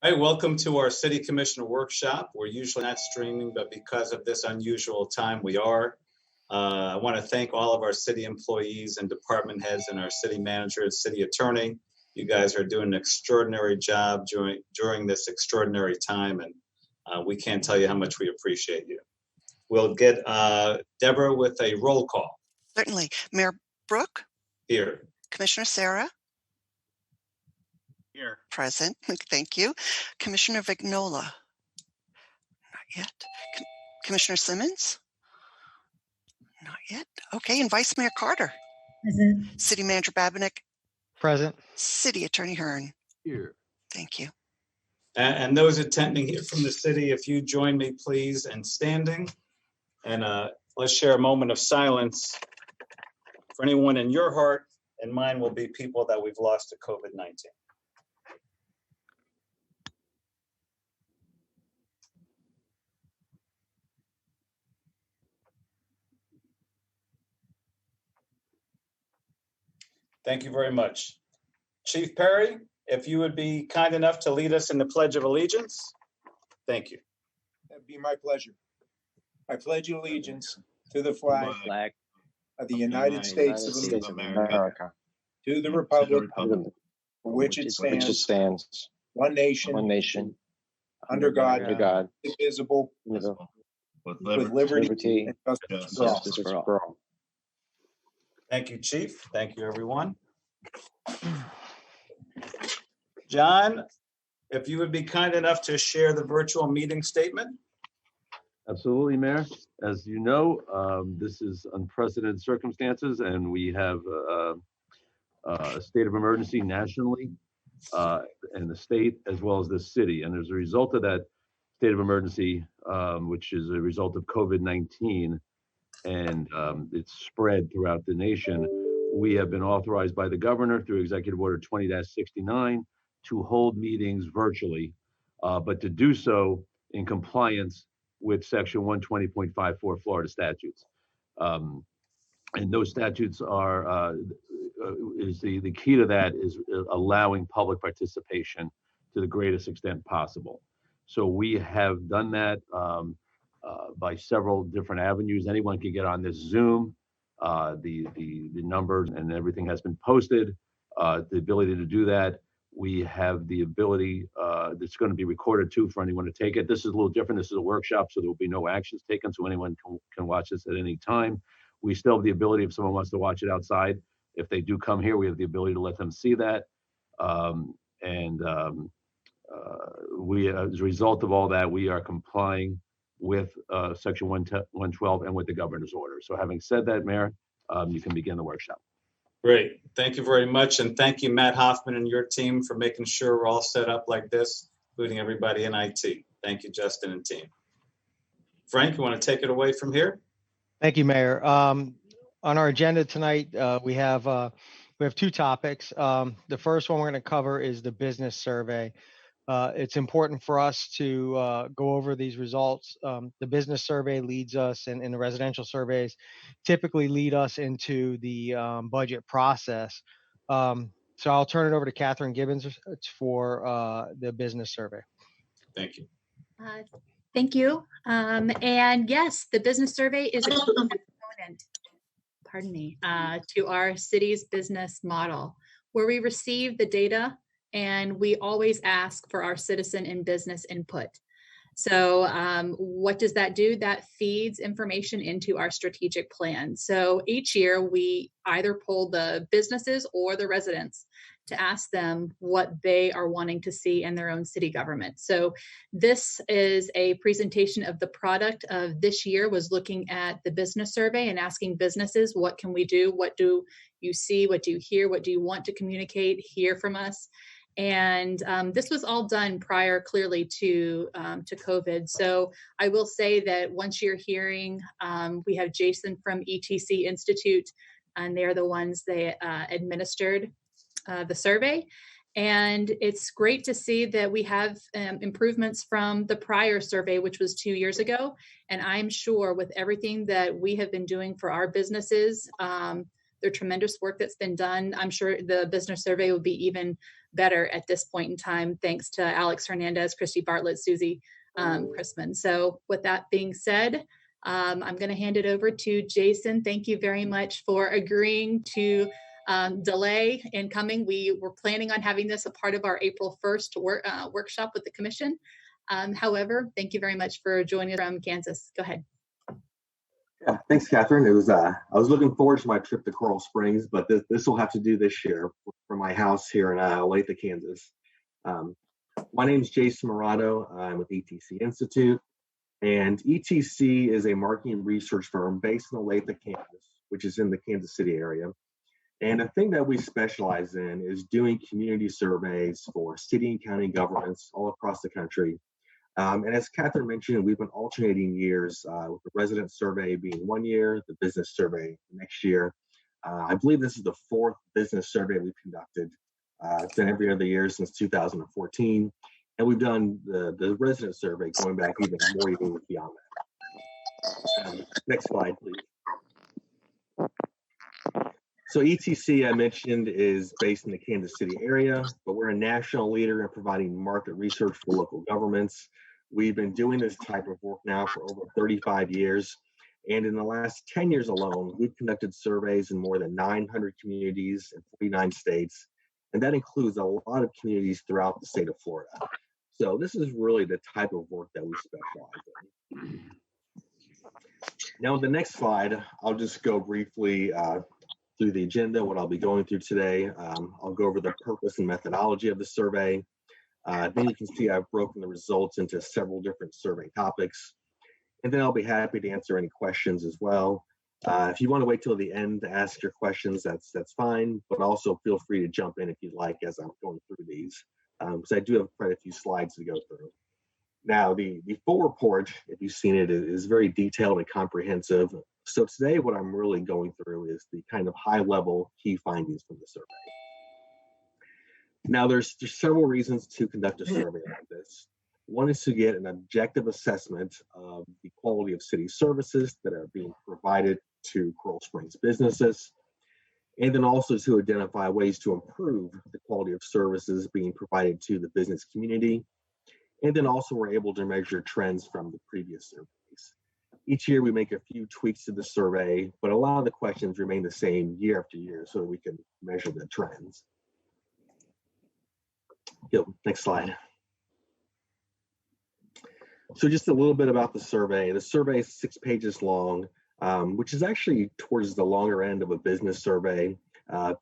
Hi, welcome to our City Commissioner workshop. We're usually not streaming, but because of this unusual time, we are. I want to thank all of our city employees and department heads and our city manager and city attorney. You guys are doing an extraordinary job during this extraordinary time, and we can't tell you how much we appreciate you. We'll get Deborah with a roll call. Certainly. Mayor Brooke? Here. Commissioner Sarah? Here. Present. Thank you. Commissioner Vignola? Not yet. Commissioner Simmons? Not yet. Okay. And Vice Mayor Carter? Present. City Manager Babinick? Present. City Attorney Hearn? Here. Thank you. And those attending here from the city, if you join me, please, in standing. And let's share a moment of silence for anyone in your heart, and mine will be people that we've lost to COVID-19. Thank you very much. Chief Perry, if you would be kind enough to lead us in the Pledge of Allegiance. Thank you. That'd be my pleasure. I pledge allegiance to the flag of the United States of America, to the republic for which it stands, one nation, under God, indivisible, with liberty and justice for all. Thank you, Chief. Thank you, everyone. John, if you would be kind enough to share the virtual meeting statement. Absolutely, Mayor. As you know, this is unprecedented circumstances, and we have a state of emergency nationally in the state as well as the city. And as a result of that state of emergency, which is a result of COVID-19, and it's spread throughout the nation, we have been authorized by the governor through Executive Order 20-69 to hold meetings virtually, but to do so in compliance with Section 120.54 Florida statutes. And those statutes are, the key to that is allowing public participation to the greatest extent possible. So we have done that by several different avenues. Anyone can get on this Zoom. The numbers and everything has been posted. The ability to do that. We have the ability that's going to be recorded too for anyone to take it. This is a little different. This is a workshop, so there will be no actions taken, so anyone can watch this at any time. We still have the ability, if someone wants to watch it outside, if they do come here, we have the ability to let them see that. We, as a result of all that, we are complying with Section 112 and with the governor's order. So having said that, Mayor, you can begin the workshop. Great. Thank you very much. And thank you, Matt Hoffman and your team, for making sure we're all set up like this, including everybody in IT. Thank you, Justin and team. Frank, you want to take it away from here? Thank you, Mayor. On our agenda tonight, we have two topics. The first one we're going to cover is the business survey. It's important for us to go over these results. The business survey leads us, and the residential surveys typically lead us into the budget process. So I'll turn it over to Catherine Gibbons for the business survey. Thank you. Thank you. And yes, the business survey is a component, to our city's business model, where we receive the data and we always ask for our citizen and business input. So what does that do? That feeds information into our strategic plan. So each year we either poll the businesses or the residents to ask them what they are wanting to see in their own city government. So this is a presentation of the product of this year, was looking at the business survey and asking businesses, what can we do? What do you see? What do you hear? What do you want to communicate, hear from us? And this was all done prior, clearly, to COVID. So I will say that once you're hearing, we have Jason from ETC Institute, and they're the ones that administered the survey. And it's great to see that we have improvements from the prior survey, which was 2 years ago. And I'm sure with everything that we have been doing for our businesses, the tremendous work that's been done. I'm sure the business survey will be even better at this point in time, thanks to Alex Hernandez, Christy Bartlett, Susie Chrisman. So with that being said, I'm going to hand it over to Jason. Thank you very much for agreeing to delay in coming. We were planning on having this a part of our April 1st workshop with the commission. However, thank you very much for joining us from Kansas. Go ahead. Yeah, thanks, Catherine. It was I was looking forward to my trip to Coral Springs, but this will have to do this year from my house here in Olathe, Kansas. My name is Jason Morado. I'm with ETC Institute, and ETC is a marketing research firm based in Olathe, Kansas, which is in the Kansas City area. And the thing that we specialize in is doing community surveys for city and county governments all across the country. And as Catherine mentioned, we've been alternating years, with the resident survey being 1 year, the business survey next year. I believe this is the 4th business survey we've conducted. It's been every other year since 2014. And we've done the resident survey going back even beyond that. Next slide, please. So ETC, I mentioned, is based in the Kansas City area, but we're a national leader in providing market research for local governments. We've been doing this type of work now for over 35 years. And in the last 10 years alone, we've conducted surveys in more than 900 communities in 49 states. And that includes a lot of communities throughout the state of Florida. So this is really the type of work that we specialize in. Now, the next slide, I'll just go briefly through the agenda, what I'll be going through today. I'll go over the purpose and methodology of the survey. Then you can see I've broken the results into several different survey topics. And then I'll be happy to answer any questions as well. If you want to wait till the end to ask your questions, that's fine, but also feel free to jump in if you'd like as I'm going through these, because I do have quite a few slides to go through. Now, the full report, if you've seen it, is very detailed and comprehensive. So today, what I'm really going through is the kind of high-level key findings from the survey. Now, there's several reasons to conduct a survey like this. One is to get an objective assessment of the quality of city services that are being provided to Coral Springs businesses, and then also to identify ways to improve the quality of services being provided to the business community. And then also we're able to measure trends from the previous surveys. Each year we make a few tweaks to the survey, but a lot of the questions remain the same year after year so that we can measure the trends. Go, next slide. So just a little bit about the survey. The survey is 6 pages long, which is actually towards the longer end of a business survey.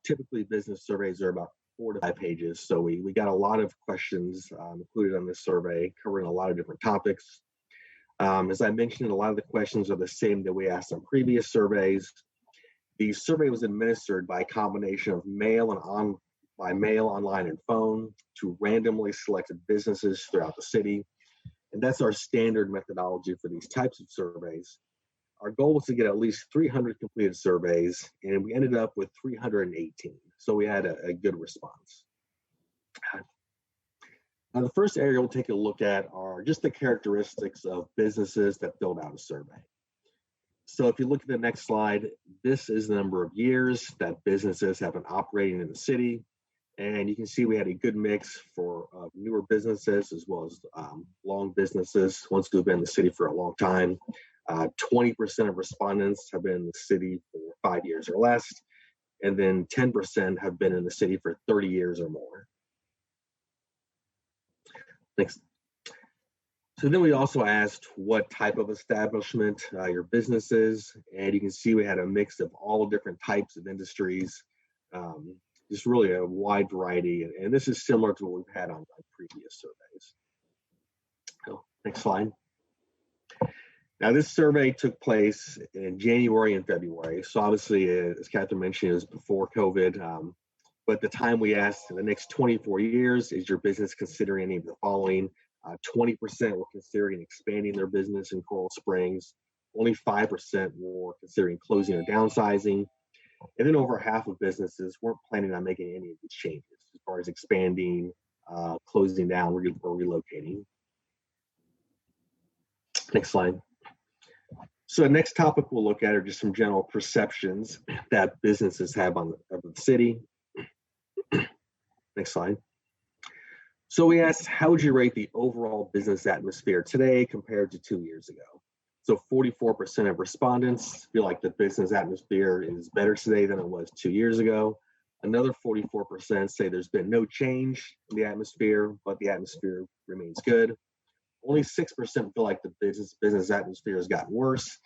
Typically business surveys are about 4 to 5 pages. So we got a lot of questions included on this survey, covering a lot of different topics. As I mentioned, a lot of the questions are the same that we asked on previous surveys. The survey was administered by a combination of mail, online, and phone to randomly selected businesses throughout the city. And that's our standard methodology for these types of surveys. Our goal was to get at least 300 completed surveys, and we ended up with 318. So we had a good response. Now, the first area we'll take a look at are just the characteristics of businesses that filled out a survey. So if you look at the next slide, this is the number of years that businesses have been operating in the city. And you can see we had a good mix for newer businesses as well as long businesses, ones who have been in the city for a long time. 20% of respondents have been in the city for 5 years or less, and then 10% have been in the city for 30 years or more. Next. So then we also asked what type of establishment your business is, and you can see we had a mix of all different types of industries. Just really a wide variety, and this is similar to what we've had on previous surveys. So, next slide. Now, this survey took place in January and February. So obviously, as Catherine mentioned, it was before COVID. But the time we asked, in the next 24 years, is your business considering any of the following? 20% were considering expanding their business in Coral Springs. Only 5% were considering closing or downsizing. And then over half of businesses weren't planning on making any of these changes as far as expanding, closing down, or relocating. Next slide. So the next topic we'll look at are just some general perceptions that businesses have of the city. Next slide. So we asked, how would you rate the overall business atmosphere today compared to 2 years ago? So 44% of respondents feel like the business atmosphere is better today than it was 2 years ago. Another 44% say there's been no change in the atmosphere, but the atmosphere remains good. Only 6% feel like the business atmosphere has gotten worse.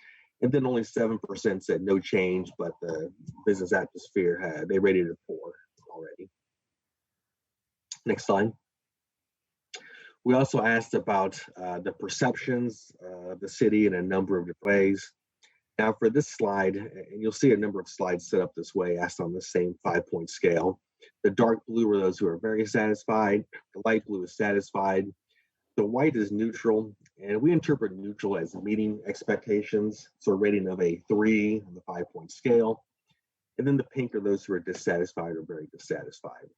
And then only 7% said no change, but the business atmosphere they rated it poor already. Next slide. We also asked about the perceptions of the city in a number of different ways. Now for this slide, and you'll see a number of slides set up this way, asked on the same 5-point scale. The dark blue are those who are very satisfied. The light blue is satisfied. The white is neutral, and we interpret neutral as meeting expectations. So a rating of a 3 on the 5-point scale. And then the pink are those who are dissatisfied or very dissatisfied.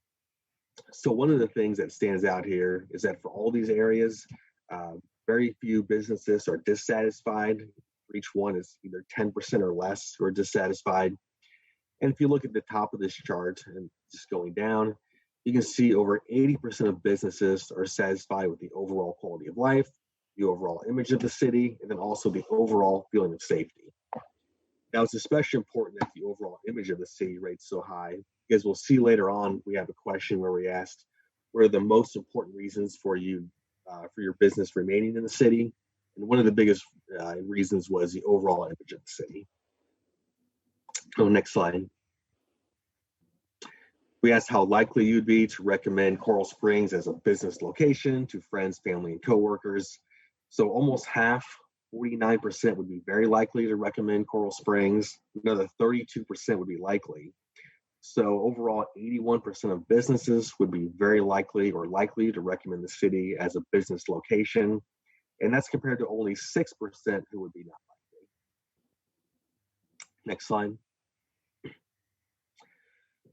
So one of the things that stands out here is that for all these areas, very few businesses are dissatisfied. For each one is either 10% or less who are dissatisfied. And if you look at the top of this chart and just going down, you can see over 80% of businesses are satisfied with the overall quality of life, the overall image of the city, and then also the overall feeling of safety. Now, it's especially important that the overall image of the city rates so high, because we'll see later on, we have a question where we asked, what are the most important reasons for you, for your business remaining in the city? And one of the biggest reasons was the overall image of the city. Go next slide. We asked how likely you'd be to recommend Coral Springs as a business location to friends, family, and coworkers. So almost half, 49% would be very likely to recommend Coral Springs. Another 32% would be likely. So overall, 81% of businesses would be very likely or likely to recommend the city as a business location. And that's compared to only 6% who would be not likely. Next slide.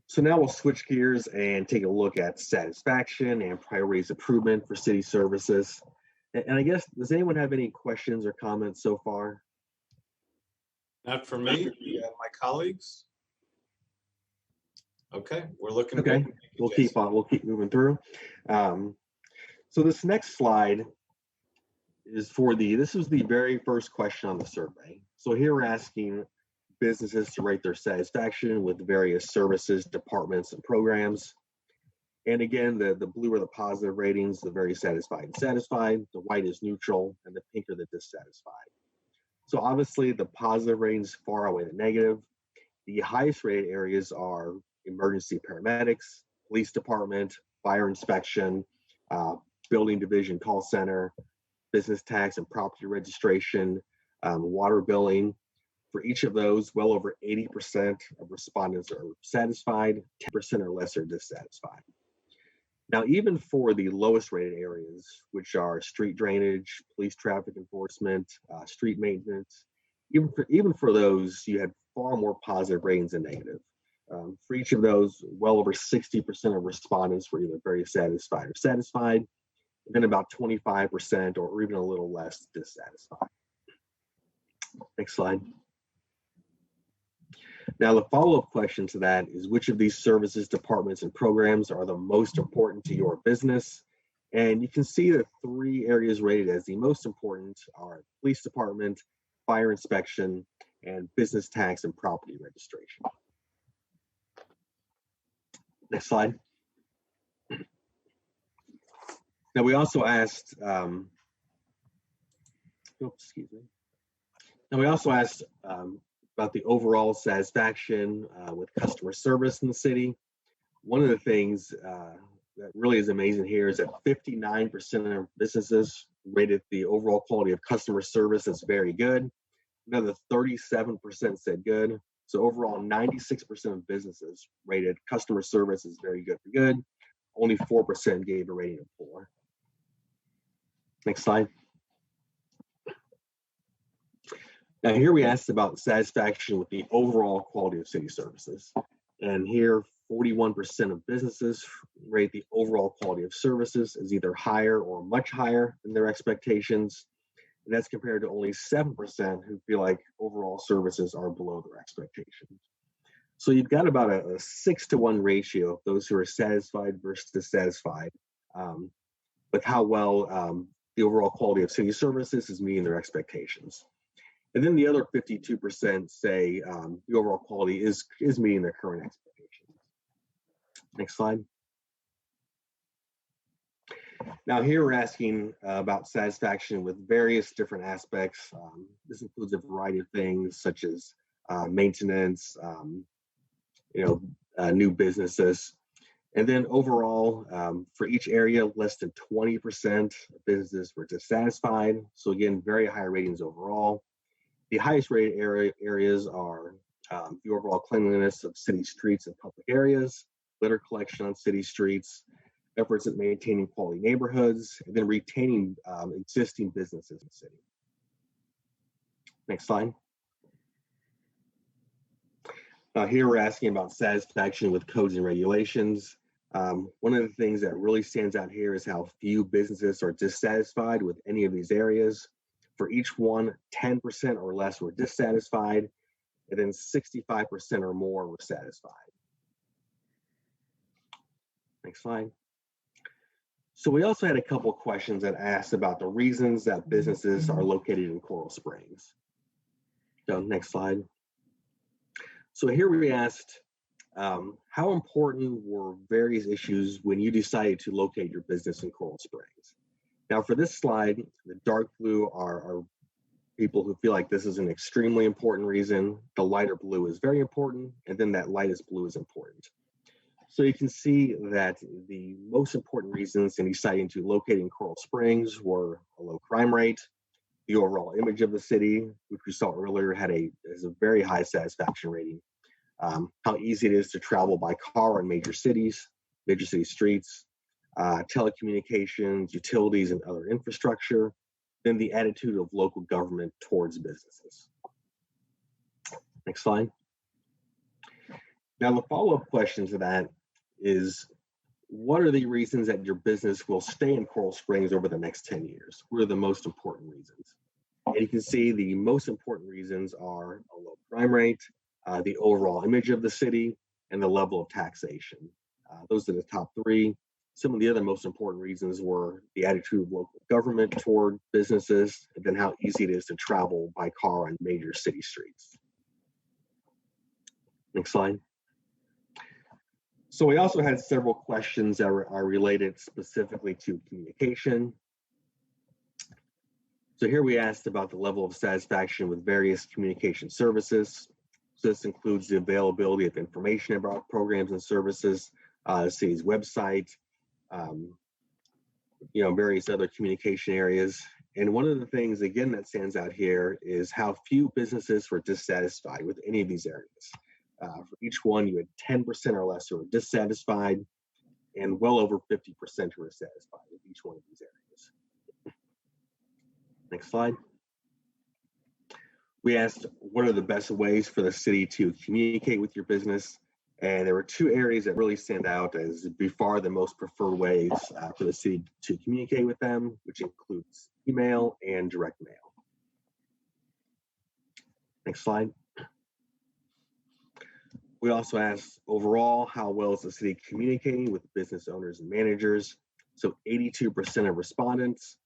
So now we'll switch gears and take a look at satisfaction and priorities improvement for city services. And I guess, does anyone have any questions or comments so far? Not for me, my colleagues. Okay, we're looking Okay, good. we'll keep moving through. So this next slide is this was the very first question on the survey. So here we're asking businesses to rate their satisfaction with various services, departments, and programs. And again, the blue are the positive ratings, the very satisfied and satisfied, the white is neutral, and the pink are the dissatisfied. So obviously the positive ratings far outweigh the negative. The highest rated areas are emergency paramedics, police department, fire inspection, building division call center, business tax and property registration, water billing. For each of those, well over 80% of respondents are satisfied, 10% or less are dissatisfied. Now, even for the lowest rated areas, which are street drainage, police traffic enforcement, street maintenance, even for those, you had far more positive ratings than negative. For each of those, well over 60% of respondents were either very satisfied or satisfied, and then about 25% or even a little less dissatisfied. Next slide. Now, the follow-up question to that is, which of these services, departments, and programs are the most important to your business? And you can see the 3 areas rated as the most important are police department, fire inspection, and business tax and property registration. Next slide. Now, we also asked, about the overall satisfaction with customer service in the city. One of the things that really is amazing here is that 59% of businesses rated the overall quality of customer service as very good. Another 37% said good. So overall, 96% of businesses rated customer service as very good for good. Only 4% gave a rating of 4. Next slide. Now here we asked about satisfaction with the overall quality of city services. And here, 41% of businesses rate the overall quality of services as either higher or much higher than their expectations. And that's compared to only 7% who feel like overall services are below their expectations. So you've got about a 6-to-1 ratio of those who are satisfied versus dissatisfied with how well the overall quality of city services is meeting their expectations. And then the other 52% say the overall quality is meeting their current expectations. Next slide. Now here we're asking about satisfaction with various different aspects. This includes a variety of things such as maintenance, new businesses. And then overall, for each area, less than 20% of businesses were dissatisfied. So again, very high ratings overall. The highest rated areas are the overall cleanliness of city streets and public areas, litter collection on city streets, efforts at maintaining quality neighborhoods, and then retaining existing businesses in the city. Next slide. Now here we're asking about satisfaction with codes and regulations. One of the things that really stands out here is how few businesses are dissatisfied with any of these areas. For each one, 10% or less were dissatisfied, and then 65% or more were satisfied. Next slide. So we also had a couple of questions that asked about the reasons that businesses are located in Coral Springs. So next slide. So here we asked, how important were various issues when you decided to locate your business in Coral Springs? Now for this slide, the dark blue are people who feel like this is an extremely important reason. The lighter blue is very important, and then that lightest blue is important. So you can see that the most important reasons in deciding to locate in Coral Springs were a low crime rate, the overall image of the city, which we saw earlier has a very high satisfaction rating, how easy it is to travel by car in major city streets, telecommunications, utilities, and other infrastructure, then the attitude of local government towards businesses. Next slide. Now the follow-up question to that is, what are the reasons that your business will stay in Coral Springs over the next 10 years? What are the most important reasons? And you can see the most important reasons are a low crime rate, the overall image of the city, and the level of taxation. Those are the top three. Some of the other most important reasons were the attitude of local government toward businesses, and then how easy it is to travel by car on major city streets. Next slide. So we also had several questions that are related specifically to communication. So here we asked about the level of satisfaction with various communication services. So this includes the availability of information about programs and services, the city's website, various other communication areas. And one of the things, again, that stands out here is how few businesses were dissatisfied with any of these areas. For each one, you had 10% or less who were dissatisfied, and well over 50% who were satisfied with each one of these areas. Next slide. We asked, what are the best ways for the city to communicate with your business? And there were two areas that really stand out as by far the most preferred ways for the city to communicate with them, which includes email and direct mail. Next slide. We also asked overall, how well is the city communicating with business owners and managers? So 82% of respondents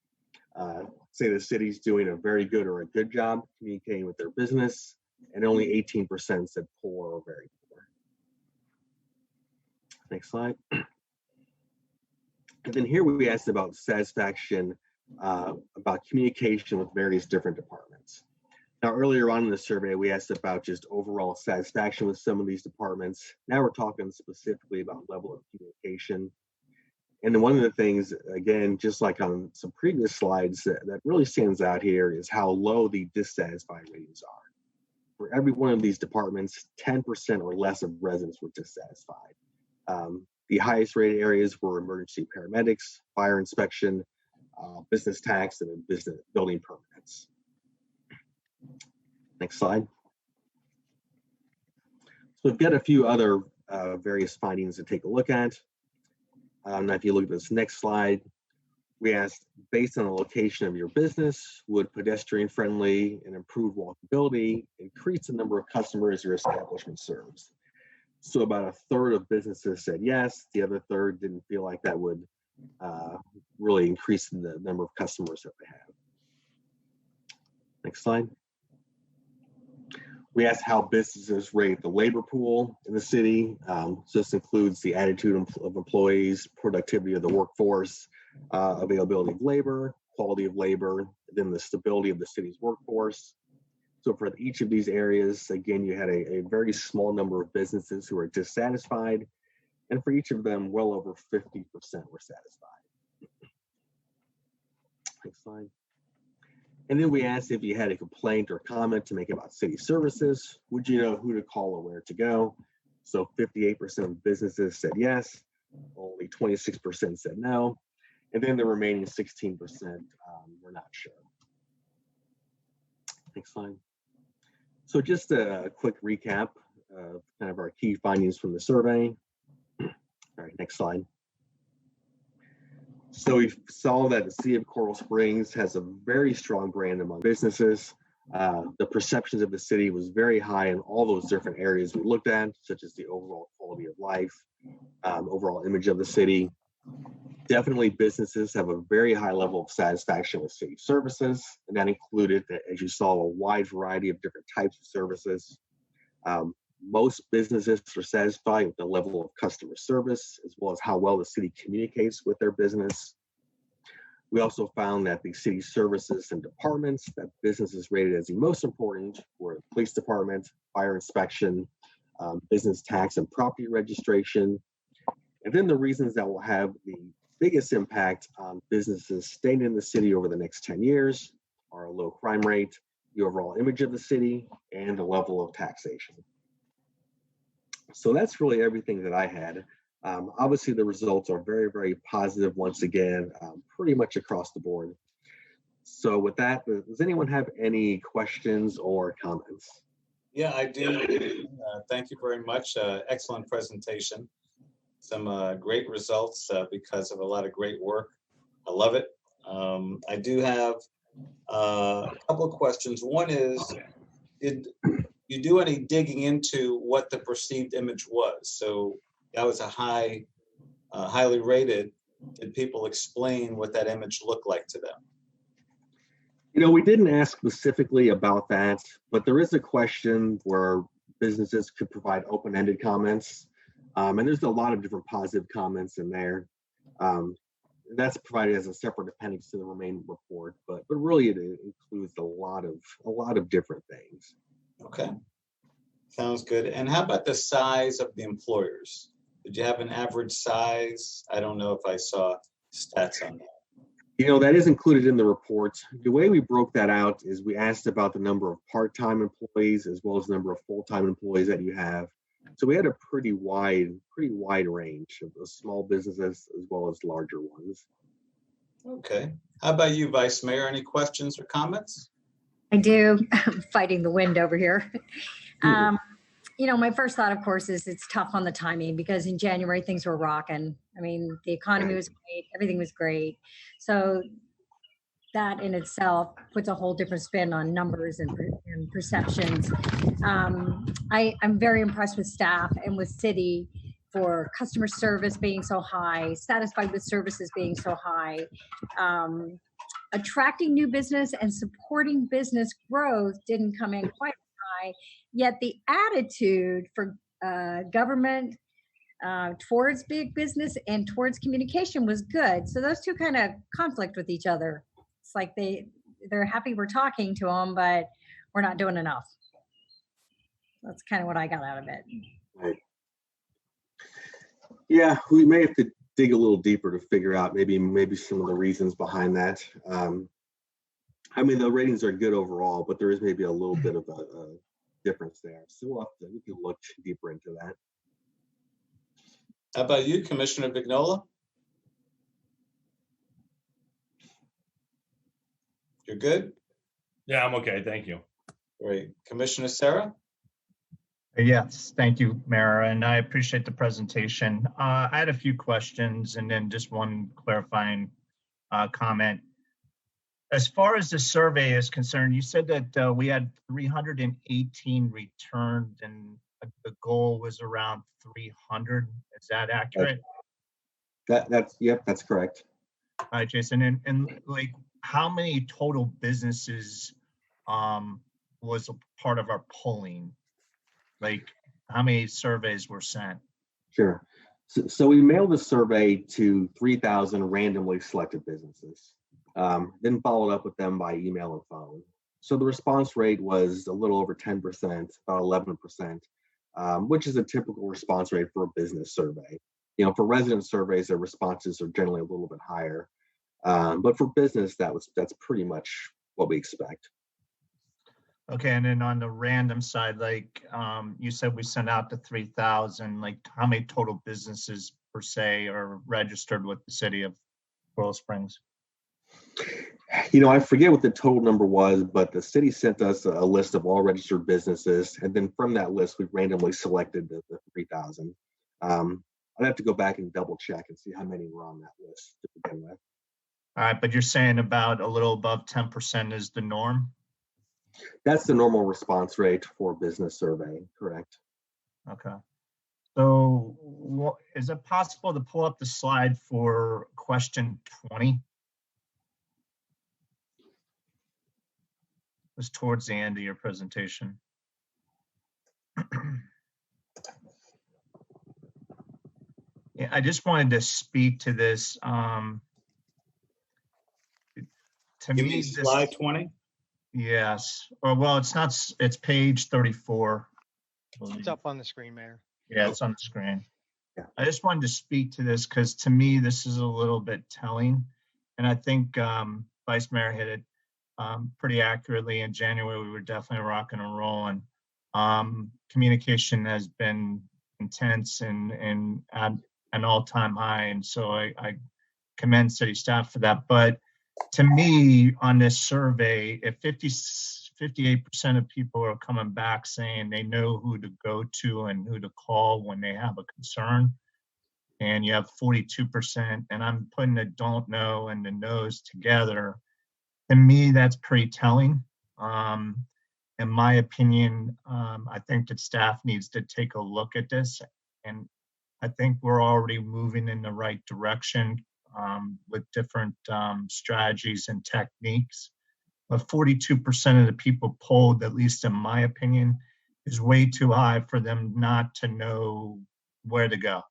say the city's doing a very good or a good job communicating with their business, and only 18% said poor or very poor. Next slide. And then here we asked about satisfaction, about communication with various different departments. Now, earlier on in the survey, we asked about just overall satisfaction with some of these departments. Now we're talking specifically about level of communication. And then one of the things, again, just like on some previous slides, that really stands out here is how low the dissatisfied ratings are. For every one of these departments, 10% or less of residents were dissatisfied. The highest rated areas were emergency paramedics, fire inspection, business tax, and business building permits. Next slide. So we've got a few other various findings to take a look at. Now, if you look at this next slide, We asked, based on the location of your business, would pedestrian-friendly and improved walkability increase the number of customers your establishment serves? So about a third of businesses said yes. The other third didn't feel like that would really increase the number of customers that they have. Next slide. We asked how businesses rate the labor pool in the city. So this includes the attitude of employees, productivity of the workforce, availability of labor, quality of labor, then the stability of the city's workforce. So for each of these areas, again, you had a very small number of businesses who were dissatisfied, and for each of them, well over 50% were satisfied. Next slide. And then we asked if you had a complaint or comment to make about city services, would you know who to call or where to go? So 58% of businesses said yes, only 26% said no, and then the remaining 16% were not sure. Next slide. So just a quick recap of kind of our key findings from the survey. All right, next slide. So we saw that the city of Coral Springs has a very strong brand among businesses. The perceptions of the city was very high in all those different areas we looked at, such as the overall quality of life, overall image of the city. Definitely businesses have a very high level of satisfaction with city services, and that included, as you saw, a wide variety of different types of services. Most businesses are satisfied with the level of customer service, as well as how well the city communicates with their business. We also found that the city services and departments that businesses rated as the most important were the police department, fire inspection, business tax and property registration. And then the reasons that will have the biggest impact on businesses staying in the city over the next 10 years are a low crime rate, the overall image of the city, and the level of taxation. So that's really everything that I had. Obviously, the results are very, very positive once again, pretty much across the board. So with that, does anyone have any questions or comments? Yeah, I do. Thank you very much. Excellent presentation. Some great results because of a lot of great work. I love it. I do have a couple of questions. One is, did you do any digging into what the perceived image was? So that was a highly rated. Did people explain what that image looked like to them? You know, we didn't ask specifically about that, but there is a question where businesses could provide open-ended comments. And there's a lot of different positive comments in there. That's provided as a separate appendix to the remaining report, but really it includes a lot of different things. Okay, sounds good. And how about the size of the employers? Did you have an average size? I don't know if I saw stats on that. You know, that is included in the report. The way we broke that out is we asked about the number of part-time employees as well as the number of full-time employees that you have. So we had a pretty wide range of small businesses as well as larger ones. Okay. How about you, Vice Mayor? Any questions or comments? I do. I'm fighting the wind over here. You know, my first thought, of course, is it's tough on the timing because in January things were rocking. I mean, the economy was great. Everything was great. So that in itself puts a whole different spin on numbers and perceptions. I'm very impressed with staff and with city for customer service being so high, satisfied with services being so high, attracting new business and supporting business growth didn't come in quite high, yet the attitude for government towards big business and towards communication was good. So those two kind of conflict with each other. It's like they're happy we're talking to them, but we're not doing enough. That's kind of what I got out of it. Right. Yeah, we may have to dig a little deeper to figure out maybe some of the reasons behind that. I mean, the ratings are good overall, but there is maybe a little bit of a difference there. So we can look deeper into that. How about you, Commissioner Vignola? You're good? Yeah, I'm okay. Thank you. Great. Commissioner Sarah? Yes, thank you, Mayor, and I appreciate the presentation. I had a few questions and then just one clarifying comment. As far as the survey is concerned, you said that we had 318 returned and the goal was around 300. Is that accurate? Yep, that's correct. All right, Jason, and like how many total businesses was a part of our polling? Like how many surveys were sent? Sure. So we mailed the survey to 3,000 randomly selected businesses, then followed up with them by email and phone. So the response rate was a little over 10%, about 11%, which is a typical response rate for a business survey. You know, for resident surveys, their responses are generally a little bit higher. But for business, that's pretty much what we expect. Okay, and then on the random side, like you said, we sent out to 3,000. Like, how many total businesses per se are registered with the city of Coral Springs? You know, I forget what the total number was, but the city sent us a list of all registered businesses, and then from that list, we randomly selected the 3,000. I'd have to go back and double check and see how many were on that list to begin with. All right, but you're saying about a little above 10% is the norm? That's the normal response rate for a business survey, correct? Okay. So is it possible to pull up the slide for question 20? It was towards the end of your presentation. Yeah, I just wanted to speak to this. To You me, mean this, slide 20? yes. Or well, it's not. It's page 34. It's up on the screen, Mayor. Yeah, it's on the screen. Yeah. I just wanted to speak to this because to me, this is a little bit telling. And I think Vice Mayor hit it pretty accurately. In January, we were definitely rocking and rolling. Communication has been intense and at an all-time high. And so I commend city staff for that. But to me, on this survey, if 58% of people are coming back saying they know who to go to and who to call when they have a concern, and you have 42%, and I'm putting the don't know and the knows together, to me, that's pretty telling. In my opinion, I think that staff needs to take a look at this, and I think we're already moving in the right direction with different strategies and techniques. But 42% of the people polled, at least in my opinion, is way too high for them not to know where to go.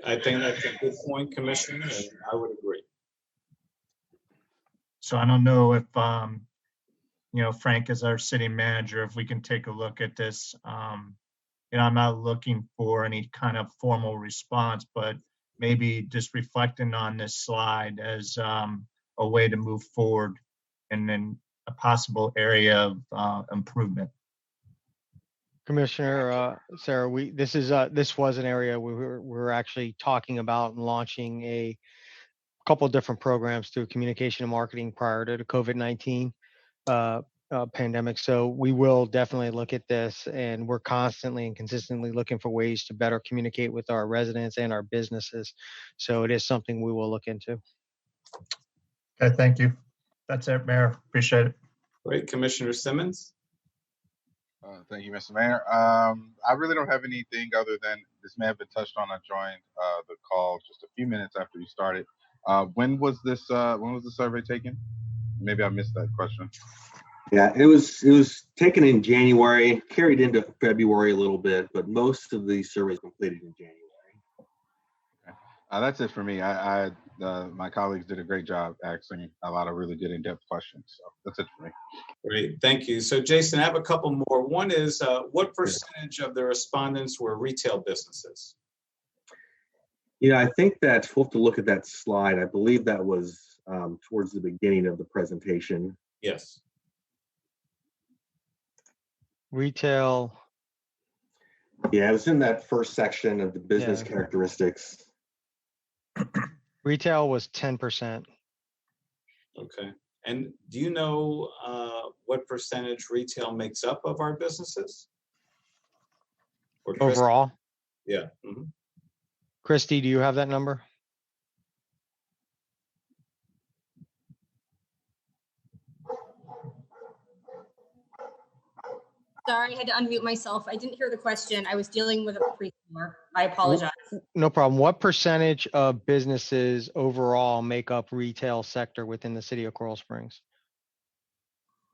I think that's a good point, Commissioner, and I would agree. So I don't know if, Frank, as our city manager, if we can take a look at this. I'm not looking for any kind of formal response, but maybe just reflecting on this slide as a way to move forward and then a possible area of improvement. Commissioner Sarah, this was an area we were actually talking about and launching a couple of different programs through communication and marketing prior to the COVID-19 pandemic. So we will definitely look at this, and we're constantly and consistently looking for ways to better communicate with our residents and our businesses. So it is something we will look into. Okay, thank you. That's it, Mayor. Appreciate it. Great, Commissioner Simmons. Thank you, Mr. Mayor. I really don't have anything other than this may have been touched on. I joined the call just a few minutes after you started. When was the survey taken? Maybe I missed that question. Yeah, it was taken in January, carried into February a little bit, but most of the surveys completed in January. Okay. That's it for me. My colleagues did a great job asking a lot of really good in-depth questions. So that's it for me. Great, thank you. So Jason, I have a couple more. One is what percentage of the respondents were retail businesses? Yeah, I think that we'll have to look at that slide. I believe that was towards the beginning of the presentation. Yes. Retail. Yeah, it was in that first section of the business characteristics. Retail was 10%. Okay. And do you know what percentage retail makes up of our businesses? Overall? Yeah. Mm-hmm. Christy, do you have that number? Sorry, I had to unmute myself. I didn't hear the question. I was dealing with a pre-timer. I apologize. No problem. What percentage of businesses overall make up retail sector within the city of Coral Springs?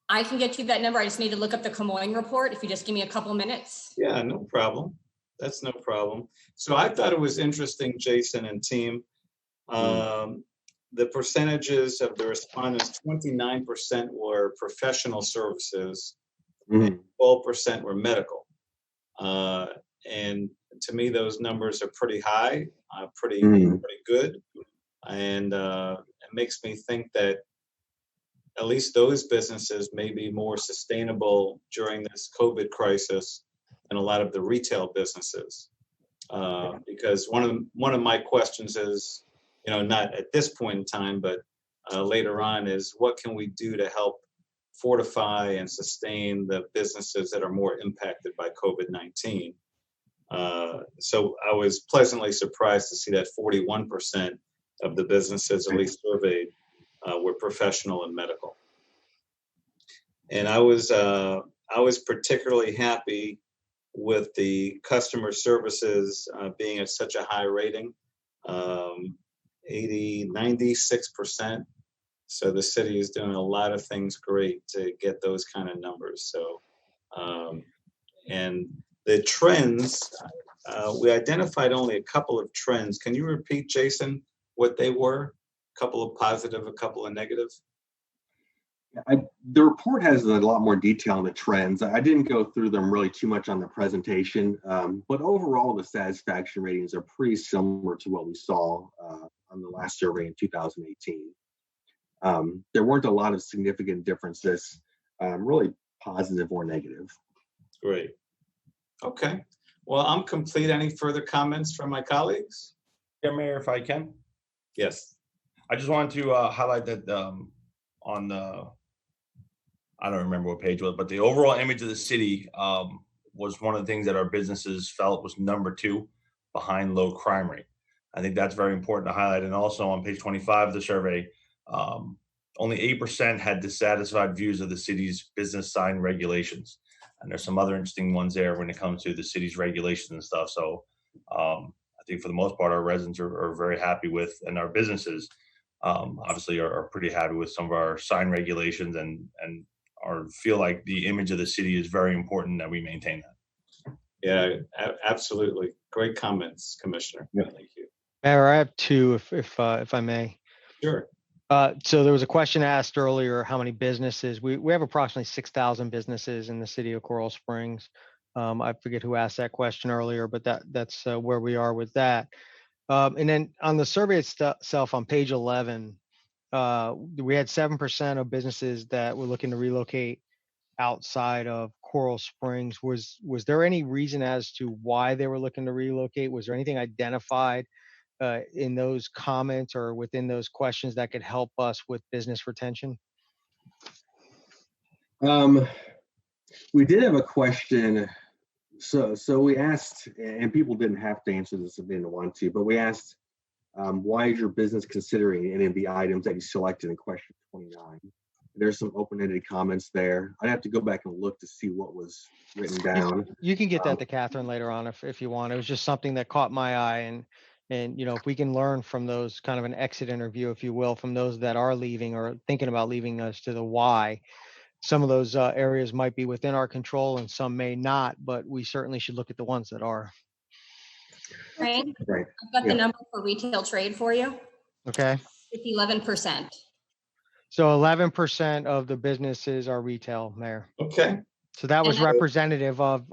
I can get you that number. I just need to look up the Camoin report. If you just give me a couple minutes. Yeah, no problem. That's no problem. So I thought it was interesting, Jason and team. The percentages of the respondents, 29% were professional services, and 12% were medical. And to me, those numbers are pretty high, pretty good. And it makes me think that at least those businesses may be more sustainable during this COVID crisis than a lot of the retail businesses. Because one of my questions is, not at this point in time, but later on, is what can we do to help fortify and sustain the businesses that are more impacted by COVID-19? So I was pleasantly surprised to see that 41% of the businesses at least surveyed were professional and medical. And I was particularly happy with the customer services being at such a high rating, 96%. So the city is doing a lot of things great to get those kind of numbers. So, and the trends, we identified only a couple of trends. Can you repeat, Jason, what they were? A couple of positive, a couple of negative? The report has a lot more detail on the trends. I didn't go through them really too much on the presentation, but overall the satisfaction ratings are pretty similar to what we saw on the last survey in 2018. There weren't a lot of significant differences, really positive or negative. Great. Okay. Well, I'm complete. Any further comments from my colleagues? Yeah, Mayor, if I can. Yes. I just wanted to highlight that on the, I don't remember what page it was, but the overall image of the city was one of the things that our businesses felt was #2 behind low crime rate. I think that's very important to highlight. And also on page 25 of the survey, only 8% had dissatisfied views of the city's business sign regulations. And there's some other interesting ones there when it comes to the city's regulations and stuff. So I think for the most part, our residents are very happy with, and our businesses obviously are pretty happy with some of our sign regulations and feel like the image of the city is very important that we maintain that. Yeah, absolutely. Great comments, Commissioner. Yeah. Thank you. Mayor, I have two, if I may. Sure. So there was a question asked earlier, how many businesses? We have approximately 6,000 businesses in the city of Coral Springs. I forget who asked that question earlier, but that's where we are with that. And then on the survey itself, on page 11, we had 7% of businesses that were looking to relocate outside of Coral Springs. Was there any reason as to why they were looking to relocate? Was there anything identified in those comments or within those questions that could help us with business retention? We did have a question. So we asked, and people didn't have to answer this if they didn't want to, but we asked, why is your business considering any of the items that you selected in question 29? There's some open-ended comments there. I'd have to go back and look to see what was written down. You can get that to Catherine later on if you want. It was just something that caught my eye, and if we can learn from those, kind of an exit interview, if you will, from those that are leaving or thinking about leaving us, to the why. Some of those areas might be within our control and some may not, but we certainly should look at the ones that are. Right. I've got the number for retail trade for you. Okay. It's 11%. So 11% of the businesses are retail, Mayor. Okay. So that was representative of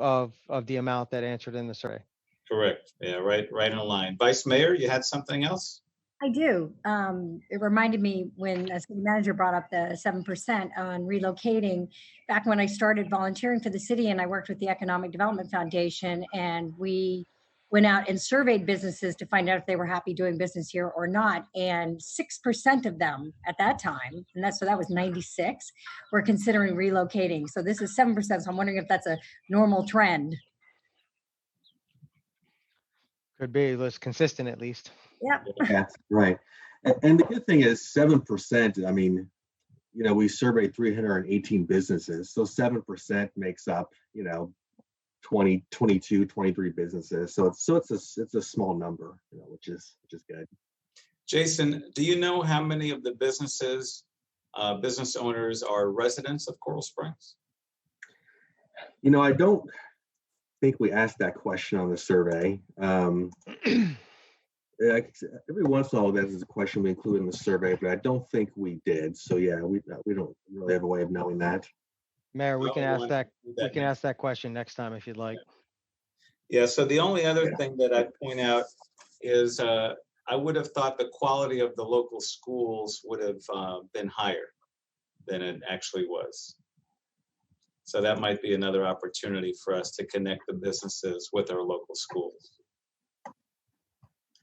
the amount that answered in the survey. Correct. Yeah, right in line. Vice Mayor, you had something else? I do. It reminded me when a city manager brought up the 7% on relocating. Back when I started volunteering for the city and I worked with the Economic Development Foundation, and we went out and surveyed businesses to find out if they were happy doing business here or not. And 6% of them at that time, and that was 96, were considering relocating. So this is 7%. So I'm wondering if that's a normal trend. Could be. It was consistent at least. Yeah. Yeah, right. And the good thing is 7%, I mean, we surveyed 318 businesses. So 7% makes up, 20, 22, 23 businesses. So it's a small number, which is good. Jason, do you know how many of the business owners are residents of Coral Springs? I don't think we asked that question on the survey. Every once in a while, that is a question we include in the survey, but I don't think we did. So yeah, we don't really have a way of knowing that. Mayor, we can ask that. We can ask that question next time if you'd like. Yeah. So the only other thing that I'd point out is I would have thought the quality of the local schools would have been higher than it actually was. So that might be another opportunity for us to connect the businesses with our local schools.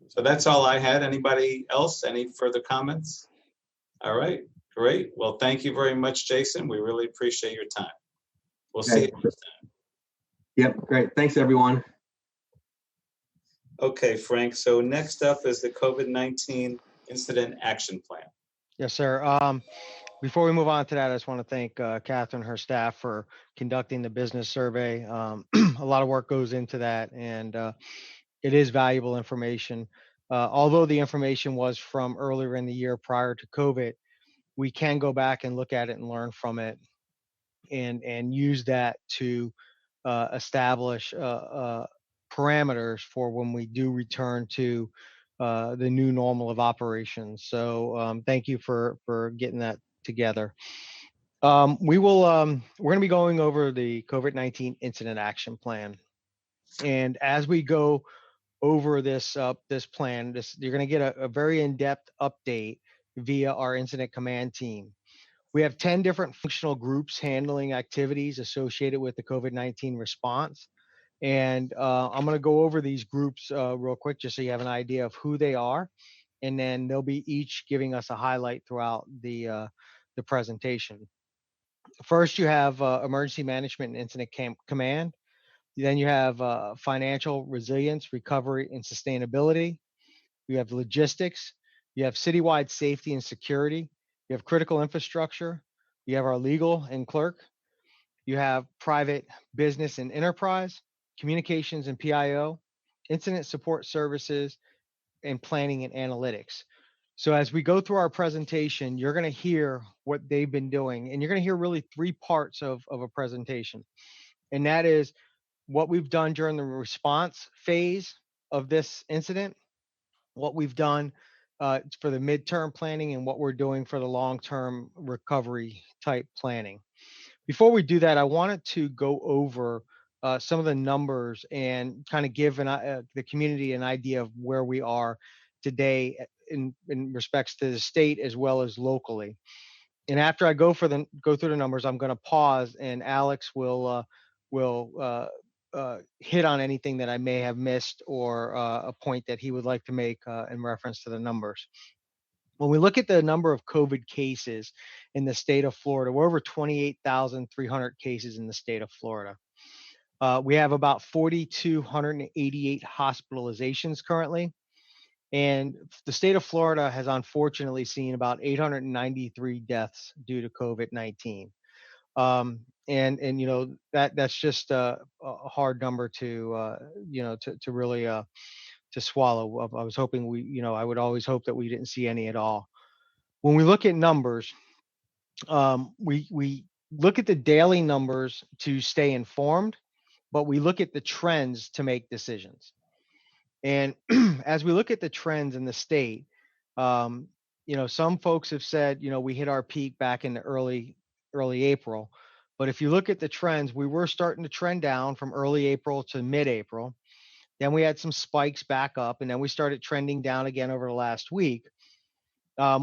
So that's all I had. Anybody else? Any further comments? All right, great. Well, thank you very much, Jason. We really appreciate your time. We'll see you next time. Yep, great. Thanks, everyone. Okay, Frank. So next up is the COVID-19 Incident Action Plan. Yes, sir. Before we move on to that, I just want to thank Catherine and her staff for conducting the business survey. A lot of work goes into that, and it is valuable information. Although the information was from earlier in the year prior to COVID, we can go back and look at it and learn from it and use that to establish parameters for when we do return to the new normal of operations. So thank you for getting that together. We're going to be going over the COVID-19 Incident Action Plan. And as we go over this plan, you're going to get a very in-depth update via our incident command team. We have 10 different functional groups handling activities associated with the COVID-19 response. And I'm going to go over these groups real quick just so you have an idea of who they are. And then they'll be each giving us a highlight throughout the presentation. First, you have Emergency Management and Incident Command. Then you have financial resilience, recovery, and sustainability. You have logistics. You have citywide safety and security. You have critical infrastructure. You have our legal and clerk. You have private business and enterprise, communications and PIO, incident support services, and planning and analytics. So as we go through our presentation, you're going to hear what they've been doing, and you're going to hear really three parts of a presentation. And that is what we've done during the response phase of this incident, what we've done for the midterm planning, and what we're doing for the long-term recovery type planning. Before we do that, I wanted to go over some of the numbers and kind of give the community an idea of where we are today in respects to the state as well as locally. And after I go through the numbers, I'm going to pause, and Alex will hit on anything that I may have missed or a point that he would like to make in reference to the numbers. When we look at the number of COVID cases in the state of Florida, we're over 28,300 cases in the state of Florida. We have about 4,288 hospitalizations currently. And the state of Florida has unfortunately seen about 893 deaths due to COVID-19. And that's just a hard number to really to swallow. I was hoping I would always hope that we didn't see any at all. When we look at numbers, we look at the daily numbers to stay informed, but we look at the trends to make decisions. And as we look at the trends in the state, some folks have said, we hit our peak back in the early April. But if you look at the trends, we were starting to trend down from early April to mid-April. Then we had some spikes back up, and then we started trending down again over the last week.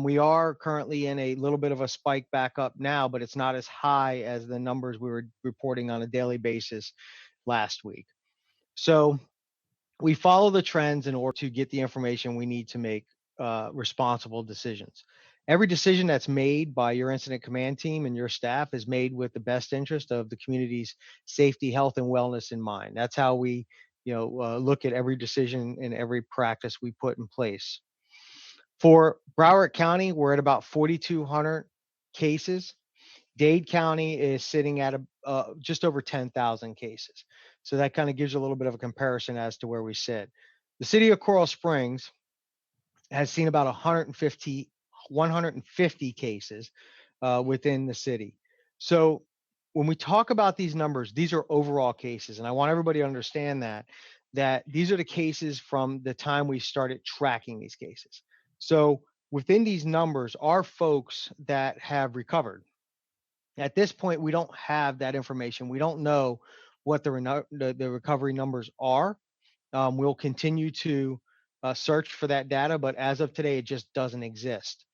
We are currently in a little bit of a spike back up now, but it's not as high as the numbers we were reporting on a daily basis last week. So we follow the trends in order to get the information we need to make responsible decisions. Every decision that's made by your incident command team and your staff is made with the best interest of the community's safety, health, and wellness in mind. That's how we, look at every decision and every practice we put in place. For Broward County, we're at about 4,200 cases, Dade County is sitting at just over 10,000 cases. So that kind of gives you a little bit of a comparison as to where we sit. The city of Coral Springs has seen about 150 cases within the city. So when we talk about these numbers, these are overall cases. And I want everybody to understand that these are the cases from the time we started tracking these cases. So within these numbers are folks that have recovered. At this point, we don't have that information. We don't know what the recovery numbers are. We'll continue to search for that data, but as of today, it just doesn't exist.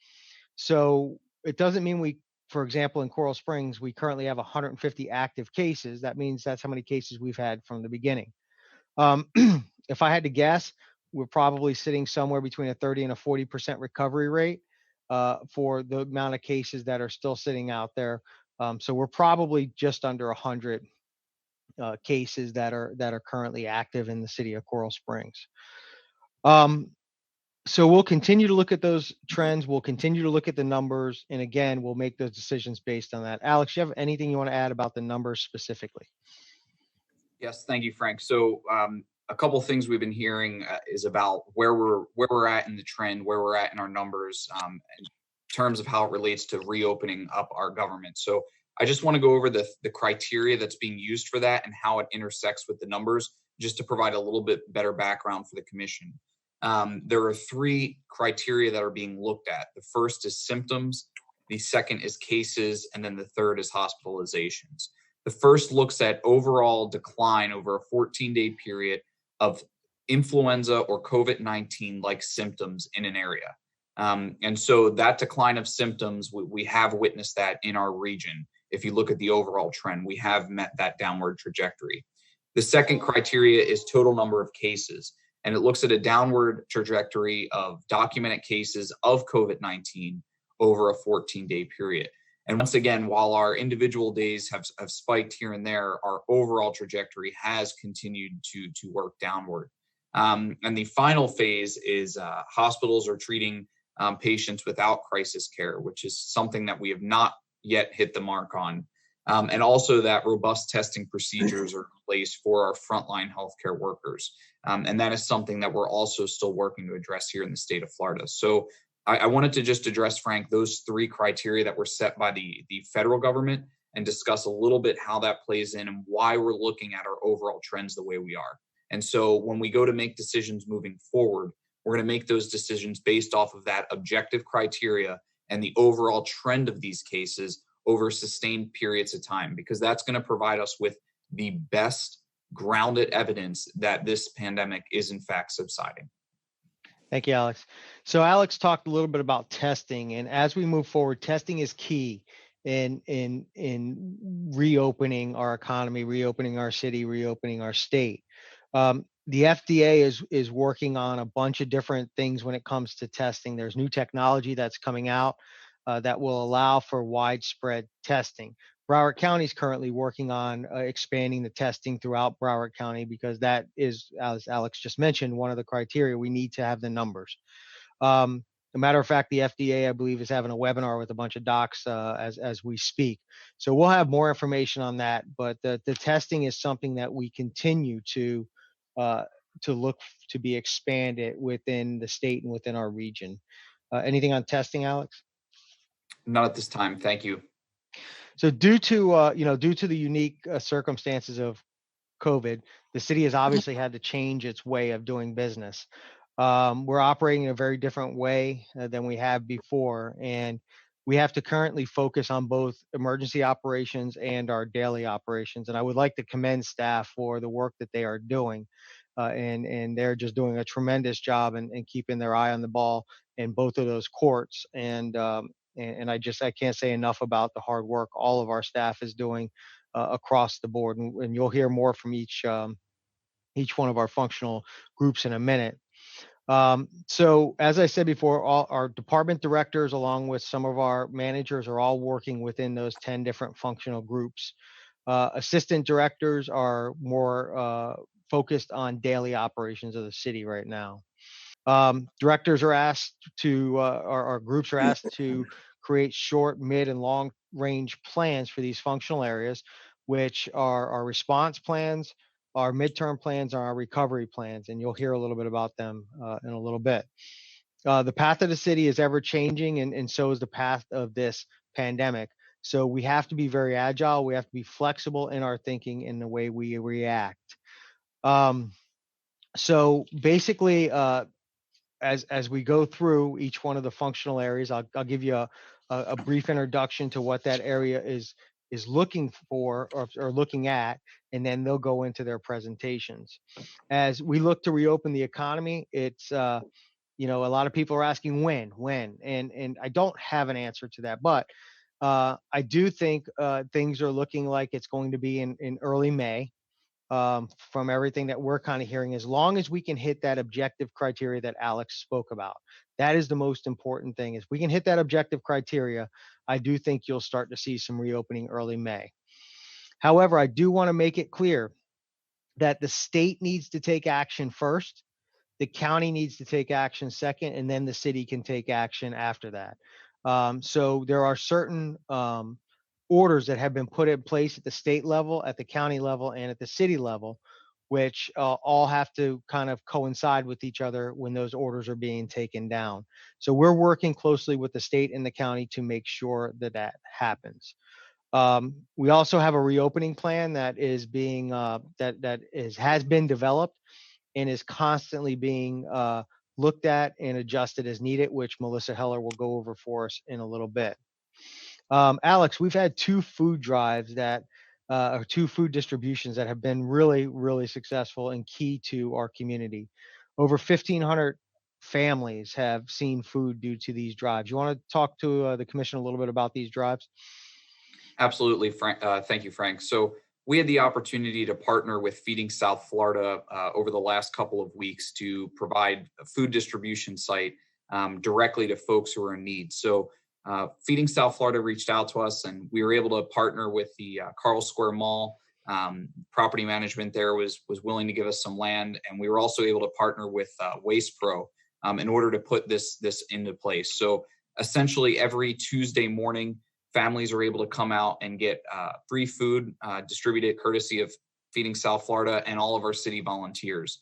So it doesn't mean for example, in Coral Springs, we currently have 150 active cases. That means that's how many cases we've had from the beginning. If I had to guess, we're probably sitting somewhere between a 30 and a 40% recovery rate for the amount of cases that are still sitting out there. So we're probably just under 100 cases that are currently active in the city of Coral Springs. So we'll continue to look at those trends. We'll continue to look at the numbers. And again, we'll make those decisions based on that. Alex, you have anything you want to add about the numbers specifically? Yes, thank you, Frank. So a couple of things we've been hearing is about where we're at in the trend, where we're at in our numbers in terms of how it relates to reopening up our government. So I just want to go over the criteria that's being used for that and how it intersects with the numbers, just to provide a little bit better background for the commission. There are 3 criteria that are being looked at. The first is symptoms, the second is cases, and then the third is hospitalizations. The first looks at overall decline over a 14-day period of influenza or COVID-19 like symptoms in an area. And so that decline of symptoms, we have witnessed that in our region. If you look at the overall trend, we have met that downward trajectory. The second criteria is total number of cases, and it looks at a downward trajectory of documented cases of COVID-19 over a 14-day period. And once again, while our individual days have spiked here and there, our overall trajectory has continued to work downward. And the final phase is hospitals are treating patients without crisis care, which is something that we have not yet hit the mark on. And also that robust testing procedures are in place for our frontline healthcare workers. And that is something that we're also still working to address here in the state of Florida. So I wanted to just address, Frank, those 3 criteria that were set by the federal government and discuss a little bit how that plays in and why we're looking at our overall trends the way we are. And so when we go to make decisions moving forward, we're going to make those decisions based off of that objective criteria and the overall trend of these cases over sustained periods of time, because that's going to provide us with the best grounded evidence that this pandemic is in fact subsiding. Thank you, Alex. So Alex talked a little bit about testing, and as we move forward, testing is key in reopening our economy, reopening our city, reopening our state. The FDA is working on a bunch of different things when it comes to testing. There's new technology that's coming out that will allow for widespread testing. Broward County is currently working on expanding the testing throughout Broward County, because that is, as Alex just mentioned, one of the criteria. We need to have the numbers. As a matter of fact, the FDA, I believe, is having a webinar with a bunch of docs as we speak. So we'll have more information on that. But the testing is something that we continue to look to be expanded within the state and within our region. Anything on testing, Alex? Not at this time. Thank you. So due to the unique circumstances of COVID, the city has obviously had to change its way of doing business. We're operating in a very different way than we have before, and we have to currently focus on both emergency operations and our daily operations. And I would like to commend staff for the work that they are doing, and they're just doing a tremendous job and keeping their eye on the ball in both of those courts. And I can't say enough about the hard work all of our staff is doing across the board. And you'll hear more from each one of our functional groups in a minute. So as I said before, all our department directors, along with some of our managers, are all working within those 10 different functional groups. Assistant directors are more focused on daily operations of the city right now. Directors are asked to, our groups are asked to create short, mid, and long range plans for these functional areas, which are our response plans, our midterm plans, and our recovery plans. And you'll hear a little bit about them in a little bit. The path of the city is ever changing, and so is the path of this pandemic. So we have to be very agile. We have to be flexible in our thinking in the way we react. So basically, as we go through each one of the functional areas, I'll give you a brief introduction to what that area is looking for or looking at, and then they'll go into their presentations. As we look to reopen the economy, it's you know, a lot of people are asking when, and I don't have an answer to that, but I do think things are looking like it's going to be in early May. From everything that we're kind of hearing, as long as we can hit that objective criteria that Alex spoke about. That is the most important thing. If we can hit that objective criteria, I do think you'll start to see some reopening early May. However, I do want to make it clear that the state needs to take action first, the county needs to take action second, and then the city can take action after that. So there are certain orders that have been put in place at the state level, at the county level, and at the city level, which all have to kind of coincide with each other when those orders are being taken down. So we're working closely with the state and the county to make sure that that happens. We also have a reopening plan that is being has been developed and is constantly being looked at and adjusted as needed, which Melissa Heller will go over for us in a little bit. Alex, we've had two food drives or two food distributions that have been really, really successful and key to our community. Over 1,500 families have seen food due to these drives. You want to talk to the commission a little bit about these drives? Absolutely, Frank. Thank you, Frank. So we had the opportunity to partner with Feeding South Florida over the last couple of weeks to provide a food distribution site directly to folks who are in need. So Feeding South Florida reached out to us, and we were able to partner with the Carl Square Mall. Property management there was willing to give us some land, and we were also able to partner with Waste Pro in order to put this into place. So essentially, every Tuesday morning, families are able to come out and get free food distributed courtesy of Feeding South Florida and all of our city volunteers.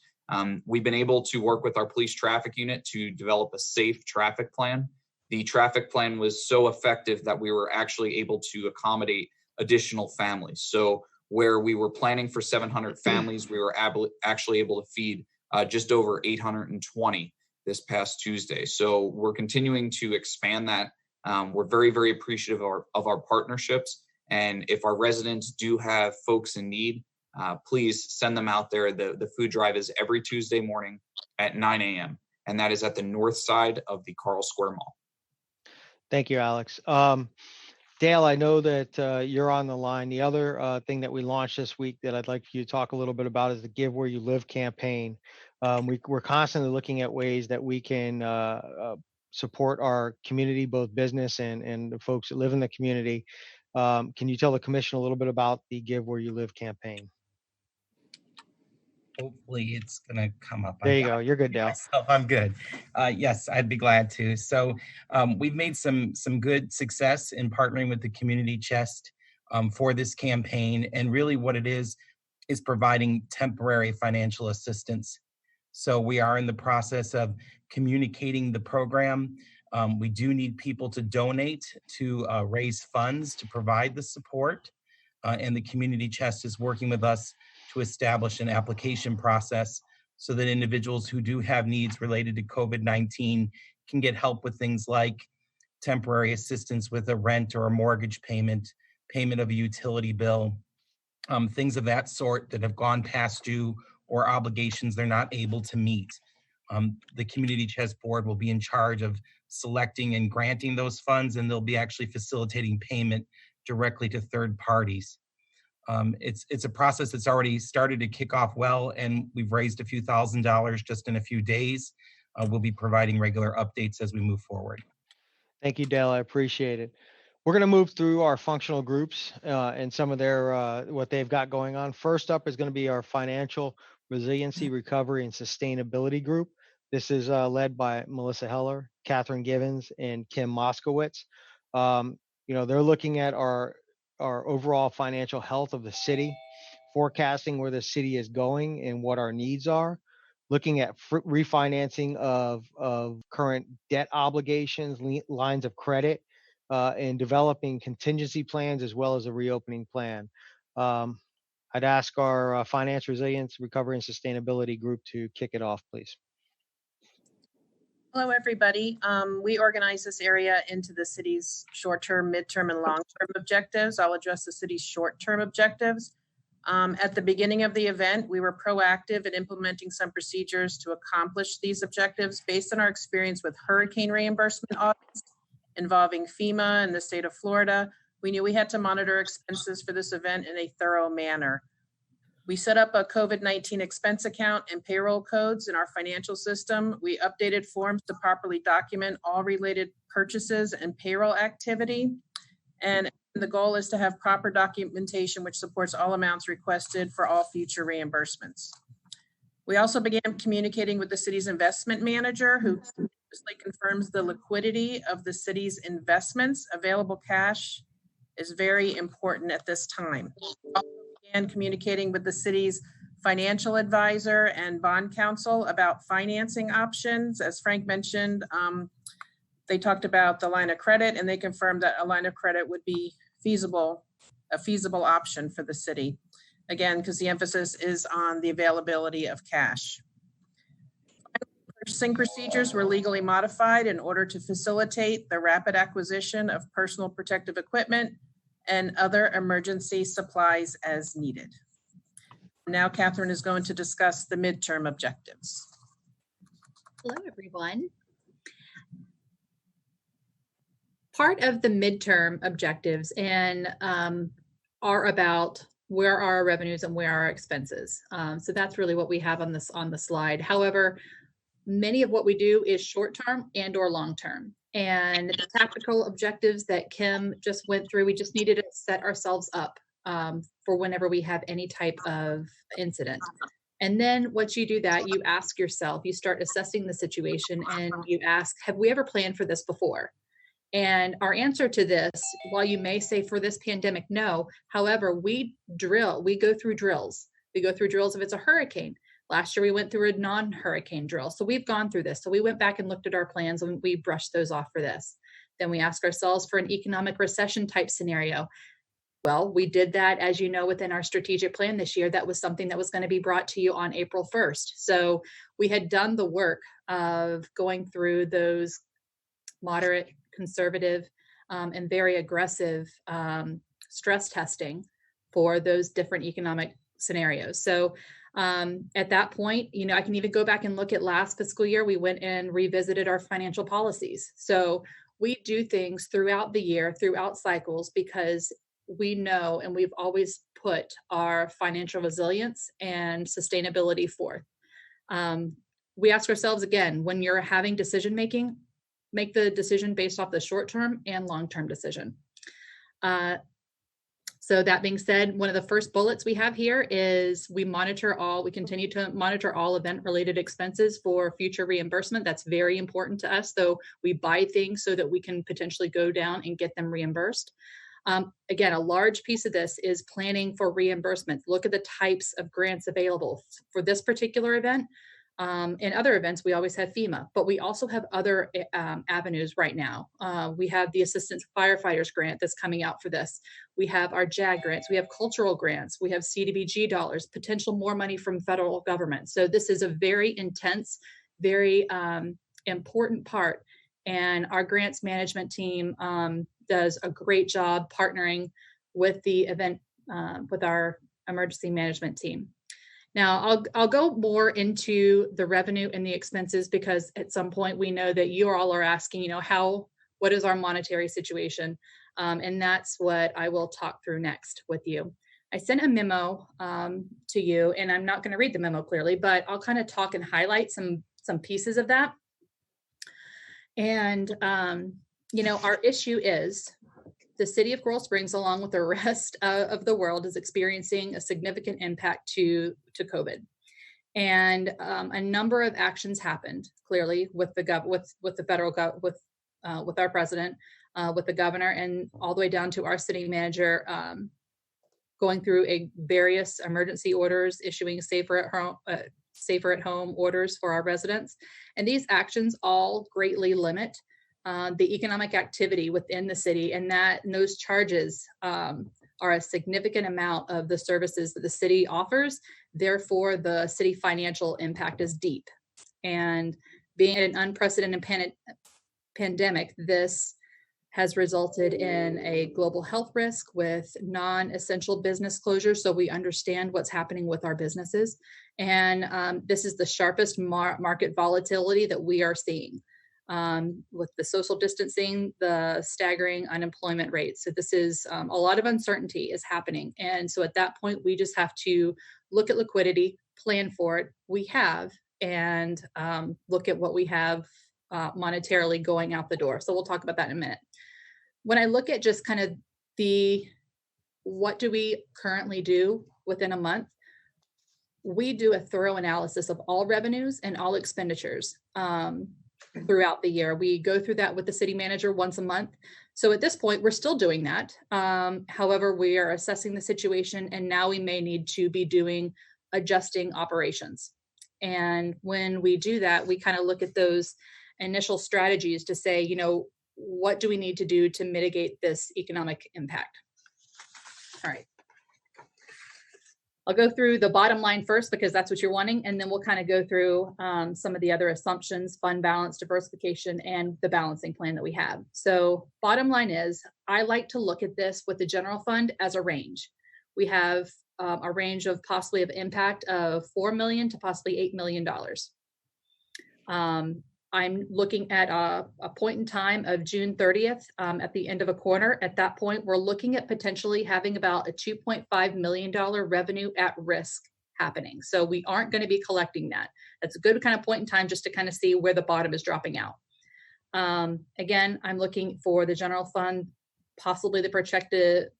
We've been able to work with our police traffic unit to develop a safe traffic plan. The traffic plan was so effective that we were actually able to accommodate additional families. So where we were planning for 700 families, we were actually able to feed just over 820 this past Tuesday. So we're continuing to expand that. We're very, very appreciative of our partnerships. And if our residents do have folks in need, please send them out there. The food drive is every Tuesday morning at 9 a.m. And that is at the north side of the Carl Square Mall. Thank you, Alex. Dale, I know that you're on the line. The other thing that we launched this week that I'd like you to talk a little bit about is the Give Where You Live campaign. We're constantly looking at ways that we can support our community, both business and the folks that live in the community. Can you tell the commission a little bit about the Give Where You Live campaign? Hopefully it's going to come up. There you go. You're good, Dale. I'm good. Yes, I'd be glad to. So we've made some good success in partnering with the Community Chest for this campaign. And really what it is providing temporary financial assistance. So we are in the process of communicating the program. We do need people to donate to raise funds to provide the support. And the Community Chest is working with us to establish an application process so that individuals who do have needs related to COVID-19 can get help with things like temporary assistance with a rent or a mortgage payment of a utility bill, things of that sort that have gone past due or obligations they're not able to meet. The Community Chest Board will be in charge of selecting and granting those funds, and they'll be actually facilitating payment directly to third parties. It's a process that's already started to kick off well, and we've raised a few $1,000s just in a few days. We'll be providing regular updates as we move forward. Thank you, Dale. I appreciate it. We're going to move through our functional groups and some of their what they've got going on. First up is going to be our Financial Resiliency, Recovery, and Sustainability Group. This is led by Melissa Heller, Catherine Givens, and Kim Moskowitz. They're looking at our overall financial health of the city, forecasting where the city is going and what our needs are, looking at refinancing of current debt obligations, lines of credit, and developing contingency plans as well as a reopening plan. I'd ask our Finance, Resilience, Recovery, and Sustainability group to kick it off, please. Hello, everybody. We organize this area into the city's short-term, mid-term, and long-term objectives. I'll address the city's short-term objectives. At the beginning of the event, we were proactive in implementing some procedures to accomplish these objectives based on our experience with hurricane reimbursement audits involving FEMA and the state of Florida. We knew we had to monitor expenses for this event in a thorough manner. We set up a COVID-19 expense account and payroll codes in our financial system. We updated forms to properly document all related purchases and payroll activity. And the goal is to have proper documentation which supports all amounts requested for all future reimbursements. We also began communicating with the city's investment manager, who continuously confirms the liquidity of the city's investments. Available cash is very important at this time. And communicating with the city's financial advisor and bond counsel about financing options. As Frank mentioned, they talked about the line of credit, and they confirmed that a line of credit would be a feasible option for the city. Again, because the emphasis is on the availability of cash. Purchasing procedures were legally modified in order to facilitate the rapid acquisition of personal protective equipment and other emergency supplies as needed. Now, Catherine is going to discuss the midterm objectives. Hello, everyone. Part of the midterm objectives are about where are our revenues and where are our expenses. So that's really what we have on the slide. However, many of what we do is short-term and or long-term. And the tactical objectives that Kim just went through, we just needed to set ourselves up for whenever we have any type of incident. And then once you do that, you ask yourself, you start assessing the situation and you ask, have we ever planned for this before? And our answer to this, while you may say for this pandemic, no, however, we go through drills. We go through drills if it's a hurricane. Last year, we went through a non-hurricane drill. So we've gone through this. So we went back and looked at our plans and we brushed those off for this. Then we ask ourselves for an economic recession type scenario. Well, we did that, as you know, within our strategic plan this year. That was something that was going to be brought to you on April 1st. So we had done the work of going through those moderate, conservative, and very aggressive stress testing for those different economic scenarios. So at that point, I can even go back and look at last fiscal year. We went and revisited our financial policies. So we do things throughout the year, throughout cycles, because we know and we've always put our financial resilience and sustainability forth. We ask ourselves again, when you're having decision making, make the decision based off the short-term and long-term decision. So that being said, one of the first bullets we have here is we continue to monitor all event-related expenses for future reimbursement. That's very important to us. So we buy things so that we can potentially go down and get them reimbursed. Again, a large piece of this is planning for reimbursement. Look at the types of grants available for this particular event. In other events, we always have FEMA, but we also have other avenues right now. We have the Assistance Firefighters Grant that's coming out for this. We have our JAG grants. We have cultural grants. We have CDBG dollars, potential more money from federal government. So this is a very intense, very important part. And our grants management team does a great job partnering with the event, with our emergency management team. Now, I'll go more into the revenue and the expenses because at some point we know that you all are asking, what is our monetary situation? And that's what I will talk through next with you. I sent a memo to you, and I'm not going to read the memo clearly, but I'll kind of talk and highlight some pieces of that. And, our issue is the city of Coral Springs, along with the rest of the world, is experiencing a significant impact to COVID. And a number of actions happened clearly with the federal with our president with the governor and all the way down to our city manager, going through various emergency orders, issuing safer at home orders for our residents. And these actions all greatly limit the economic activity within the city, and those charges are a significant amount of the services that the city offers. Therefore, the city financial impact is deep. And being an unprecedented pandemic, this has resulted in a global health risk with non-essential business closures. So we understand what's happening with our businesses. And this is the sharpest market volatility that we are seeing with the social distancing, the staggering unemployment rates. So this is a lot of uncertainty is happening. And so at that point, we just have to look at liquidity, plan for it. We have, and look at what we have monetarily going out the door. So we'll talk about that in a minute. When I look at just kind of what do we currently do within a month, we do a thorough analysis of all revenues and all expenditures throughout the year. We go through that with the city manager once a month. So at this point, we're still doing that. However, we are assessing the situation, and now we may need to be adjusting operations. And when we do that, we kind of look at those initial strategies to say, what do we need to do to mitigate this economic impact? All right. I'll go through the bottom line first because that's what you're wanting, and then we'll kind of go through some of the other assumptions, fund balance, diversification, and the balancing plan that we have. So bottom line is, I like to look at this with the general fund as a range. We have a range of possibly of impact of $4 million to possibly $8 million. I'm looking at a point in time of June 30th at the end of a quarter. At that point, we're looking at potentially having about a $2.5 million revenue at risk happening. So we aren't going to be collecting that. That's a good kind of point in time just to kind of see where the bottom is dropping out. Again, I'm looking for the general fund, possibly the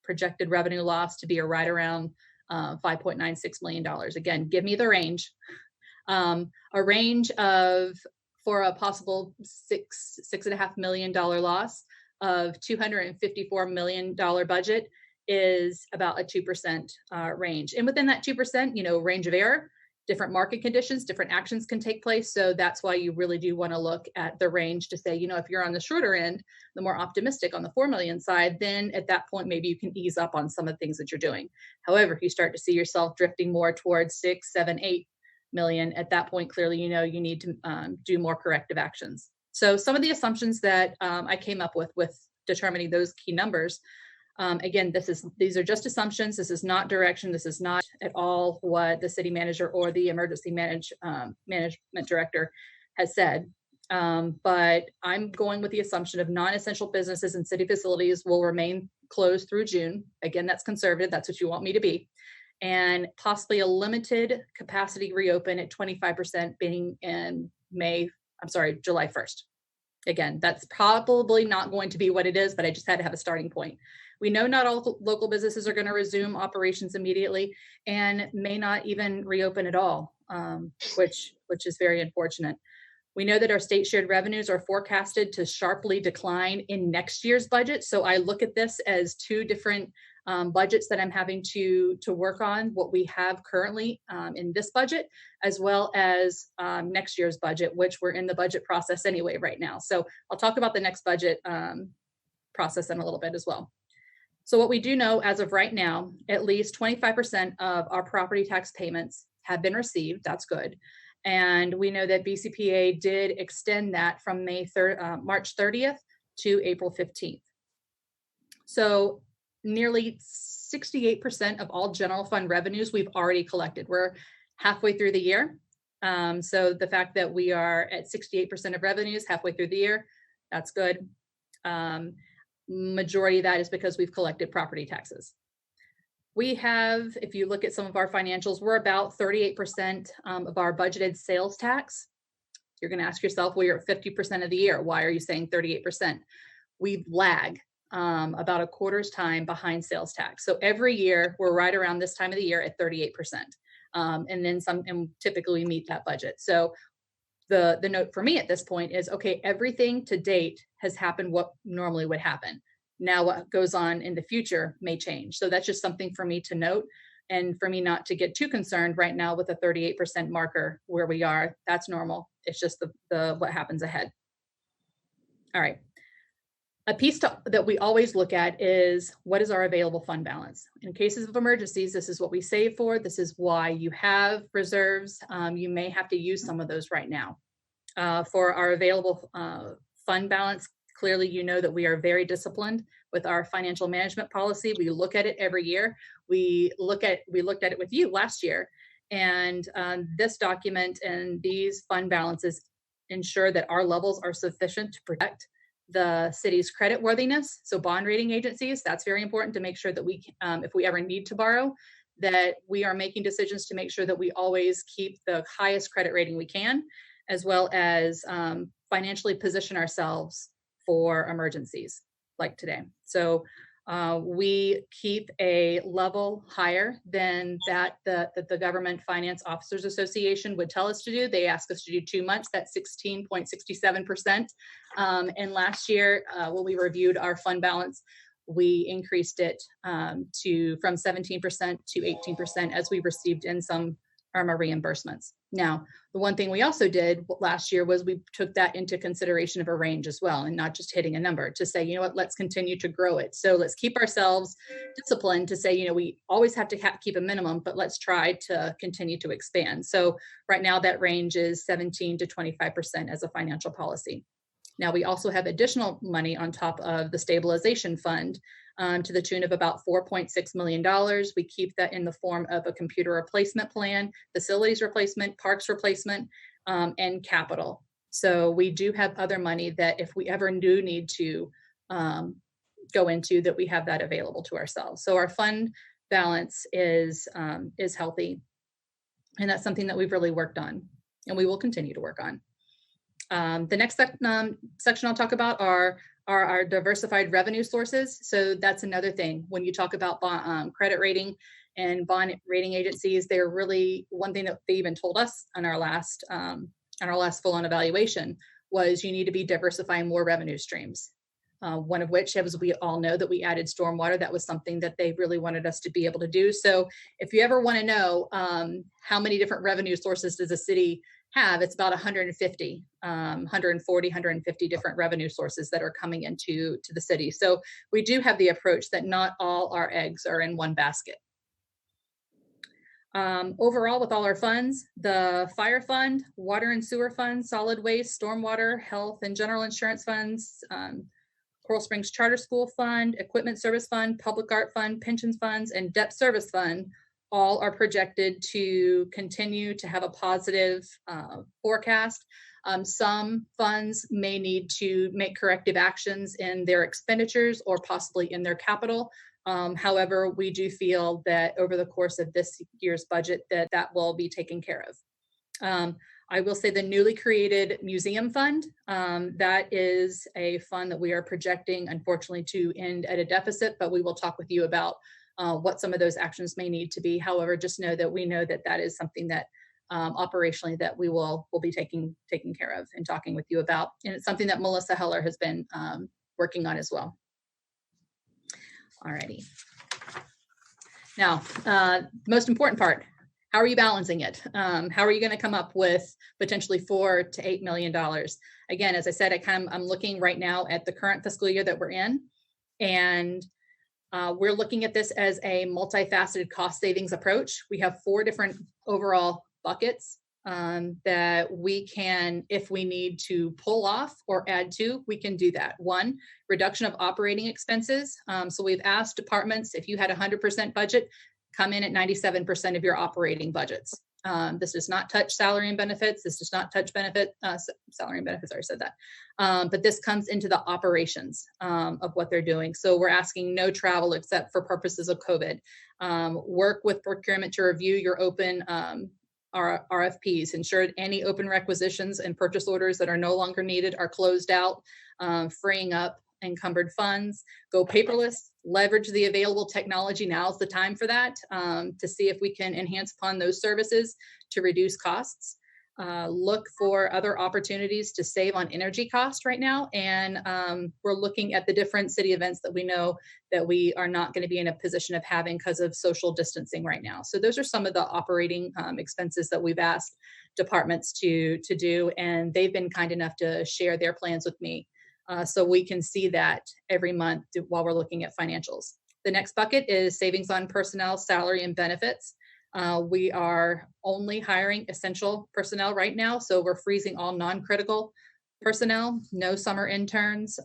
projected revenue loss to be right around $5.96 million. Again, give me the range. A range for a possible $6.5 million loss of $254 million budget is about a 2% range. And within that 2%, range of error, different market conditions, different actions can take place. So that's why you really do want to look at the range to say, if you're on the shorter end, the more optimistic on the 4 million side, then at that point, maybe you can ease up on some of the things that you're doing. However, if you start to see yourself drifting more towards 6, 7, 8 million, at that point, clearly, you need to do more corrective actions. So some of the assumptions that I came up with determining those key numbers, again, these are just assumptions. This is not direction. This is not at all what the city manager or the emergency management director has said. But I'm going with the assumption of non-essential businesses and city facilities will remain closed through June. Again, that's conservative. That's what you want me to be. And possibly a limited capacity reopen at 25% being in July 1st. Again, that's probably not going to be what it is, but I just had to have a starting point. We know not all local businesses are going to resume operations immediately and may not even reopen at all, which is very unfortunate. We know that our state shared revenues are forecasted to sharply decline in next year's budget. So I look at this as two different budgets that I'm having to work on, what we have currently in this budget, as well as next year's budget, which we're in the budget process anyway right now. So I'll talk about the next budget process in a little bit as well. So what we do know as of right now, at least 25% of our property tax payments have been received. That's good. And we know that BCPA did extend that from March 30th to April 15th. So nearly 68% of all general fund revenues we've already collected. We're halfway through the year. So the fact that we are at 68% of revenues halfway through the year, that's good. Majority of that is because we've collected property taxes. We have, if you look at some of our financials, we're about 38% of our budgeted sales tax. You're going to ask yourself, well, you're at 50% of the year. Why are you saying 38%? We lag about a quarter's time behind sales tax. So every year we're right around this time of the year at 38%. And then some, and typically we meet that budget. So the note for me at this point is, okay, everything to date has happened what normally would happen. Now what goes on in the future may change. So that's just something for me to note, and for me not to get too concerned right now with a 38% marker where we are. That's normal. It's just the what happens ahead. All right. A piece that we always look at is, what is our available fund balance? In cases of emergencies, this is what we save for. This is why you have reserves. You may have to use some of those right now. For our available fund balance, clearly you know that we are very disciplined with our financial management policy. We look at it every year. We looked at it with you last year, and this document and these fund balances ensure that our levels are sufficient to protect the city's credit worthiness. So bond rating agencies, that's very important to make sure that we, if we ever need to borrow, that we are making decisions to make sure that we always keep the highest credit rating we can, as well as financially position ourselves for emergencies like today. So we keep a level higher than that the Government Finance Officers Association would tell us to do. They ask us to do 2 months, that's 16.67%. And last year, when we reviewed our fund balance, we increased it from 17% to 18% as we received in some IRMA reimbursements. Now, the one thing we also did last year was we took that into consideration of a range as well, and not just hitting a number, to say, you know what, let's continue to grow it. So let's keep ourselves disciplined to say, you know, we always have to keep a minimum, but let's try to continue to expand. So right now that range is 17 to 25% as a financial policy. Now, we also have additional money on top of the stabilization fund to the tune of about $4.6 million. We keep that in the form of a computer replacement plan, facilities replacement, parks replacement, and capital. So we do have other money that if we ever do need to go into, that we have that available to ourselves. So our fund balance is healthy, and that's something that we've really worked on, and we will continue to work on. The next section I'll talk about are our diversified revenue sources. So that's another thing. When you talk about credit rating and bond rating agencies, they're really, one thing that they even told us on our last full-on evaluation was, you need to be diversifying more revenue streams. One of which, as we all know, that we added stormwater. That was something that they really wanted us to be able to do. So if you ever want to know how many different revenue sources does a city have, it's about 140, 150 different revenue sources that are coming into the city. So we do have the approach that not all our eggs are in one basket. Overall, with all our funds, the fire fund, water and sewer fund, solid waste, stormwater, health and general insurance funds, Coral Springs Charter School Fund, Equipment Service Fund, Public Art Fund, Pensions Funds, and Debt Service Fund all are projected to continue to have a positive forecast. Some funds may need to make corrective actions in their expenditures or possibly in their capital. However, we do feel that over the course of this year's budget that will be taken care of. I will say the newly created museum fund, that is a fund that we are projecting, unfortunately, to end at a deficit, but we will talk with you about what some of those actions may need to be. However, just know that we know that that is something that operationally that we will be taking care of and talking with you about. And it's something that Melissa Heller has been working on as well. Alrighty. Now, the most important part, how are you balancing it? How are you going to come up with potentially $4 to $8 million? Again, as I said, I'm looking right now at the current fiscal year that we're in, and we're looking at this as a multifaceted cost savings approach. We have 4 different overall buckets that we can, if we need to pull off or add to, we can do that. 1, reduction of operating expenses. So we've asked departments, if you had 100% budget, come in at 97% of your operating budgets. This does not touch salary and benefits. This does not touch salary and benefits, I already said that. But this comes into the operations of what they're doing. So we're asking no travel except for purposes of COVID. Work with procurement to review your open RFPs, ensure any open requisitions and purchase orders that are no longer needed are closed out, freeing up encumbered funds. Go paperless, leverage the available technology. Now's the time for that, to see if we can enhance upon those services to reduce costs. look for other opportunities to save on energy costs right now. And we're looking at the different city events that we know that we are not going to be in a position of having because of social distancing right now. So those are some of the operating expenses that we've asked departments to do. And they've been kind enough to share their plans with me. So we can see that every month while we're looking at financials. The next bucket is savings on personnel, salary, and benefits. We are only hiring essential personnel right now. So we're freezing all non-critical personnel, no summer interns.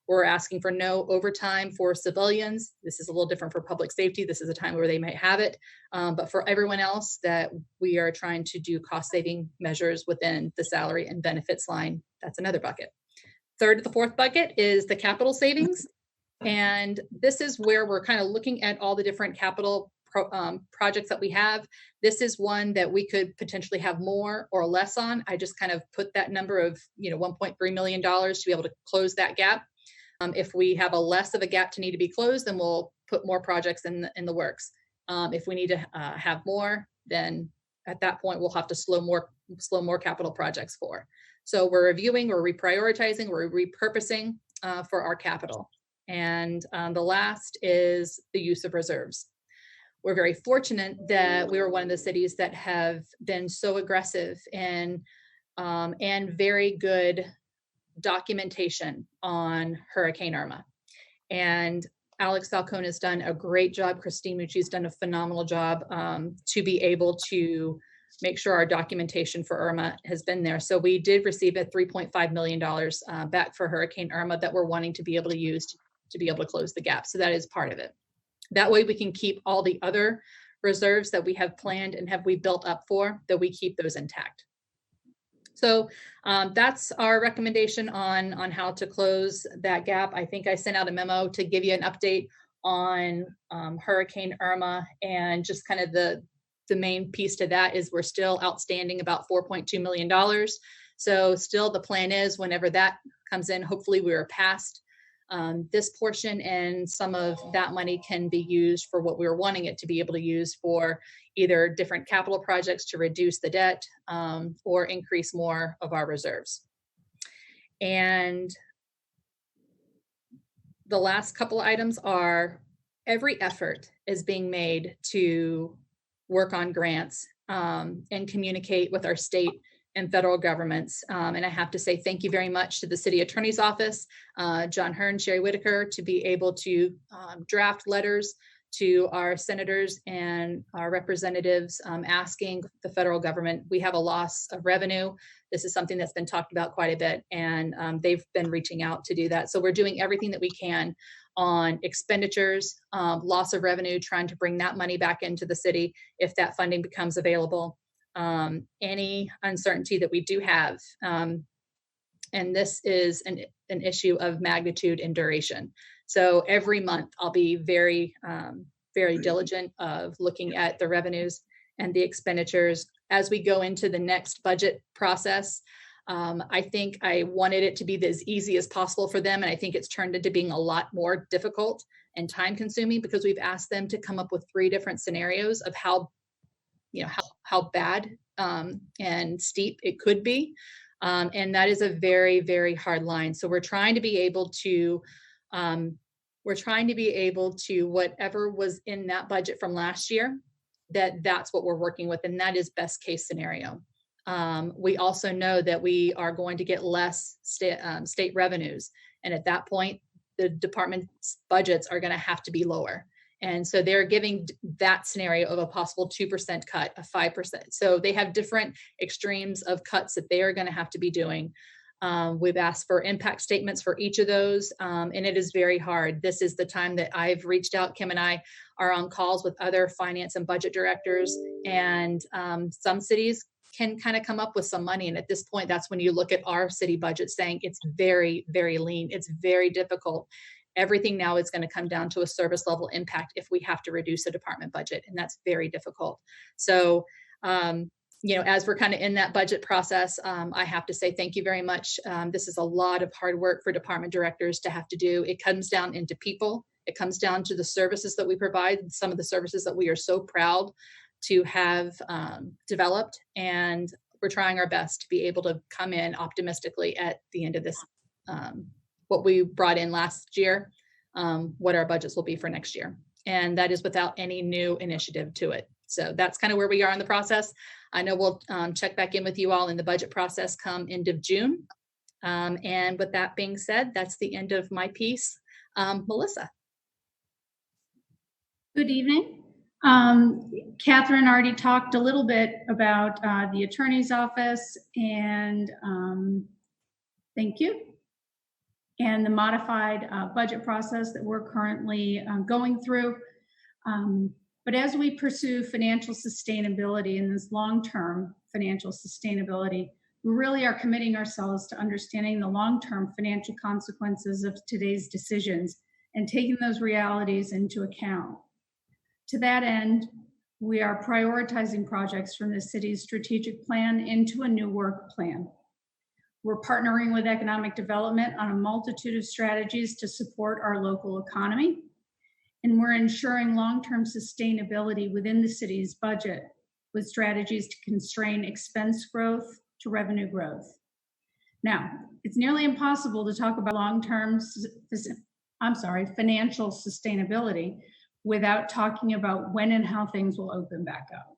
We're asking for no overtime for civilians. This is a little different for public safety. This is a time where they might have it. But for everyone else, that we are trying to do cost saving measures within the salary and benefits line. That's another bucket. Third to the fourth bucket is the capital savings. And this is where we're kind of looking at all the different capital projects that we have. This is one that we could potentially have more or less on. I just kind of put that number of, $1.3 million to be able to close that gap. If we have a less of a gap to need to be closed, then we'll put more projects in the works. If we need to have more, then at that point we'll have to slow more capital projects for. So we're reviewing, we're reprioritizing, we're repurposing for our capital. And the last is the use of reserves. We're very fortunate that we were one of the cities that have been so aggressive and very good documentation on Hurricane Irma. And Alex Falcone has done a great job. Christine Mucci's done a phenomenal job to be able to make sure our documentation for Irma has been there. So we did receive a $3.5 million back for Hurricane Irma that we're wanting to be able to use to be able to close the gap. So that is part of it. That way we can keep all the other reserves that we have planned and have we built up for, that we keep those intact. So that's our recommendation on how to close that gap. I think I sent out a memo to give you an update on Hurricane Irma, and just kind of the main piece to that is we're still outstanding about $4.2 million. So still the plan is whenever that comes in, hopefully we are past this portion, and some of that money can be used for what we were wanting it to be able to use for, either different capital projects to reduce the debt or increase more of our reserves. And the last couple items are, every effort is being made to work on grants and communicate with our state and federal governments. And I have to say thank you very much to the City Attorney's Office, John Hearn, Sherry Whitaker, to be able to draft letters to our senators and our representatives asking the federal government. We have a loss of revenue. This is something that's been talked about quite a bit, and they've been reaching out to do that. So we're doing everything that we can on expenditures, loss of revenue, trying to bring that money back into the city if that funding becomes available. Any uncertainty that we do have, and this is an issue of magnitude and duration. So every month I'll be very diligent of looking at the revenues and the expenditures as we go into the next budget process. I think I wanted it to be as easy as possible for them, and I think it's turned into being a lot more difficult and time consuming, because we've asked them to come up with 3 different scenarios of how bad and steep it could be. And that is a very, very hard line. So we're trying to be able to, whatever was in that budget from last year, that's what we're working with. And that is best case scenario. We also know that we are going to get less state revenues. And at that point, the department's budgets are going to have to be lower. And so they're giving that scenario of a possible 2% cut, a 5%. So they have different extremes of cuts that they are going to have to be doing. We've asked for impact statements for each of those, and it is very hard. This is the time that I've reached out. Kim and I are on calls with other finance and budget directors, and some cities can kind of come up with some money. And at this point, that's when you look at our city budget saying it's very, very lean. It's very difficult. Everything now is going to come down to a service level impact if we have to reduce a department budget, and that's very difficult. So, as we're kind of in that budget process, I have to say thank you very much. This is a lot of hard work for department directors to have to do. It comes down into people. It comes down to the services that we provide, some of the services that we are so proud to have developed. And we're trying our best to be able to come in optimistically at the end of this, what we brought in last year, what our budgets will be for next year. And that is without any new initiative to it. So that's kind of where we are in the process. I know we'll check back in with you all in the budget process come end of June. And with that being said, that's the end of my piece. Melissa. Good evening. Catherine already talked a little bit about the attorney's office and thank you. And the modified budget process that we're currently going through. But as we pursue financial sustainability in this long-term financial sustainability, we really are committing ourselves to understanding the long-term financial consequences of today's decisions and taking those realities into account. To that end, we are prioritizing projects from the city's strategic plan into a new work plan. We're partnering with economic development on a multitude of strategies to support our local economy. And we're ensuring long-term sustainability within the city's budget with strategies to constrain expense growth to revenue growth. Now, it's nearly impossible to talk about financial sustainability without talking about when and how things will open back up.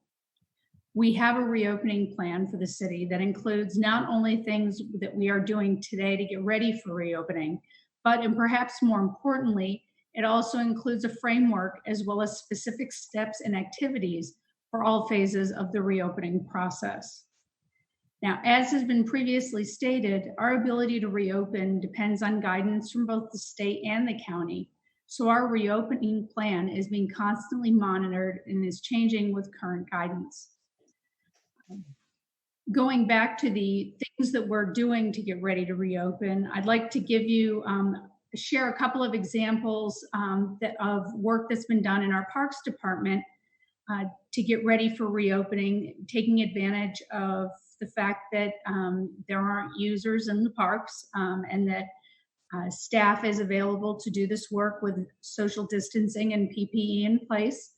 We have a reopening plan for the city that includes not only things that we are doing today to get ready for reopening, but, and perhaps more importantly, it also includes a framework as well as specific steps and activities for all phases of the reopening process. Now, as has been previously stated, our ability to reopen depends on guidance from both the state and the county. So our reopening plan is being constantly monitored and is changing with current guidance. Going back to the things that we're doing to get ready to reopen, I'd like to give you, share a couple of examples of work that's been done in our Parks Department to get ready for reopening, taking advantage of the fact that there aren't users in the parks and that staff is available to do this work with social distancing and PPE in place.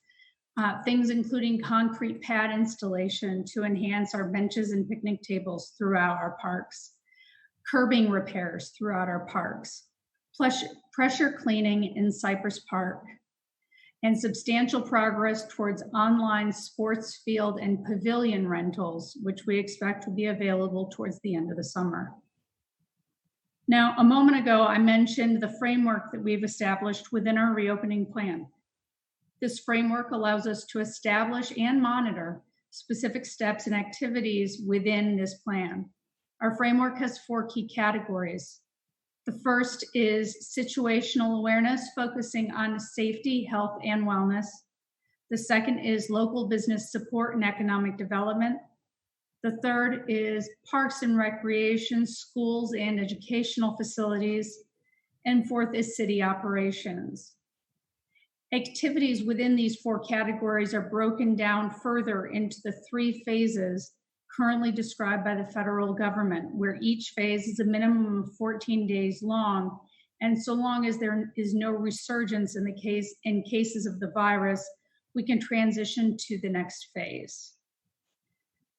Things including concrete pad installation to enhance our benches and picnic tables throughout our parks, curbing repairs throughout our parks, pressure cleaning in Cypress Park, and substantial progress towards online sports field and pavilion rentals, which we expect will be available towards the end of the summer. Now, a moment ago, I mentioned the framework that we've established within our reopening plan. This framework allows us to establish and monitor specific steps and activities within this plan. Our framework has 4 key categories. The first is situational awareness, focusing on safety, health, and wellness. The second is local business support and economic development. The third is parks and recreation, schools and educational facilities. And fourth is city operations. Activities within these 4 categories are broken down further into the 3 phases currently described by the federal government, where each phase is a minimum of 14 days long. And so long as there is no resurgence in cases of the virus, we can transition to the next phase.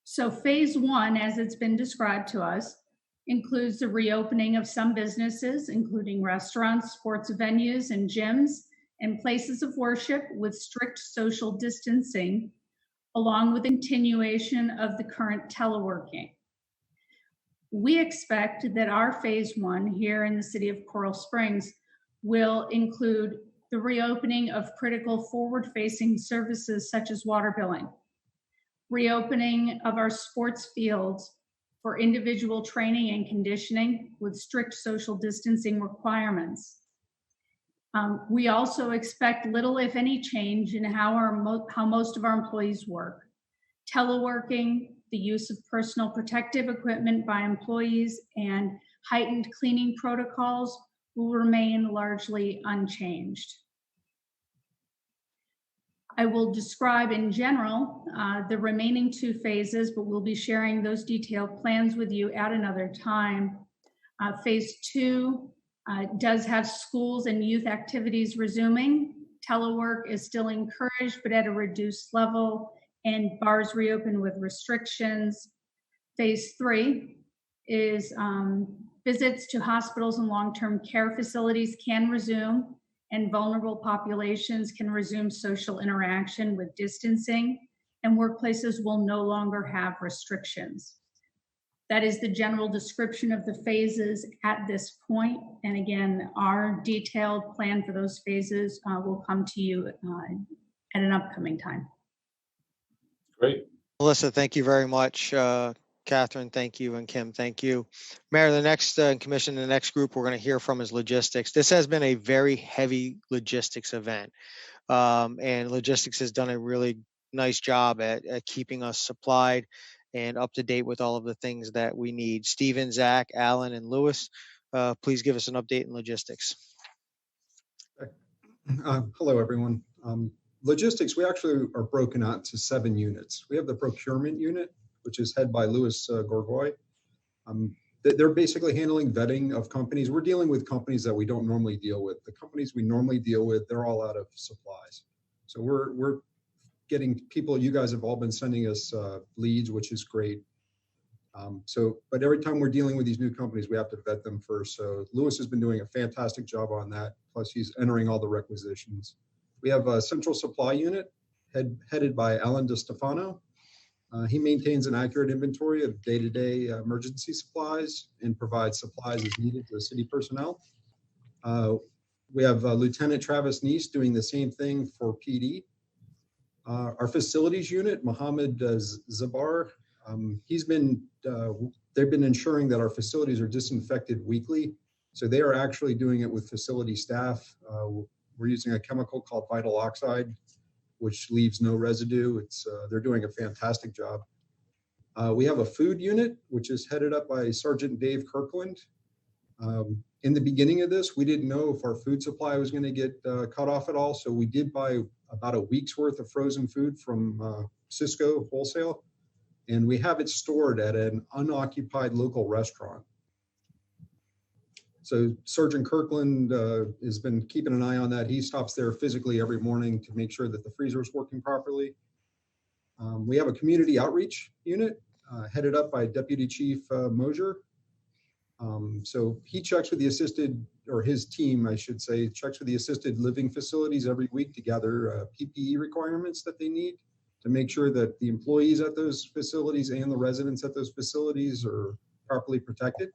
So phase 1, as it's been described to us, includes the reopening of some businesses, including restaurants, sports venues, and gyms, and places of worship with strict social distancing, along with continuation of the current teleworking. We expect that our phase 1 here in the city of Coral Springs will include the reopening of critical forward-facing services such as water billing, reopening of our sports fields for individual training and conditioning with strict social distancing requirements. We also expect little, if any, change in how most of our employees work. Teleworking, the use of personal protective equipment by employees, and heightened cleaning protocols will remain largely unchanged. I will describe in general the remaining 2 phases, but we'll be sharing those detailed plans with you at another time. Phase 2 does have schools and youth activities resuming. Telework is still encouraged, but at a reduced level, and bars reopen with restrictions. Phase 3 is visits to hospitals and long-term care facilities can resume, and vulnerable populations can resume social interaction with distancing, and workplaces will no longer have restrictions. That is the general description of the phases at this point. And again, our detailed plan for those phases will come to you at an upcoming time. Great. Melissa, thank you very much. Catherine, thank you. And Kim, thank you. Mayor, the next commission, the next group we're going to hear from is logistics. This has been a very heavy logistics event. And logistics has done a really nice job at keeping us supplied and up to date with all of the things that we need. Stephen, Zach, Alan, and Lewis, please give us an update in logistics. Hello, everyone. Logistics, we actually are broken out to 7 units. We have the procurement unit, which is headed by Louis Gorgoy. They're basically handling vetting of companies. We're dealing with companies that we don't normally deal with. The companies we normally deal with, they're all out of supplies. So we're getting people, you guys have all been sending us leads, which is great. But every time we're dealing with these new companies, we have to vet them first. So Louis has been doing a fantastic job on that. Plus he's entering all the requisitions. We have a central supply unit headed by Alan DeStefano. He maintains an accurate inventory of day-to-day emergency supplies and provides supplies as needed to city personnel. We have Lieutenant Travis Neese doing the same thing for PD. Our facilities unit, Mohammed Zabar, they've been ensuring that our facilities are disinfected weekly. So they are actually doing it with facility staff. We're using a chemical called vinyl oxide, which leaves no residue. They're doing a fantastic job. We have a food unit, which is headed up by Sergeant Dave Kirkland. In the beginning of this, we didn't know if our food supply was going to get cut off at all. So we did buy about a week's worth of frozen food from Cisco Wholesale, and we have it stored at an unoccupied local restaurant. So Sergeant Kirkland has been keeping an eye on that. He stops there physically every morning to make sure that the freezer is working properly. We have a community outreach unit headed up by Deputy Chief Mosier. So he checks with the assisted, or his team, I should say, checks with the assisted living facilities every week to gather PPE requirements that they need to make sure that the employees at those facilities and the residents at those facilities are properly protected.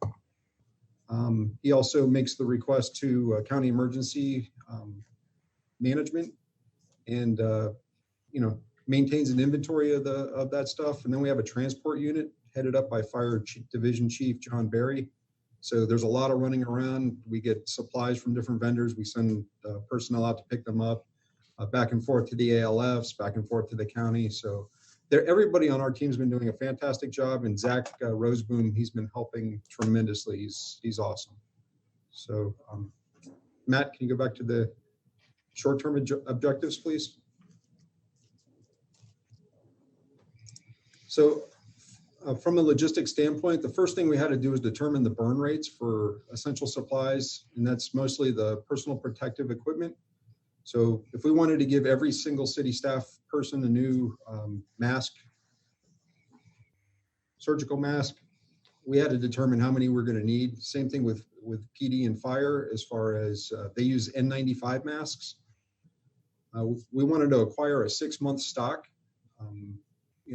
He also makes the request to county emergency management and maintains an inventory of that stuff. And then we have a transport unit headed up by Fire Division Chief John Barry. So there's a lot of running around. We get supplies from different vendors. We send personnel out to pick them up, back and forth to the ALFs, back and forth to the county. So everybody on our team's been doing a fantastic job. And Zach Roseboom, he's been helping tremendously. He's awesome. So Matt, can you go back to the short-term objectives, please? So from a logistics standpoint, the first thing we had to do is determine the burn rates for essential supplies, and that's mostly the personal protective equipment. So if we wanted to give every single city staff person a new mask, surgical mask, we had to determine how many we're going to need. Same thing with PD and fire, as far as they use N95 masks. We wanted to acquire a 6-month stock.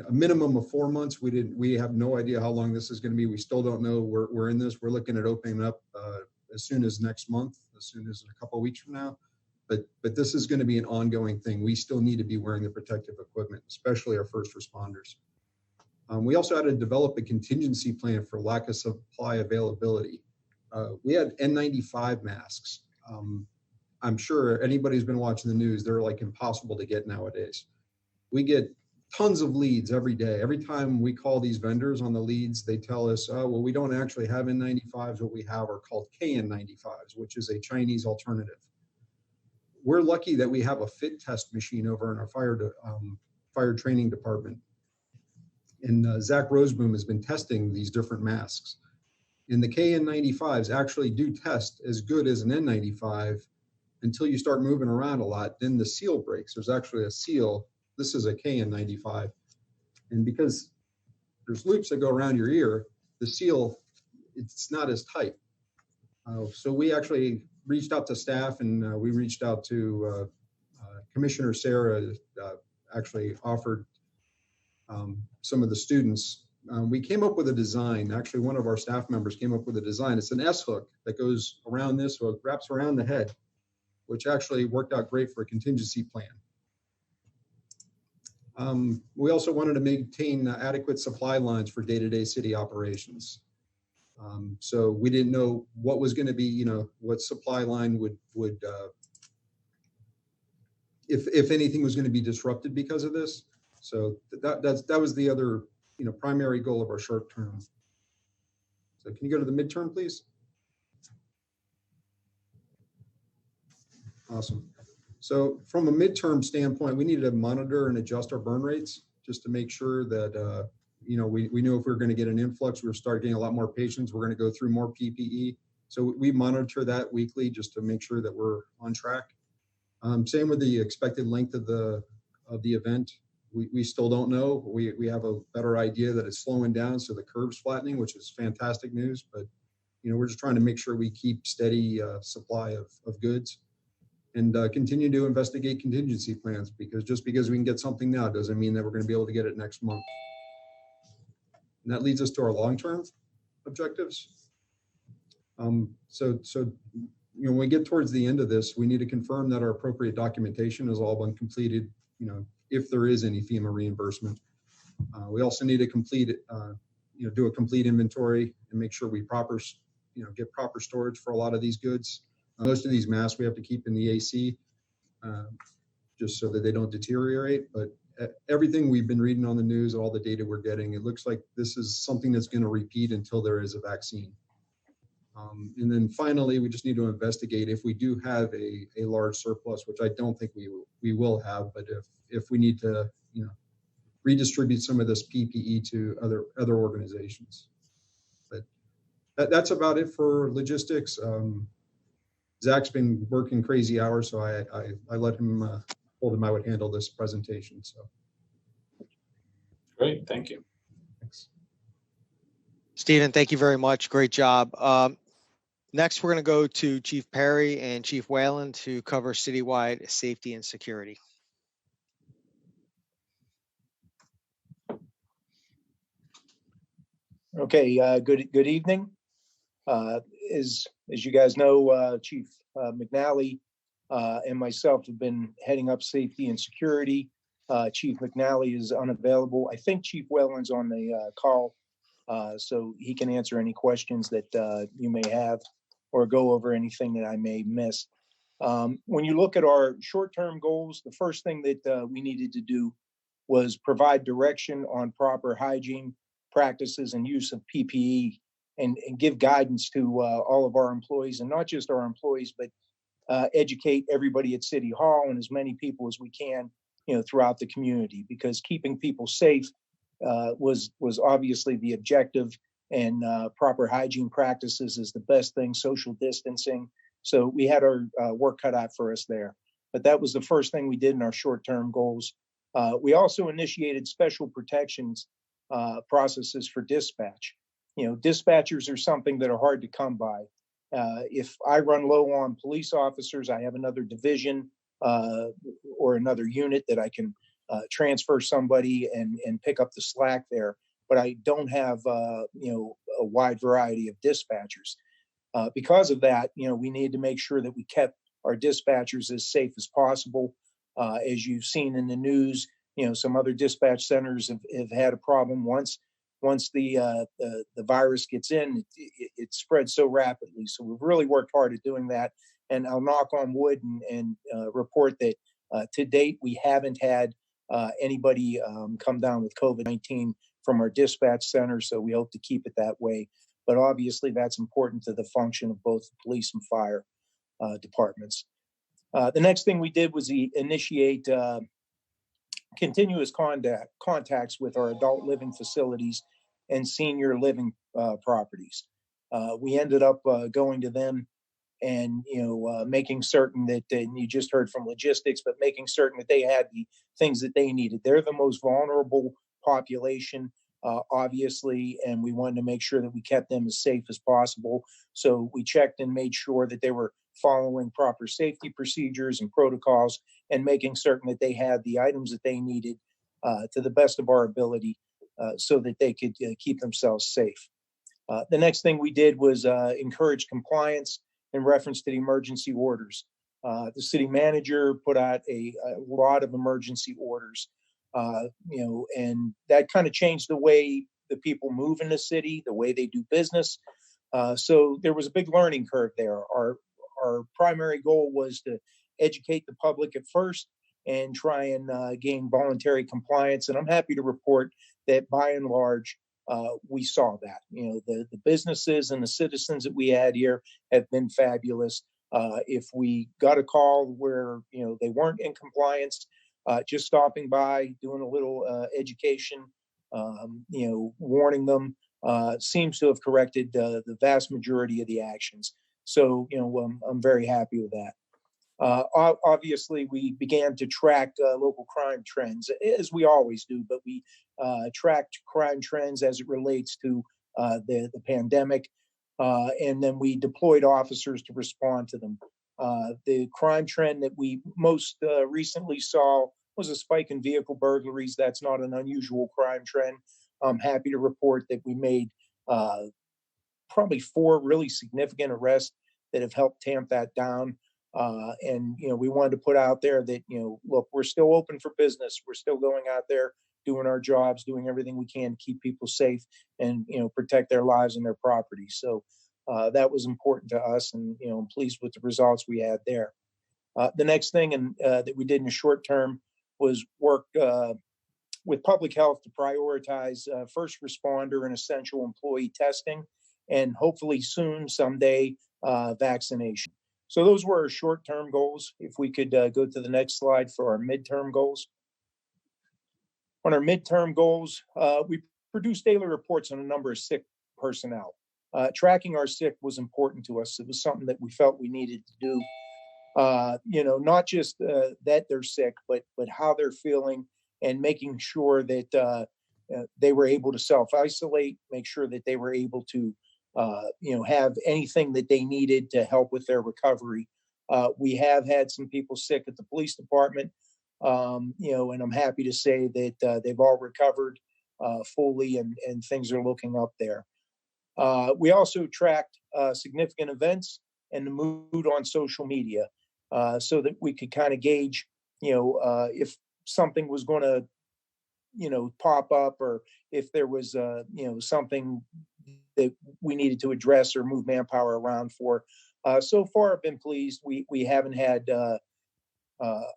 A minimum of 4 months. We have no idea how long this is going to be. We still don't know. We're in this. We're looking at opening up as soon as next month, as soon as a couple of weeks from now. But this is going to be an ongoing thing. We still need to be wearing the protective equipment, especially our first responders. We also had to develop a contingency plan for lack of supply availability. We had N95 masks. I'm sure anybody who's been watching the news, they're like impossible to get nowadays. We get tons of leads every day. Every time we call these vendors on the leads, they tell us, oh, well, we don't actually have N95s. What we have are called KN95s, which is a Chinese alternative. We're lucky that we have a fit test machine over in our fire training department. And Zach Roseboom has been testing these different masks. And the KN95s actually do test as good as an N95 until you start moving around a lot. Then the seal breaks. There's actually a seal. This is a KN95. And because there's loops that go around your ear, the seal, it's not as tight. So we actually reached out to staff, and we reached out to Commissioner Sarah, actually offered some of the students. We came up with a design. Actually, one of our staff members came up with a design. It's an S hook that goes around this hook, wraps around the head, which actually worked out great for a contingency plan. We also wanted to maintain adequate supply lines for day-to-day city operations. So we didn't know what was going to be, what supply line would if anything was going to be disrupted because of this. So that was the other, primary goal of our short term. So can you go to the midterm, please? Awesome. So from a midterm standpoint, we needed to monitor and adjust our burn rates just to make sure that, we knew if we were going to get an influx, we were starting getting a lot more patients. We're going to go through more PPE. So we monitor that weekly just to make sure that we're on track. Same with the expected length of the event. We still don't know. We have a better idea that it's slowing down, so the curve's flattening, which is fantastic news. But we're just trying to make sure we keep steady supply of goods, and continue to investigate contingency plans, because just because we can get something now doesn't mean that we're going to be able to get it next month. And that leads us to our long-term objectives. So when we get towards the end of this, we need to confirm that our appropriate documentation has all been completed, if there is any FEMA reimbursement. We also need to complete, do a complete inventory and make sure we get proper storage for a lot of these goods. Most of these masks we have to keep in the AC, just so that they don't deteriorate. But everything we've been reading on the news, all the data we're getting, it looks like this is something that's going to repeat until there is a vaccine. And then finally, we just need to investigate if we do have a large surplus, which I don't think we will have, but if we need to, redistribute some of this PPE to other organizations. But that's about it for logistics. Zach's been working crazy hours, so I let him, told him I would handle this presentation. So. Great, thank you. Thanks. Stephen, thank you very much. Great job. Next, we're going to go to Chief Perry and Chief Whalen to cover citywide safety and security. Okay, good evening. As you guys know, Chief McNally and myself have been heading up safety and security. Chief McNally is unavailable. I think Chief Whalen's on the call, so he can answer any questions that you may have or go over anything that I may miss. When you look at our short-term goals, the first thing that we needed to do was provide direction on proper hygiene practices and use of PPE, and give guidance to all of our employees, and not just our employees, but educate everybody at City Hall and as many people as we can, throughout the community, because keeping people safe was obviously the objective, and proper hygiene practices is the best thing, social distancing. So we had our work cut out for us there. But that was the first thing we did in our short-term goals. We also initiated special protections processes for dispatch. Dispatchers are something that are hard to come by. If I run low on police officers, I have another division or another unit that I can transfer somebody and pick up the slack there. But I don't have, a wide variety of dispatchers. Because of that, we need to make sure that we kept our dispatchers as safe as possible. As you've seen in the news, some other dispatch centers have had a problem. Once the virus gets in, it spreads so rapidly. So we've really worked hard at doing that. And I'll knock on wood and report that to date, we haven't had anybody come down with COVID-19 from our dispatch center. So we hope to keep it that way. But obviously, that's important to the function of both the police and fire departments. The next thing we did was initiate continuous contacts with our adult living facilities and senior living properties. We ended up going to them and making certain that, and you just heard from logistics, but making certain that they had the things that they needed. They're the most vulnerable population. obviously, and we wanted to make sure that we kept them as safe as possible. So we checked and made sure that they were following proper safety procedures and protocols and making certain that they had the items that they needed to the best of our ability so that they could keep themselves safe. The next thing we did was encourage compliance in reference to the emergency orders. The city manager put out a lot of emergency orders, and that kind of changed the way the people move in the city, the way they do business. So there was a big learning curve there. Our primary goal was to educate the public at first and try and gain voluntary compliance. And I'm happy to report that by and large, we saw that. The businesses and the citizens that we had here have been fabulous. If we got a call where they weren't in compliance, just stopping by, doing a little education, warning them, seems to have corrected the vast majority of the actions. So I'm very happy with that. Obviously, we began to track local crime trends, as we always do, but we tracked crime trends as it relates to the pandemic, and then we deployed officers to respond to them. The crime trend that we most recently saw was a spike in vehicle burglaries. That's not an unusual crime trend. I'm happy to report that we made probably 4 really significant arrests that have helped tamp that down. And we wanted to put out there that, look, we're still open for business. We're still going out there, doing our jobs, doing everything we can to keep people safe and, protect their lives and their property. So that was important to us, and, I'm pleased with the results we had there. The next thing that we did in the short term was work with public health to prioritize first responder and essential employee testing, and hopefully soon, someday, vaccination. So those were our short-term goals. If we could go to the next slide for our midterm goals. On our midterm goals, we produced daily reports on a number of sick personnel. Tracking our sick was important to us. It was something that we felt we needed to do. Not just that they're sick, but how they're feeling, and making sure that they were able to self-isolate, make sure that they were able to have anything that they needed to help with their recovery. We have had some people sick at the police department, and I'm happy to say that they've all recovered fully, and things are looking up there. We also tracked significant events and the mood on social media, so that we could kind of gauge, if something was going to, pop up, or if there was, something that we needed to address or move manpower around for. So far, I've been pleased. We haven't had a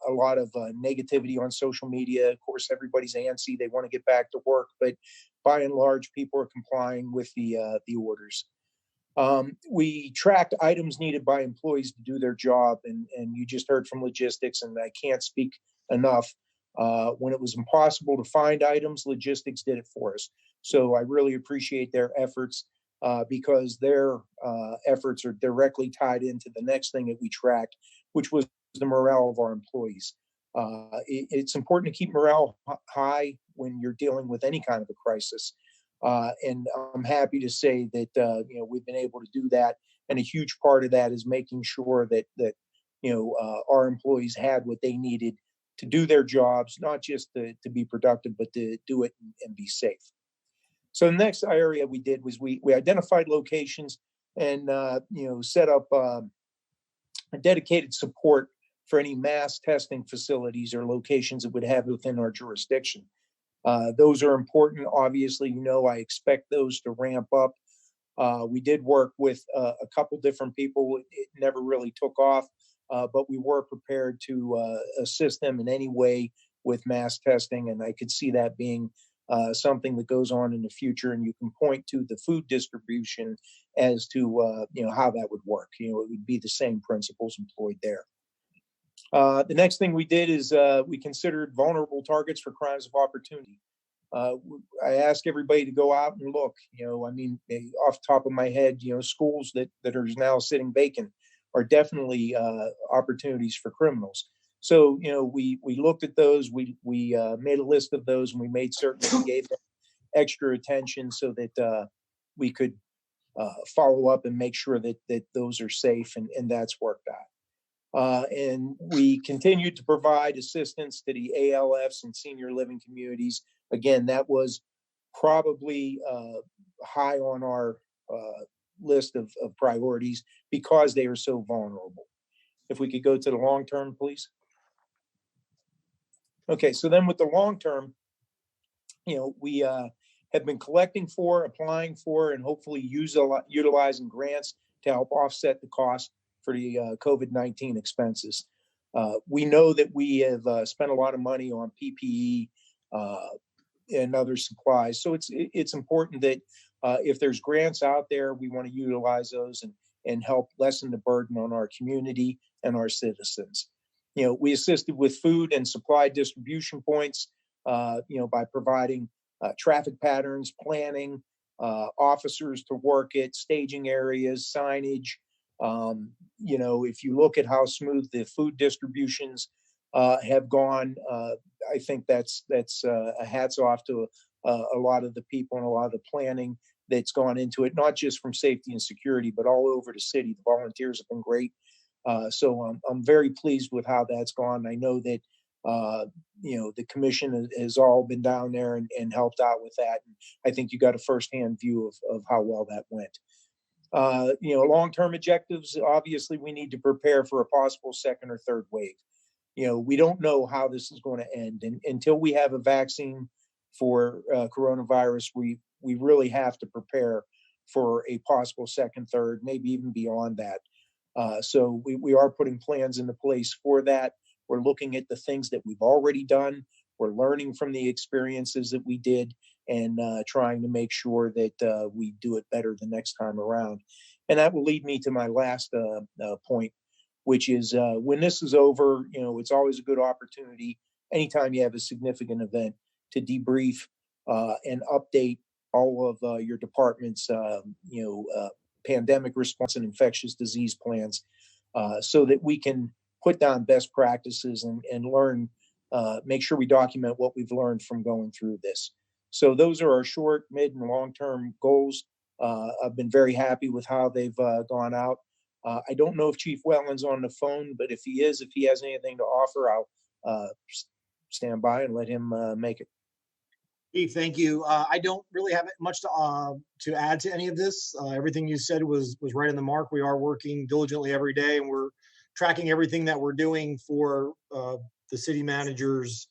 lot of negativity on social media. Of course, everybody's antsy; they want to get back to work, but by and large, people are complying with the orders. We tracked items needed by employees to do their job, and you just heard from logistics, and I can't speak enough. When it was impossible to find items, logistics did it for us. So I really appreciate their efforts, because their efforts are directly tied into the next thing that we tracked, which was the morale of our employees. It's important to keep morale high when you're dealing with any kind of a crisis. And I'm happy to say that we've been able to do that. And a huge part of that is making sure that our employees had what they needed to do their jobs, not just to be productive, but to do it and be safe. So the next area we did was we identified locations and set up a dedicated support for any mass testing facilities or locations that would have within our jurisdiction. Those are important. Obviously, I expect those to ramp up. We did work with a couple different people. It never really took off, but we were prepared to assist them in any way with mass testing. And I could see that being something that goes on in the future. And you can point to the food distribution as to, how that would work. It would be the same principles employed there. The next thing we did is we considered vulnerable targets for crimes of opportunity. I ask everybody to go out and look. Off the top of my head, schools that are now sitting vacant are definitely opportunities for criminals. So we looked at those. We made a list of those, and we made certain that we gave them extra attention so that we could follow up and make sure that those are safe, and that's worked out. And we continue to provide assistance to the ALFs and senior living communities. Again, that was probably high on our list of priorities because they are so vulnerable. If we could go to the long term, please. Okay, so then with the long term, we have been collecting for, applying for, and hopefully utilizing grants to help offset the cost for the COVID-19 expenses. We know that we have spent a lot of money on PPE and other supplies. So it's important that if there's grants out there, we want to utilize those and help lessen the burden on our community and our citizens. We assisted with food and supply distribution points, by providing traffic patterns, planning, officers to work it, staging areas, signage. If you look at how smooth the food distributions have gone, I think that's a hats off to a lot of the people and a lot of the planning that's gone into it, not just from safety and security, but all over the city. The volunteers have been great. So I'm very pleased with how that's gone. I know that, the commission has all been down there and helped out with that. And I think you got a firsthand view of how well that went. Long-term objectives, obviously we need to prepare for a possible second or third wave. We don't know how this is going to end. And until we have a vaccine for coronavirus, we really have to prepare for a possible second, third, maybe even beyond that. So we are putting plans into place for that. We're looking at the things that we've already done. We're learning from the experiences that we did and trying to make sure that we do it better the next time around. And that will lead me to my last point, which is when this is over, it's always a good opportunity anytime you have a significant event to debrief and update all of your department's, pandemic response and infectious disease plans so that we can put down best practices and learn, make sure we document what we've learned from going through this. So those are our short, mid, and long-term goals. I've been very happy with how they've gone out. I don't know if Chief Wetland's on the phone, but if he has anything to offer, I'll stand by and let him make it. Chief, thank you. I don't really have much to add to any of this. Everything you said was right on the mark. We are working diligently every day, and we're tracking everything that we're doing for the city manager's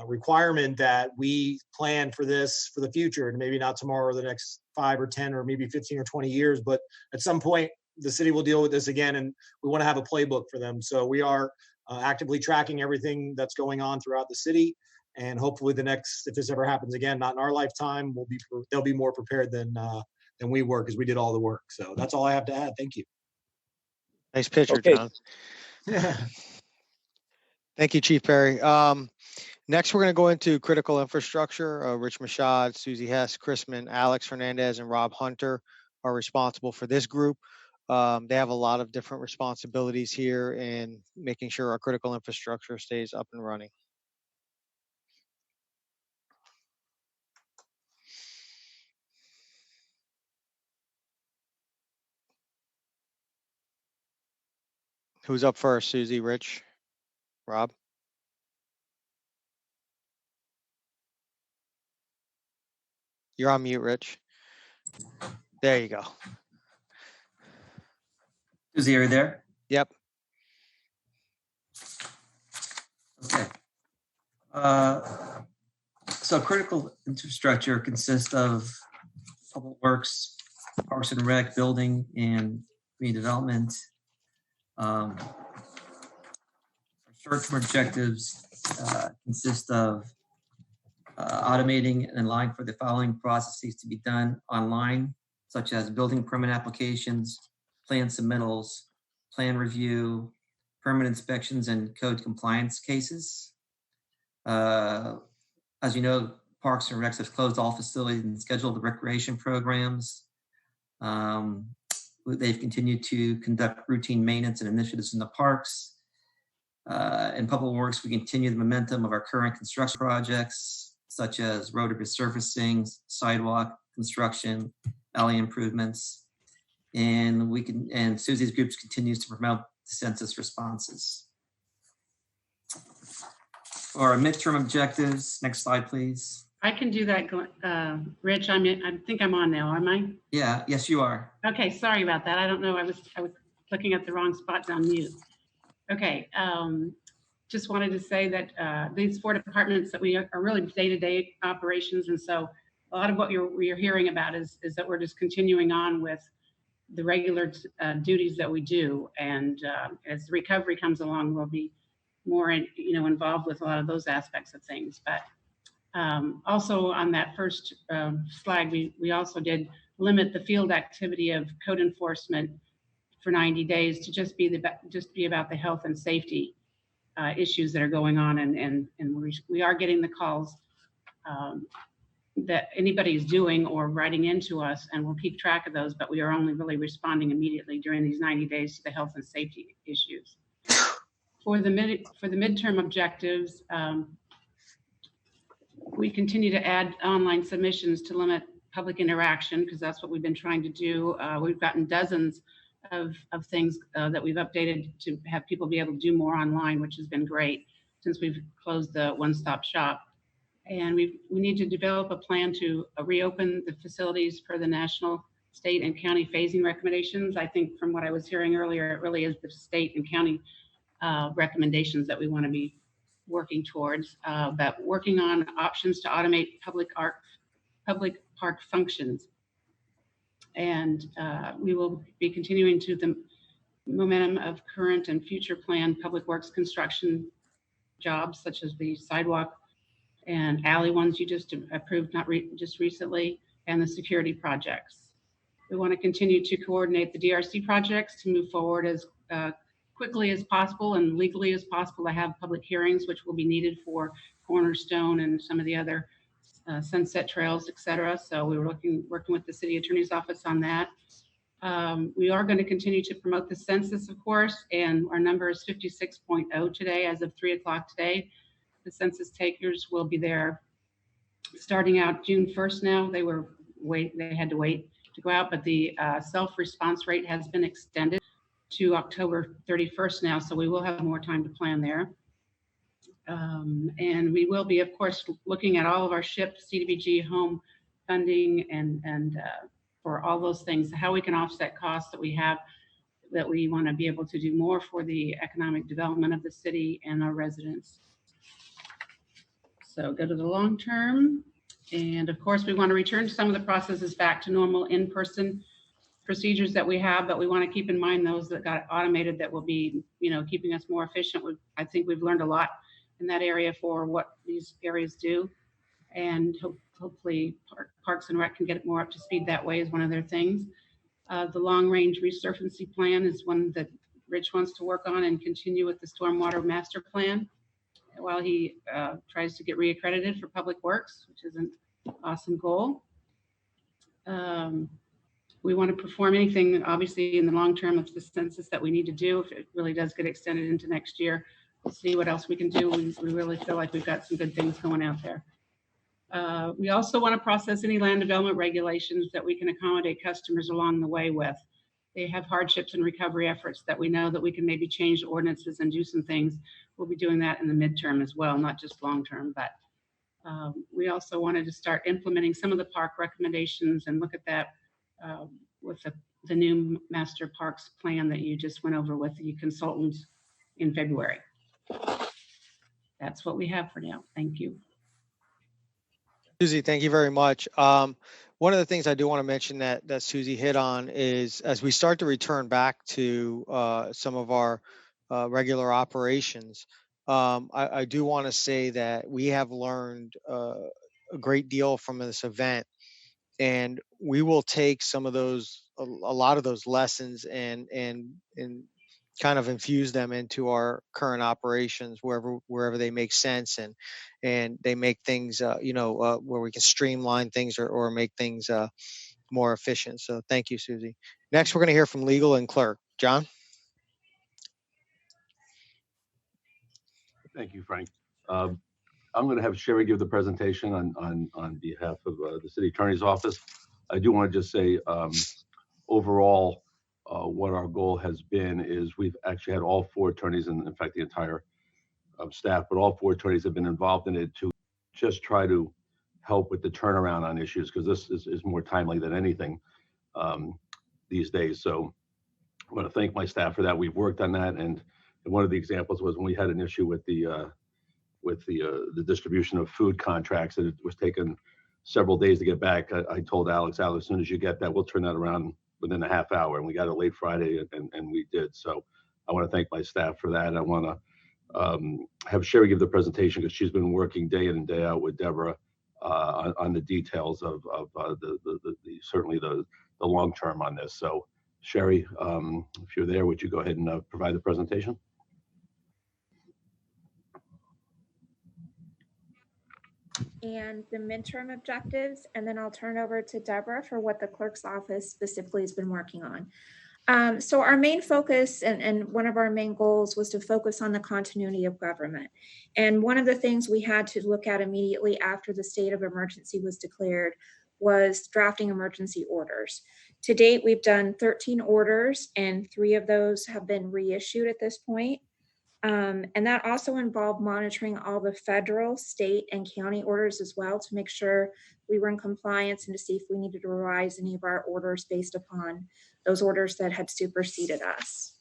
requirement that we plan for this for the future, and maybe not tomorrow or the next 5 or 10 or maybe 15 or 20 years, but at some point the city will deal with this again, and we want to have a playbook for them. So we are actively tracking everything that's going on throughout the city. And hopefully if this ever happens again, not in our lifetime, they'll be more prepared than we were because we did all the work. So that's all I have to add. Thank you. Nice picture, Okay. John. Thank you, Chief Perry. Next, we're going to go into critical infrastructure. Rich Mashad, Susie Hess, Chrisman, Alex Hernandez, and Rob Hunter are responsible for this group. They have a lot of different responsibilities here in making sure our critical infrastructure stays up and running. Who's up first? Susie, Rich, Rob? You're on mute, Rich. There you go. Susie, are you there? Yep. Okay. So critical infrastructure consists of public works, parks and rec, building, and redevelopment. Our short-term objectives consist of automating and allowing for the following processes to be done online, such as building permit applications, plan submittals, plan review, permit inspections, and code compliance cases. As you know, Parks and Recs has closed all facilities and scheduled the recreation programs. They've continued to conduct routine maintenance and initiatives in the parks. In Public Works, we continue the momentum of our current construction projects. such as road resurfacing, sidewalk construction, alley improvements. And Susie's groups continues to promote the census responses. For our midterm objectives, next slide, please. I can do that, Rich. I think I'm on now, am I? Yeah, yes, you are. Okay, sorry about that. I don't know. I was looking at the wrong spot to unmute. Okay, just wanted to say that these 4 departments that we are really day-to-day operations, and so a lot of what you're hearing about is that we're just continuing on with the regular duties that we do, and as the recovery comes along, we'll be more involved with a lot of those aspects of things. But also on that first slide, we also did limit the field activity of code enforcement for 90 days to just be about the health and safety issues that are going on, and we are getting the calls that anybody's doing or writing into us, and we'll keep track of those, but we are only really responding immediately during these 90 days to the health and safety issues. For the midterm objectives, we continue to add online submissions to limit public interaction, because that's what we've been trying to do. We've gotten dozens of things that we've updated to have people be able to do more online, which has been great since we've closed the one-stop shop. And we need to develop a plan to reopen the facilities per the national, state, and county phasing recommendations. I think from what I was hearing earlier, it really is the state and county recommendations that we want to be working towards, but working on options to automate public park functions. And we will be continuing to the momentum of current and future planned public works construction jobs, such as the sidewalk and alley ones you just approved just recently, and the security projects. We want to continue to coordinate the DRC projects to move forward as quickly as possible and legally as possible to have public hearings, which will be needed for Cornerstone and some of the other sunset trails, et cetera. So we were working with the city attorney's office on that. We are going to continue to promote the census, of course, and our number is 56.0 today, as of 3 o'clock today. The census takers will be there starting out June 1st now. They had to wait to go out, but the self-response rate has been extended to October 31st now, so we will have more time to plan there. And we will be, of course, looking at all of our SHIP, CDBG, home funding, and for all those things, how we can offset costs that we have, that we want to be able to do more for the economic development of the city and our residents. So go to the long term. And of course, we want to return some of the processes back to normal in-person procedures that we have, but we want to keep in mind those that got automated that will be, keeping us more efficient. I think we've learned a lot in that area for what these areas do. And hopefully Parks and Rec can get it more up to speed that way is one of their things. The long-range resurfacing plan is one that Rich wants to work on and continue with the stormwater master plan while he tries to get reaccredited for public works, which is an awesome goal. We want to perform anything, obviously, in the long term of the census that we need to do. If it really does get extended into next year, we'll see what else we can do. We really feel like we've got some good things going out there. We also want to process any land development regulations that we can accommodate customers along the way with. They have hardships and recovery efforts that we know that we can maybe change ordinances and do some things. We'll be doing that in the midterm as well, not just long term, but we also wanted to start implementing some of the park recommendations and look at that with the new master parks plan that you just went over with the consultants in February. That's what we have for now. Thank you. Susie, thank you very much. One of the things I do want to mention that Susie hit on is as we start to return back to some of our regular operations, I do want to say that we have learned a great deal from this event, and we will take some of those, a lot of those lessons and kind of infuse them into our current operations wherever they make sense, and they make things where we can streamline things or make things more efficient. So thank you, Susie. Next, we're going to hear from legal and clerk. John. Thank you, Frank. I'm going to have Sherry give the presentation on behalf of the city attorney's office. I do want to just say, overall, what our goal has been is we've actually had all 4 attorneys, and in fact the entire staff, but all 4 attorneys have been involved in it to just try to help with the turnaround on issues, because this is more timely than anything these days. So I want to thank my staff for that. We've worked on that, and one of the examples was when we had an issue with the distribution of food contracts, and it was taken several days to get back. I told Alex, as soon as you get that, we'll turn that around within a half hour, and we got it late Friday, and we did. So I want to thank my staff for that. I want to have Sherry give the presentation, because she's been working day in and day out with Deborah on the details of certainly the long term on this. So Sherry, if you're there, would you go ahead and provide the presentation? And the midterm objectives, and then I'll turn it over to Deborah for what the clerk's office specifically has been working on. So our main focus and one of our main goals was to focus on the continuity of government. And one of the things we had to look at immediately after the state of emergency was declared was drafting emergency orders. To date, we've done 13 orders, and 3 of those have been reissued at this point. And that also involved monitoring all the federal, state, and county orders as well to make sure we were in compliance and to see if we needed to revise any of our orders based upon those orders that had superseded us.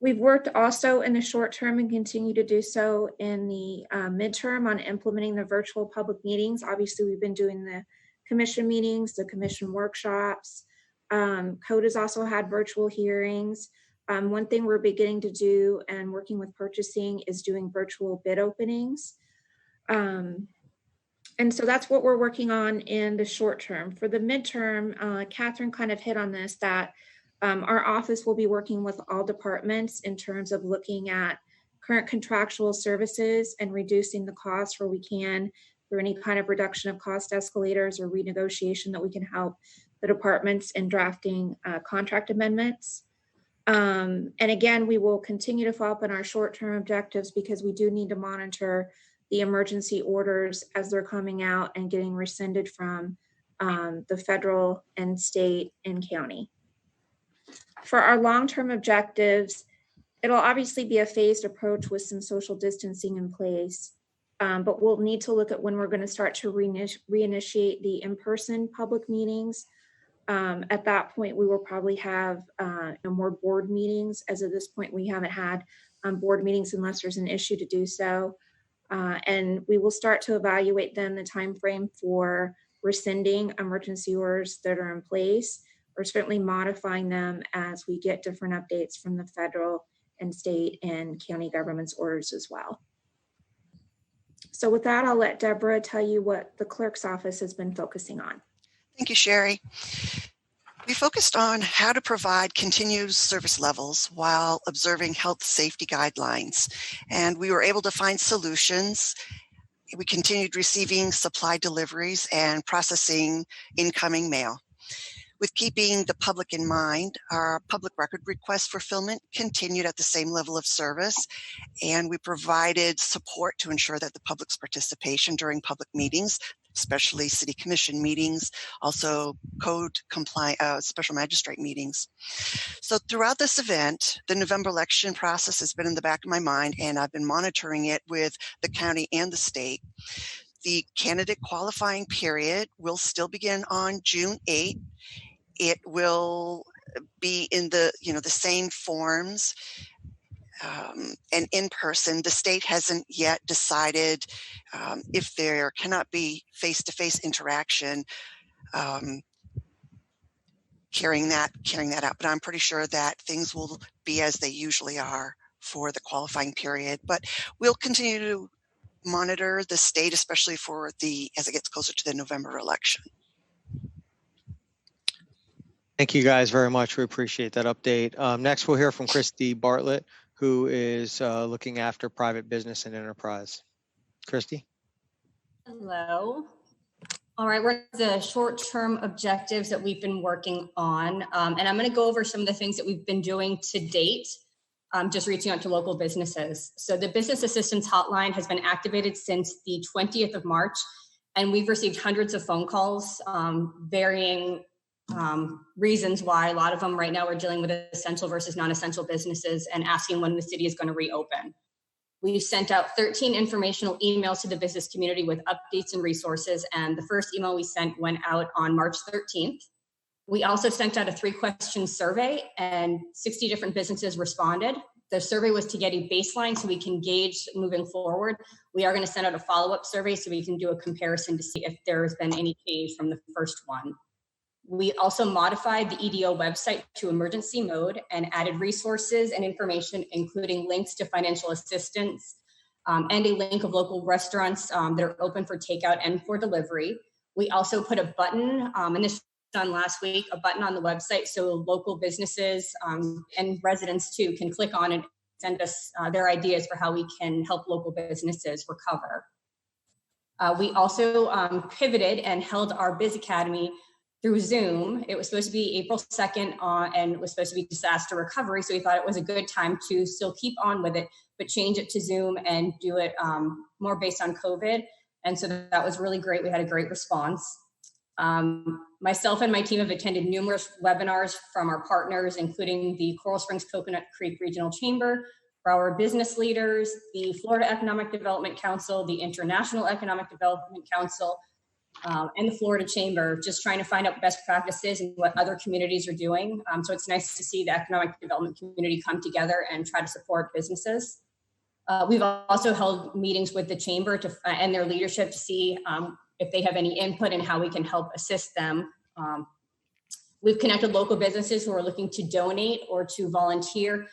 We've worked also in the short term and continue to do so in the midterm on implementing the virtual public meetings. Obviously, we've been doing the commission meetings, the commission workshops. Code has also had virtual hearings. One thing we're beginning to do and working with purchasing is doing virtual bid openings. And so that's what we're working on in the short term. For the midterm, Catherine kind of hit on this, that our office will be working with all departments in terms of looking at current contractual services and reducing the costs where we can through any kind of reduction of cost escalators or renegotiation that we can help the departments in drafting contract amendments. And again, we will continue to follow up on our short-term objectives because we do need to monitor the emergency orders as they're coming out and getting rescinded from the federal and state and county. For our long-term objectives, it'll obviously be a phased approach with some social distancing in place, but we'll need to look at when we're going to start to reinitiate the in-person public meetings. At that point, we will probably have more board meetings. As of this point, we haven't had board meetings unless there's an issue to do so. And we will start to evaluate then the time frame for rescinding emergency orders that are in place, or certainly modifying them as we get different updates from the federal and state and county government's orders as well. So with that, I'll let Deborah tell you what the clerk's office has been focusing on. Thank you, Sherry. We focused on how to provide continued service levels while observing health safety guidelines, and we were able to find solutions. We continued receiving supply deliveries and processing incoming mail. With keeping the public in mind, our public record request fulfillment continued at the same level of service, and we provided support to ensure that the public's participation during public meetings, especially city commission meetings, also code compliant special magistrate meetings. So throughout this event, the November election process has been in the back of my mind, and I've been monitoring it with the county and the state. The candidate qualifying period will still begin on June 8th. It will be in the same forms and in person. The state hasn't yet decided if there cannot be face-to-face interaction carrying that out. But I'm pretty sure that things will be as they usually are for the qualifying period. But we'll continue to monitor the state, especially as it gets closer to the November election. Thank you guys very much. We appreciate that update. Next, we'll hear from Christy Bartlett, who is looking after private business and enterprise. Christy? Hello. All right, we're at the short-term objectives that we've been working on. And I'm going to go over some of the things that we've been doing to date. just reaching out to local businesses. So the Business Assistance Hotline has been activated since the 20th of March, and we've received hundreds of phone calls, varying reasons why. A lot of them right now are dealing with essential versus non-essential businesses and asking when the city is going to reopen. We sent out 13 informational emails to the business community with updates and resources, and the first email we sent went out on March 13th. We also sent out a 3-question survey, and 60 different businesses responded. The survey was to get a baseline so we can gauge moving forward. We are going to send out a follow-up survey so we can do a comparison to see if there has been any change from the first one. We also modified the EDO website to emergency mode and added resources and information, including links to financial assistance and a link of local restaurants that are open for takeout and for delivery. We also put a button, and this was done last week, a button on the website so local businesses and residents too can click on and send us their ideas for how we can help local businesses recover. We also pivoted and held our Biz Academy through Zoom. It was supposed to be April 2nd and it was supposed to be disaster recovery. So we thought it was a good time to still keep on with it, but change it to Zoom and do it more based on COVID. And so that was really great. We had a great response. Myself and my team have attended numerous webinars from our partners, including the Coral Springs Coconut Creek Regional Chamber, for our business leaders, the Florida Economic Development Council, the International Economic Development Council, and the Florida Chamber, just trying to find out best practices and what other communities are doing. So it's nice to see the economic development community come together and try to support businesses. We've also held meetings with the Chamber and their leadership to see if they have any input and how we can help assist them. We've connected local businesses who are looking to donate or to volunteer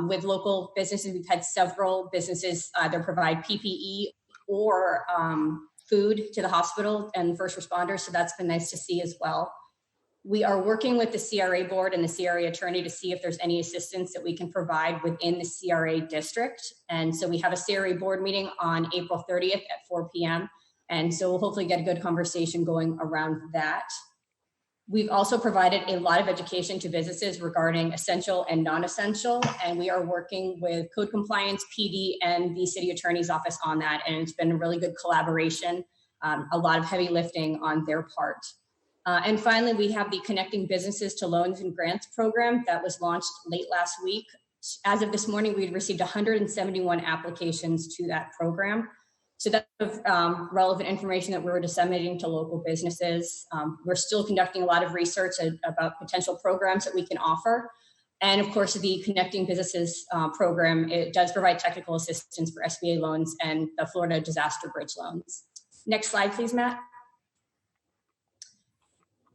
with local businesses. We've had several businesses either provide PPE or food to the hospital and first responders, so that's been nice to see as well. We are working with the CRA board and the CRA attorney to see if there's any assistance that we can provide within the CRA district. And so we have a CRA board meeting on April 30th at 4 p.m. And so we'll hopefully get a good conversation going around that. We've also provided a lot of education to businesses regarding essential and non-essential, and we are working with Code Compliance, PD, and the City Attorney's Office on that, and it's been a really good collaboration, a lot of heavy lifting on their part. And finally, we have the Connecting Businesses to Loans and Grants program that was launched late last week. As of this morning, we'd received 171 applications to that program. So that's relevant information that we're disseminating to local businesses. We're still conducting a lot of research about potential programs that we can offer. And of course, the Connecting Businesses program, it does provide technical assistance for SBA loans and the Florida Disaster Bridge loans. Next slide, please, Matt.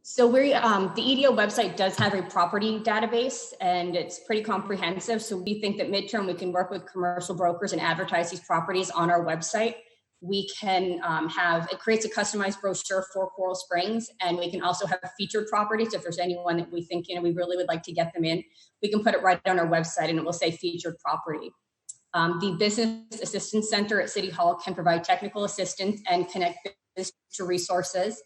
So the EDO website does have a property database and it's pretty comprehensive. So we think that midterm we can work with commercial brokers and advertise these properties on our website. We can it creates a customized brochure for Coral Springs, and we can also have featured properties. If there's anyone that we think, we really would like to get them in, we can put it right on our website and it will say featured property. The Business Assistance Center at City Hall can provide technical assistance and connect business to resources.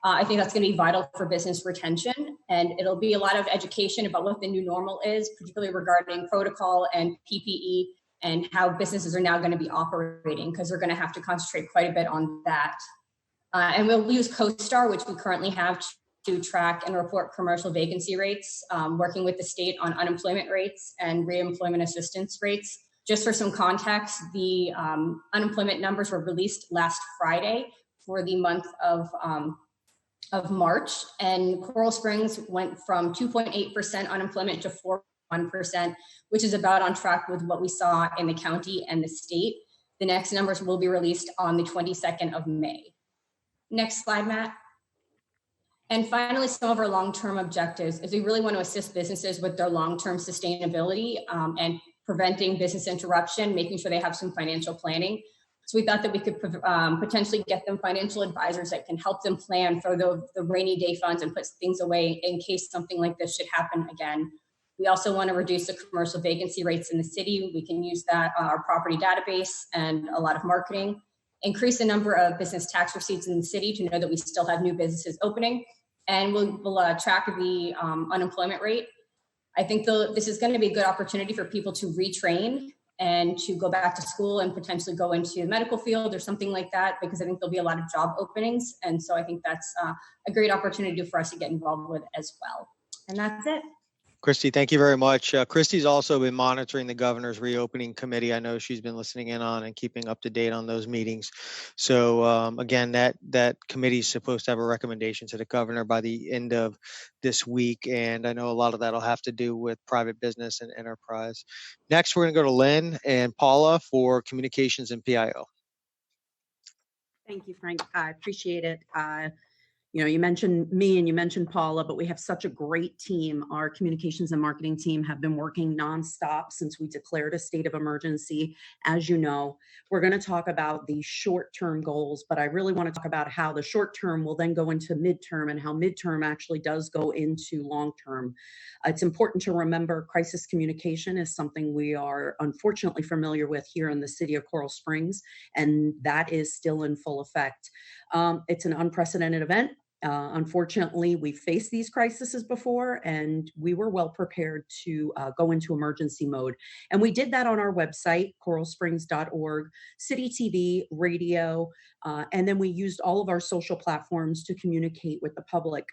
I think that's going to be vital for business retention, and it'll be a lot of education about what the new normal is, particularly regarding protocol and PPE and how businesses are now going to be operating, because they're going to have to concentrate quite a bit on that. And we'll use CoStar, which we currently have, to track and report commercial vacancy rates, working with the state on unemployment rates and reemployment assistance rates. Just for some context, the unemployment numbers were released last Friday for the month of March, and Coral Springs went from 2.8% unemployment to 4.1%, which is about on track with what we saw in the county and the state. The next numbers will be released on the 22nd of May. Next slide, Matt. And finally, some of our long-term objectives is we really want to assist businesses with their long-term sustainability and preventing business interruption, making sure they have some financial planning. So we thought that we could potentially get them financial advisors that can help them plan for the rainy day funds and put things away in case something like this should happen again. We also want to reduce the commercial vacancy rates in the city. We can use that, our property database and a lot of marketing. Increase the number of business tax receipts in the city to know that we still have new businesses opening. And we'll track the unemployment rate. I think this is going to be a good opportunity for people to retrain and to go back to school and potentially go into the medical field or something like that, because I think there'll be a lot of job openings. And so I think that's a great opportunity for us to get involved with as well. And that's it. Christy, thank you very much. Christy's also been monitoring the governor's reopening committee. I know she's been listening in on and keeping up to date on those meetings. So again, that committee is supposed to have a recommendation to the governor by the end of this week. And I know a lot of that will have to do with private business and enterprise. Next, we're going to go to Lynn and Paula for communications and PIO. Thank you, Frank. I appreciate it. You mentioned me and you mentioned Paula, but we have such a great team. Our communications and marketing team have been working nonstop since we declared a state of emergency. As you know, we're going to talk about the short-term goals, but I really want to talk about how the short-term will then go into midterm and how midterm actually does go into long-term. It's important to remember crisis communication is something we are unfortunately familiar with here in the city of Coral Springs, and that is still in full effect. It's an unprecedented event. Unfortunately, we've faced these crises before, and we were well prepared to go into emergency mode. And we did that on our website, coralsprings.org, City TV, radio, and then we used all of our social platforms to communicate with the public.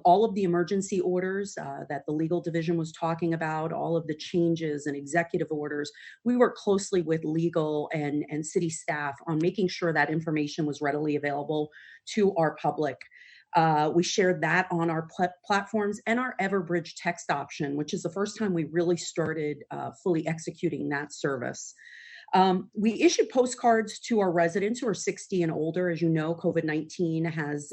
All of the emergency orders that the legal division was talking about, all of the changes and executive orders, we worked closely with legal and city staff on making sure that information was readily available to our public. We shared that on our platforms and our Everbridge text option, which is the first time we really started fully executing that service. We issued postcards to our residents who are 60 and older. As you know, COVID-19 has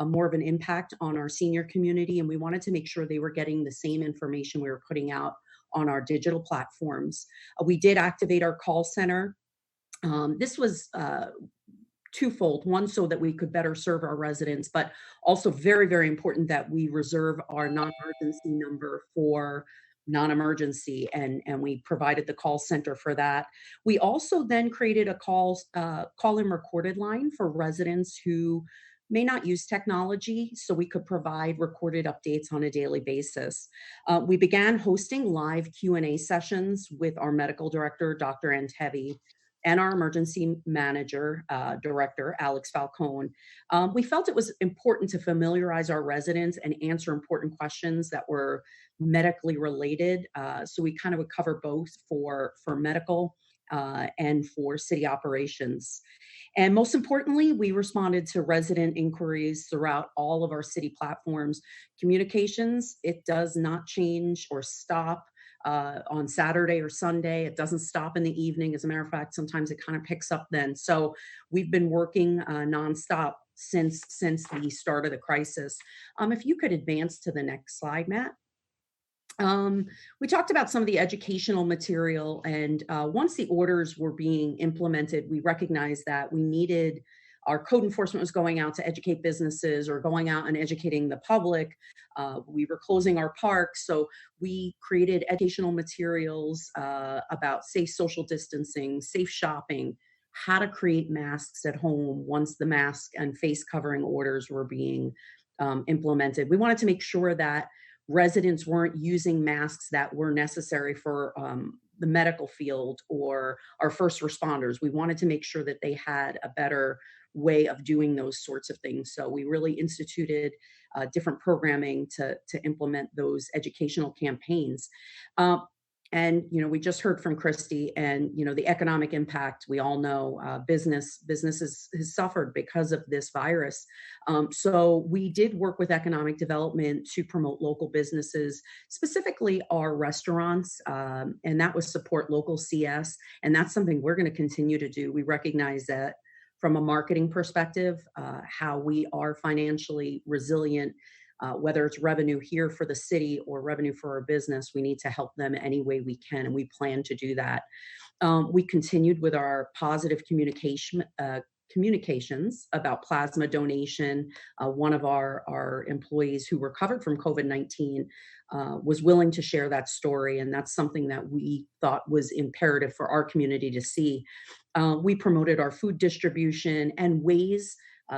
more of an impact on our senior community, and we wanted to make sure they were getting the same information we were putting out on our digital platforms. We did activate our call center. This was twofold. One, so that we could better serve our residents, but also very, very important that we reserve our non-emergency number for non-emergency, and we provided the call center for that. We also then created a call-in recorded line for residents who may not use technology, so we could provide recorded updates on a daily basis. We began hosting live Q&A sessions with our medical director, Dr. Antevi, and our emergency manager, director, Alex Falcone. We felt it was important to familiarize our residents and answer important questions that were medically related. So we kind of would cover both for medical and for city operations. And most importantly, we responded to resident inquiries throughout all of our city platforms. Communications, it does not change or stop on Saturday or Sunday. It doesn't stop in the evening. As a matter of fact, sometimes it kind of picks up then. So we've been working nonstop since the start of the crisis. If you could advance to the next slide, Matt. We talked about some of the educational material, and once the orders were being implemented, we recognized that we needed, our code enforcement was going out to educate businesses or going out and educating the public. We were closing our parks, so we created educational materials about safe social distancing, safe shopping, how to create masks at home once the mask and face covering orders were being implemented. We wanted to make sure that residents weren't using masks that were necessary for the medical field or our first responders. We wanted to make sure that they had a better way of doing those sorts of things. So we really instituted different programming to implement those educational campaigns. And, we just heard from Christy, and, the economic impact, we all know business has suffered because of this virus. So we did work with economic development to promote local businesses, specifically our restaurants, and that was support local CS. And that's something we're going to continue to do. We recognize that from a marketing perspective, how we are financially resilient, whether it's revenue here for the city or revenue for our business, we need to help them any way we can, and we plan to do that. We continued with our positive communications about plasma donation. One of our employees who recovered from COVID-19 was willing to share that story, and that's something that we thought was imperative for our community to see. We promoted our food distribution and ways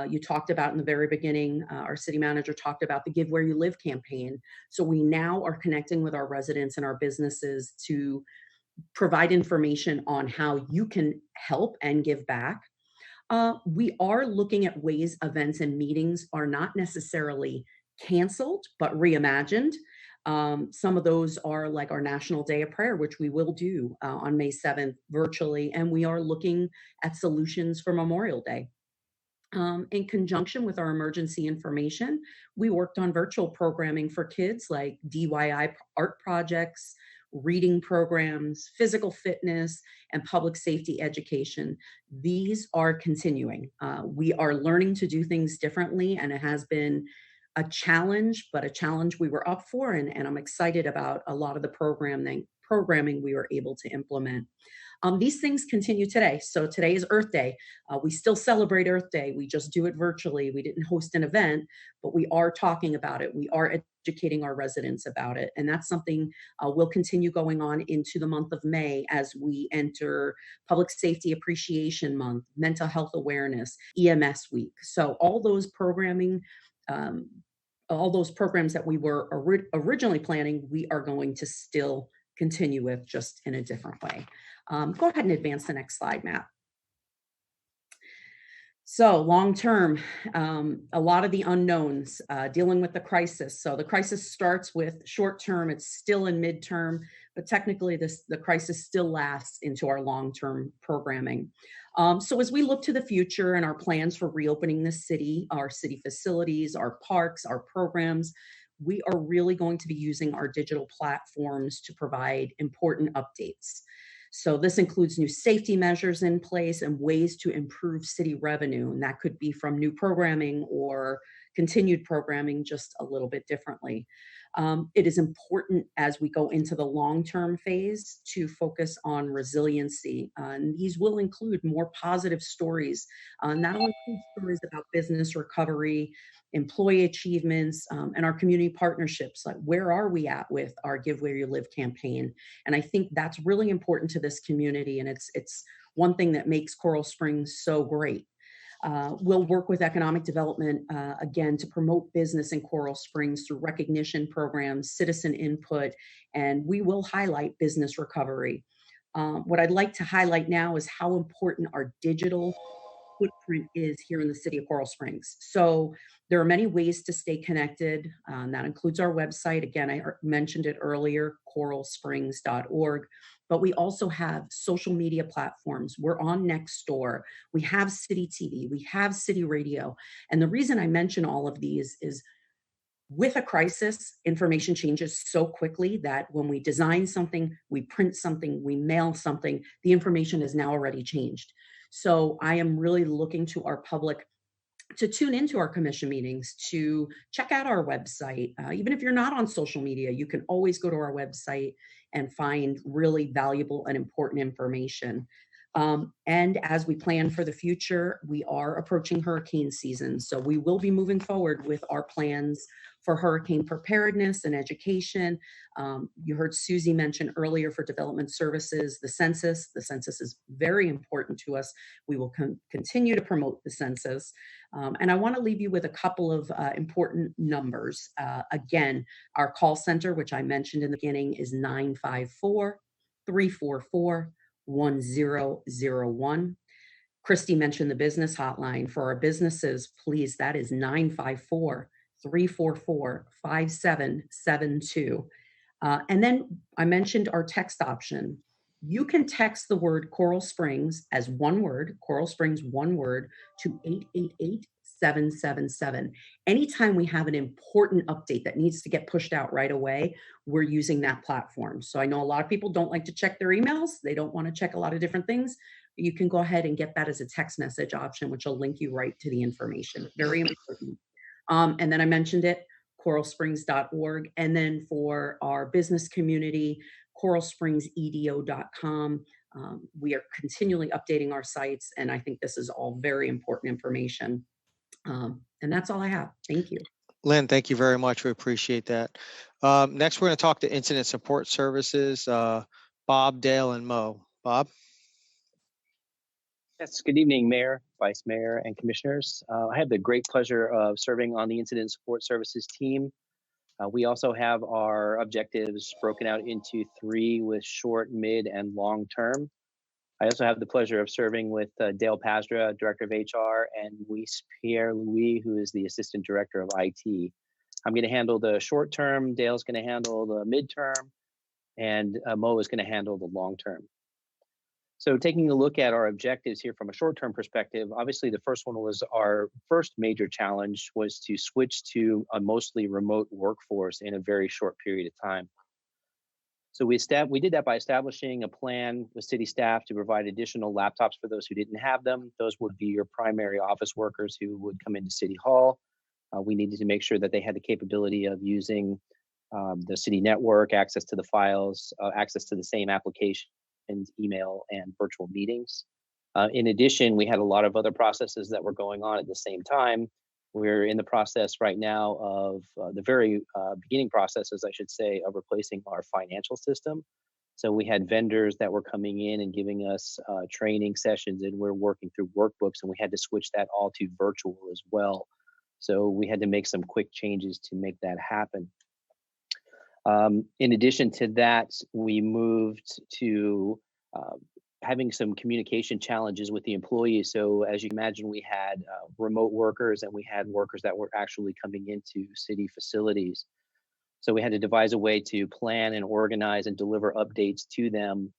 You talked about in the very beginning, our city manager talked about the Give Where You Live campaign. So we now are connecting with our residents and our businesses to provide information on how you can help and give back. We are looking at ways events and meetings are not necessarily canceled, but reimagined. Some of those are like our National Day of Prayer, which we will do on May 7th virtually, and we are looking at solutions for Memorial Day. In conjunction with our emergency information, we worked on virtual programming for kids like DIY art projects, reading programs, physical fitness, and public safety education. These are continuing. We are learning to do things differently, and it has been a challenge, but a challenge we were up for, and I'm excited about a lot of the programming we were able to implement. These things continue today. So today is Earth Day. We still celebrate Earth Day. We just do it virtually. We didn't host an event, but we are talking about it. We are educating our residents about it. And that's something we'll continue going on into the month of May as we enter Public Safety Appreciation Month, Mental Health Awareness, EMS Week. So all those programming, all those programs that we were originally planning, we are going to still continue with, just in a different way. Go ahead and advance the next slide, Matt. So long term, a lot of the unknowns dealing with the crisis. So the crisis starts with short term, it's still in midterm, but technically the crisis still lasts into our long-term programming. So as we look to the future and our plans for reopening the city, our city facilities, our parks, our programs, we are really going to be using our digital platforms to provide important updates. So this includes new safety measures in place and ways to improve city revenue. And that could be from new programming or continued programming, just a little bit differently. It is important as we go into the long-term phase to focus on resiliency. And these will include more positive stories, not only stories about business recovery, employee achievements, and our community partnerships. Like, where are we at with our Give Where You Live campaign? And I think that's really important to this community. And it's one thing that makes Coral Springs so great. We'll work with economic development, again, to promote business in Coral Springs through recognition programs, citizen input, and we will highlight business recovery. What I'd like to highlight now is how important our digital footprint is here in the city of Coral Springs. So there are many ways to stay connected. That includes our website. Again, I mentioned it earlier, coralsprings.org. But we also have social media platforms. We're on Nextdoor. We have City TV. We have City Radio. And the reason I mention all of these is with a crisis, information changes so quickly that when we design something, we print something, we mail something, the information is now already changed. So I am really looking to our public to tune into our commission meetings, to check out our website. Even if you're not on social media, you can always go to our website and find really valuable and important information. And as we plan for the future, we are approaching hurricane season. So we will be moving forward with our plans for hurricane preparedness and education. You heard Susie mention earlier for development services, the census. The census is very important to us. We will continue to promote the census. And I want to leave you with a couple of important numbers. Again, our call center, which I mentioned in the beginning, is 954-344-1001. Christy mentioned the business hotline. For our businesses, please, that is 954-344-5772. And then I mentioned our text option. You can text the word Coral Springs as one word, Coral Springs, one word, to 888-777. Anytime we have an important update that needs to get pushed out right away, we're using that platform. So I know a lot of people don't like to check their emails. They don't want to check a lot of different things. You can go ahead and get that as a text message option, which will link you right to the information. Very important. And then I mentioned it, coralsprings.org. And then for our business community, coralspringsedo.com. We are continually updating our sites, and I think this is all very important information. And that's all I have. Thank you. Lynn, thank you very much. We appreciate that. Next, we're going to talk to Incident Support Services, Bob, Dale, and Mo. Bob? Yes, good evening, Mayor, Vice Mayor, and Commissioners. I have the great pleasure of serving on the Incident Support Services team. We also have our objectives broken out into 3 with short, mid, and long term. I also have the pleasure of serving with Dale Pasdra, Director of HR, and Luis Pierre-Louis, who is the Assistant Director of IT. I'm going to handle the short term, Dale's going to handle the midterm, and Mo is going to handle the long term. So taking a look at our objectives here from a short-term perspective, obviously the first one was our first major challenge was to switch to a mostly remote workforce in a very short period of time. So we did that by establishing a plan with city staff to provide additional laptops for those who didn't have them. Those would be your primary office workers who would come into City Hall. We needed to make sure that they had the capability of using the city network, access to the files, access to the same application, email, and virtual meetings. In addition, we had a lot of other processes that were going on at the same time. We're in the process right now of the very beginning processes, I should say, of replacing our financial system. So we had vendors that were coming in and giving us training sessions, and we're working through workbooks, and we had to switch that all to virtual as well. So we had to make some quick changes to make that happen. In addition to that, we moved to having some communication challenges with the employees. So as you can imagine, we had remote workers and we had workers that were actually coming into city facilities. So we had to devise a way to plan and organize and deliver updates to them.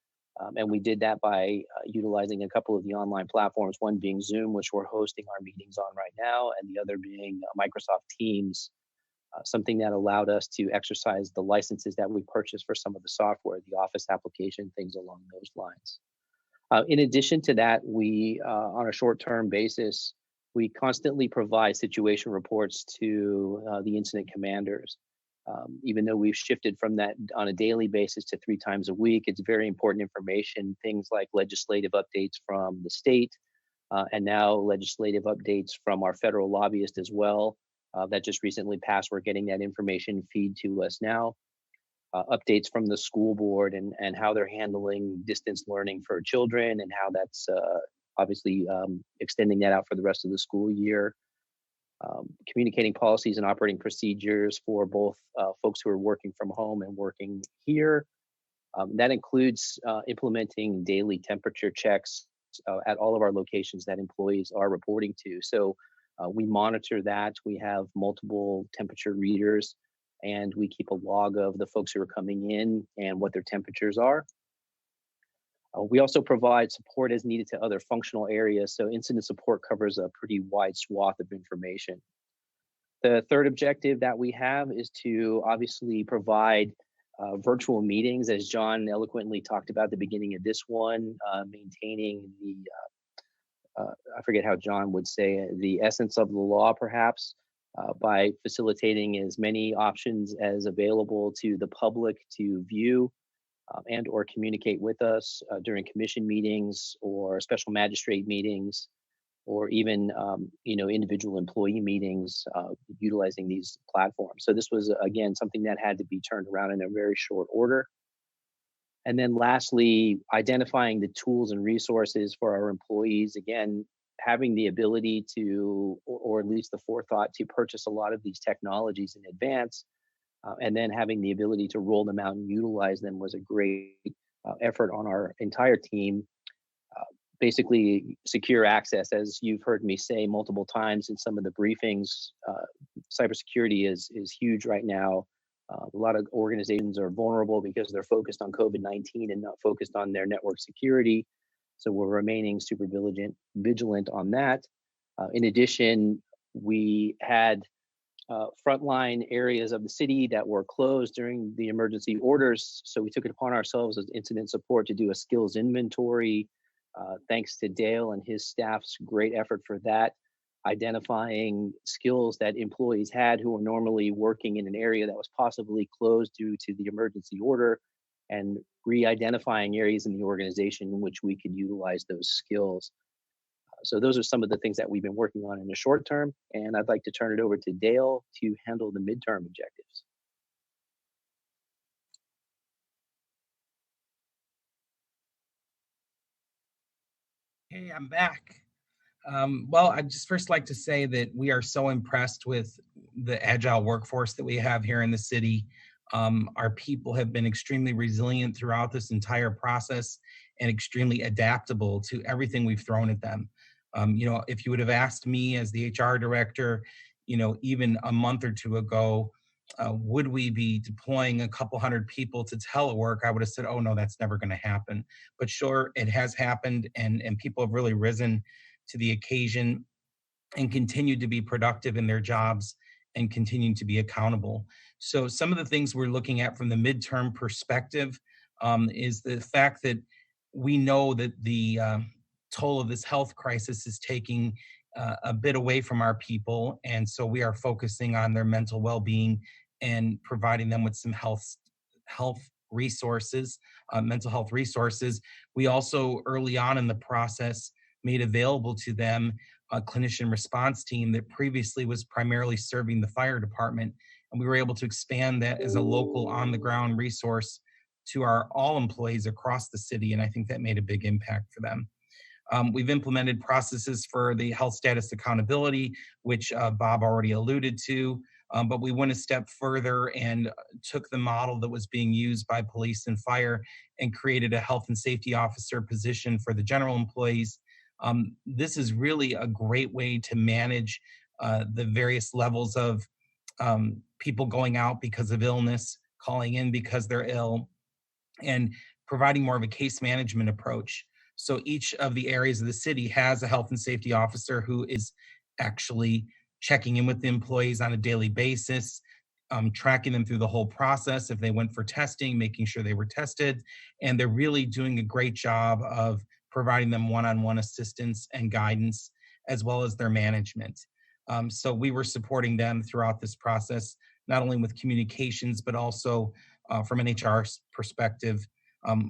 And we did that by utilizing a couple of the online platforms, one being Zoom, which we're hosting our meetings on right now, and the other being Microsoft Teams. Something that allowed us to exercise the licenses that we purchased for some of the software, the Office application, things along those lines. In addition to that, we, on a short-term basis, we constantly provide situation reports to the incident commanders. Even though we've shifted from that on a daily basis to 3 times a week, it's very important information, things like legislative updates from the state, and now legislative updates from our federal lobbyist as well. That just recently passed. We're getting that information feed to us now. Updates from the school board and how they're handling distance learning for children and how that's obviously extending that out for the rest of the school year. Communicating policies and operating procedures for both folks who are working from home and working here. That includes implementing daily temperature checks at all of our locations that employees are reporting to. So we monitor that. We have multiple temperature readers, and we keep a log of the folks who are coming in and what their temperatures are. We also provide support as needed to other functional areas. So incident support covers a pretty wide swath of information. The third objective that we have is to obviously provide virtual meetings, as John eloquently talked about at the beginning of this one, maintaining the I forget how John would say it, the essence of the law, perhaps, by facilitating as many options as available to the public to view and or communicate with us during commission meetings or special magistrate meetings, or even individual employee meetings utilizing these platforms. So this was, again, something that had to be turned around in a very short order. And then lastly, identifying the tools and resources for our employees, again, having the ability to, or at least the forethought to purchase a lot of these technologies in advance, and then having the ability to roll them out and utilize them was a great effort on our entire team. Basically, secure access, as you've heard me say multiple times in some of the briefings, cybersecurity is huge right now. A lot of organizations are vulnerable because they're focused on COVID-19 and not focused on their network security. So we're remaining super vigilant on that. In addition, we had frontline areas of the city that were closed during the emergency orders. So we took it upon ourselves as incident support to do a skills inventory. Thanks to Dale and his staff's great effort for that, identifying skills that employees had who were normally working in an area that was possibly closed due to the emergency order, and re-identifying areas in the organization in which we could utilize those skills. So those are some of the things that we've been working on in the short term, and I'd like to turn it over to Dale to handle the midterm objectives. Okay, I'm back. Well, I'd just first like to say that we are so impressed with the agile workforce that we have here in the city. Our people have been extremely resilient throughout this entire process and extremely adaptable to everything we've thrown at them. If you would have asked me as the HR director, even a month or two ago, would we be deploying a couple hundred people to telework? I would have said, oh no, that's never going to happen. But sure, it has happened, and people have really risen to the occasion and continued to be productive in their jobs and continuing to be accountable. So some of the things we're looking at from the midterm perspective is the fact that we know that the toll of this health crisis is taking a bit away from our people. And so we are focusing on their mental well-being and providing them with some health resources, mental health resources. We also, early on in the process, made available to them a clinician response team that previously was primarily serving the fire department. And we were able to expand that as a local on-the-ground resource to all employees across the city. And I think that made a big impact for them. We've implemented processes for the health status accountability, which Bob already alluded to. But we went a step further and took the model that was being used by police and fire and created a health and safety officer position for the general employees. This is really a great way to manage the various levels of people going out because of illness, calling in because they're ill, and providing more of a case management approach. So each of the areas of the city has a health and safety officer who is actually checking in with the employees on a daily basis, tracking them through the whole process. If they went for testing, making sure they were tested, and they're really doing a great job of providing them one-on-one assistance and guidance, as well as their management. So we were supporting them throughout this process, not only with communications, but also from an HR perspective.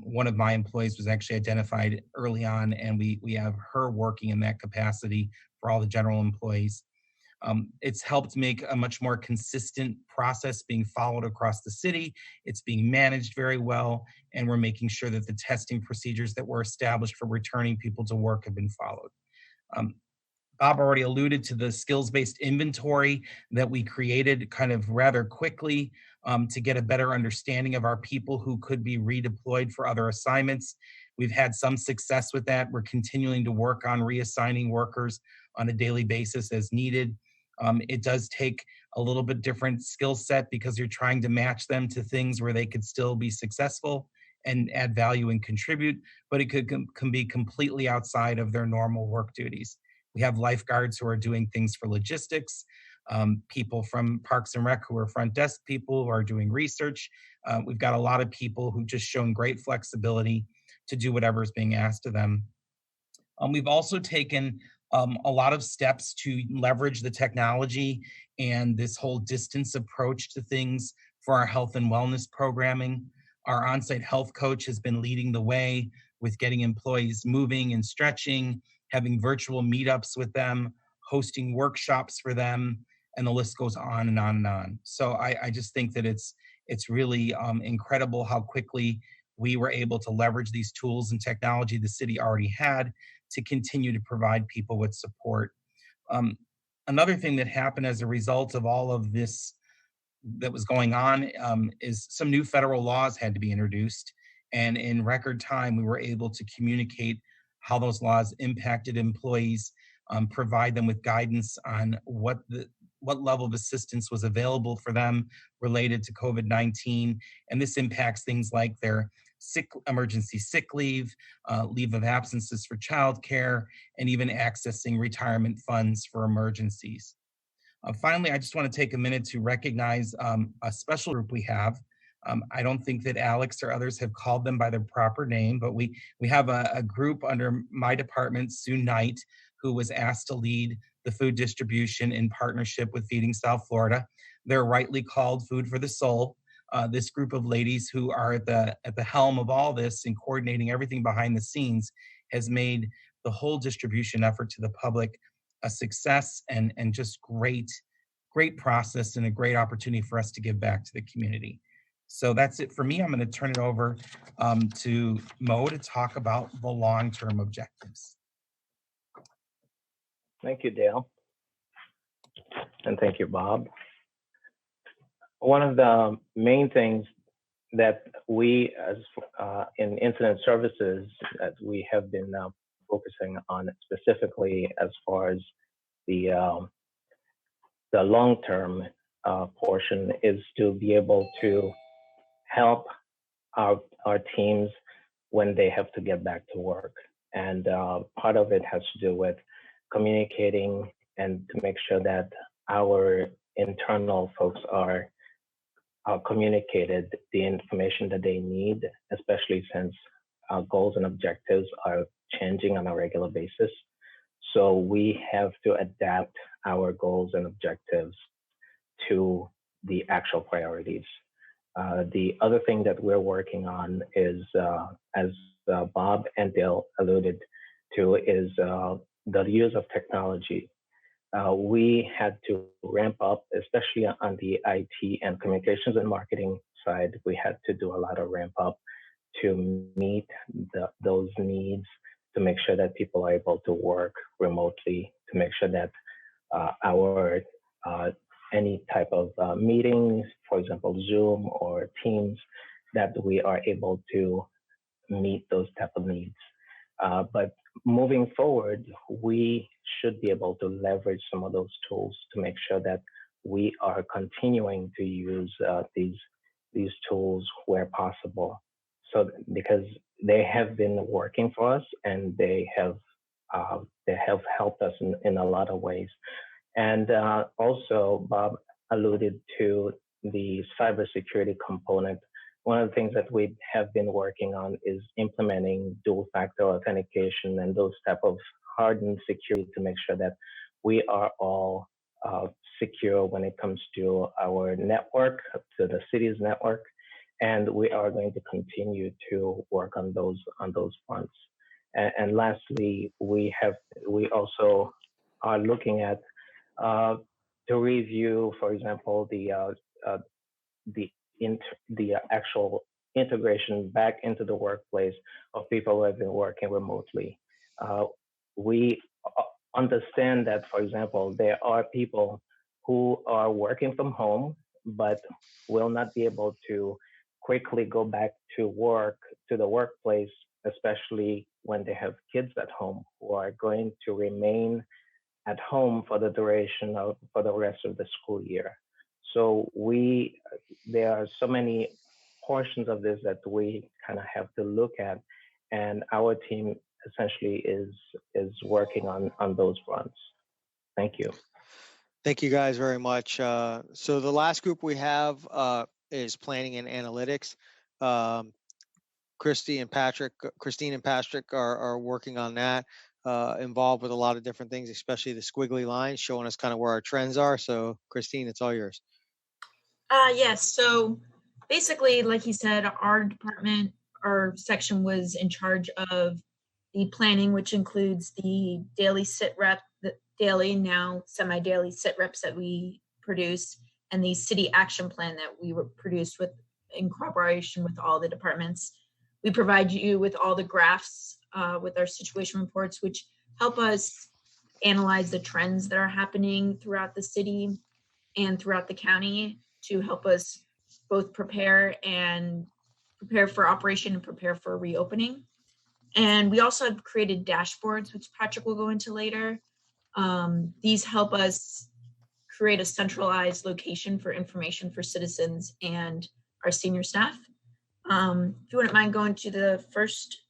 One of my employees was actually identified early on, and we have her working in that capacity for all the general employees. It's helped make a much more consistent process being followed across the city. It's being managed very well, and we're making sure that the testing procedures that were established for returning people to work have been followed. Bob already alluded to the skills-based inventory that we created kind of rather quickly to get a better understanding of our people who could be redeployed for other assignments. We've had some success with that. We're continuing to work on reassigning workers on a daily basis as needed. It does take a little bit different skill set because you're trying to match them to things where they could still be successful and add value and contribute, but it can be completely outside of their normal work duties. We have lifeguards who are doing things for logistics, people from Parks and Rec who are front desk people who are doing research. We've got a lot of people who just shown great flexibility to do whatever is being asked of them. We've also taken a lot of steps to leverage the technology and this whole distance approach to things for our health and wellness programming. Our on-site health coach has been leading the way with getting employees moving and stretching, having virtual meetups with them, hosting workshops for them, and the list goes on and on and on. So I just think that it's really incredible how quickly we were able to leverage these tools and technology the city already had to continue to provide people with support. Another thing that happened as a result of all of this that was going on is some new federal laws had to be introduced. And in record time, we were able to communicate how those laws impacted employees, provide them with guidance on what level of assistance was available for them related to COVID-19. And this impacts things like their emergency sick leave, leave of absences for childcare, and even accessing retirement funds for emergencies. Finally, I just want to take a minute to recognize a special group we have. I don't think that Alex or others have called them by their proper name, but we have a group under my department, Sue Knight, who was asked to lead the food distribution in partnership with Feeding South Florida. They're rightly called Food for the Soul. This group of ladies who are at the helm of all this and coordinating everything behind the scenes has made the whole distribution effort to the public a success and just great process and a great opportunity for us to give back to the community. So that's it for me. I'm going to turn it over to Mo to talk about the long-term objectives. Thank you, Dale. And thank you, Bob. One of the main things that we as in incident services that we have been focusing on specifically as far as the long-term portion is to be able to help our teams when they have to get back to work. And part of it has to do with communicating and to make sure that our internal folks are communicated the information that they need, especially since goals and objectives are changing on a regular basis. So we have to adapt our goals and objectives to the actual priorities. The other thing that we're working on is, as Bob and Dale alluded to, is the use of technology. We had to ramp up, especially on the IT and communications and marketing side. We had to do a lot of ramp up to meet those needs, to make sure that people are able to work remotely, to make sure that our any type of meetings, for example, Zoom or Teams, that we are able to meet those type of needs. But moving forward, we should be able to leverage some of those tools to make sure that we are continuing to use these tools where possible. So because they have been working for us and they have helped us in a lot of ways. And also, Bob alluded to the cybersecurity component. One of the things that we have been working on is implementing dual-factor authentication and those type of hardened security to make sure that we are all secure when it comes to our network, to the city's network. And we are going to continue to work on those fronts. And lastly, we also are looking at to review, for example, the actual integration back into the workplace of people who have been working remotely. We understand that, for example, there are people who are working from home, but will not be able to quickly go back to the workplace, especially when they have kids at home who are going to remain at home for the rest of the school year. So there are so many portions of this that we kind of have to look at, and our team essentially is working on those fronts. Thank you. Thank you guys very much. So the last group we have is planning and analytics. Christine and Patrick are working on that, involved with a lot of different things, especially the squiggly lines, showing us kind of where our trends are. So Christine, it's all yours. Yes, so basically, like he said, our department, our section was in charge of the planning, which includes the daily sit rep, the daily, now semi-daily sit reps that we produce, and the city action plan that we were produced with in cooperation with all the departments. We provide you with all the graphs with our situation reports, which help us analyze the trends that are happening throughout the city and throughout the county to help us both prepare for operation and prepare for reopening. And we also have created dashboards, which Patrick will go into later. These help us create a centralized location for information for citizens and our senior staff. If you wouldn't mind going to the first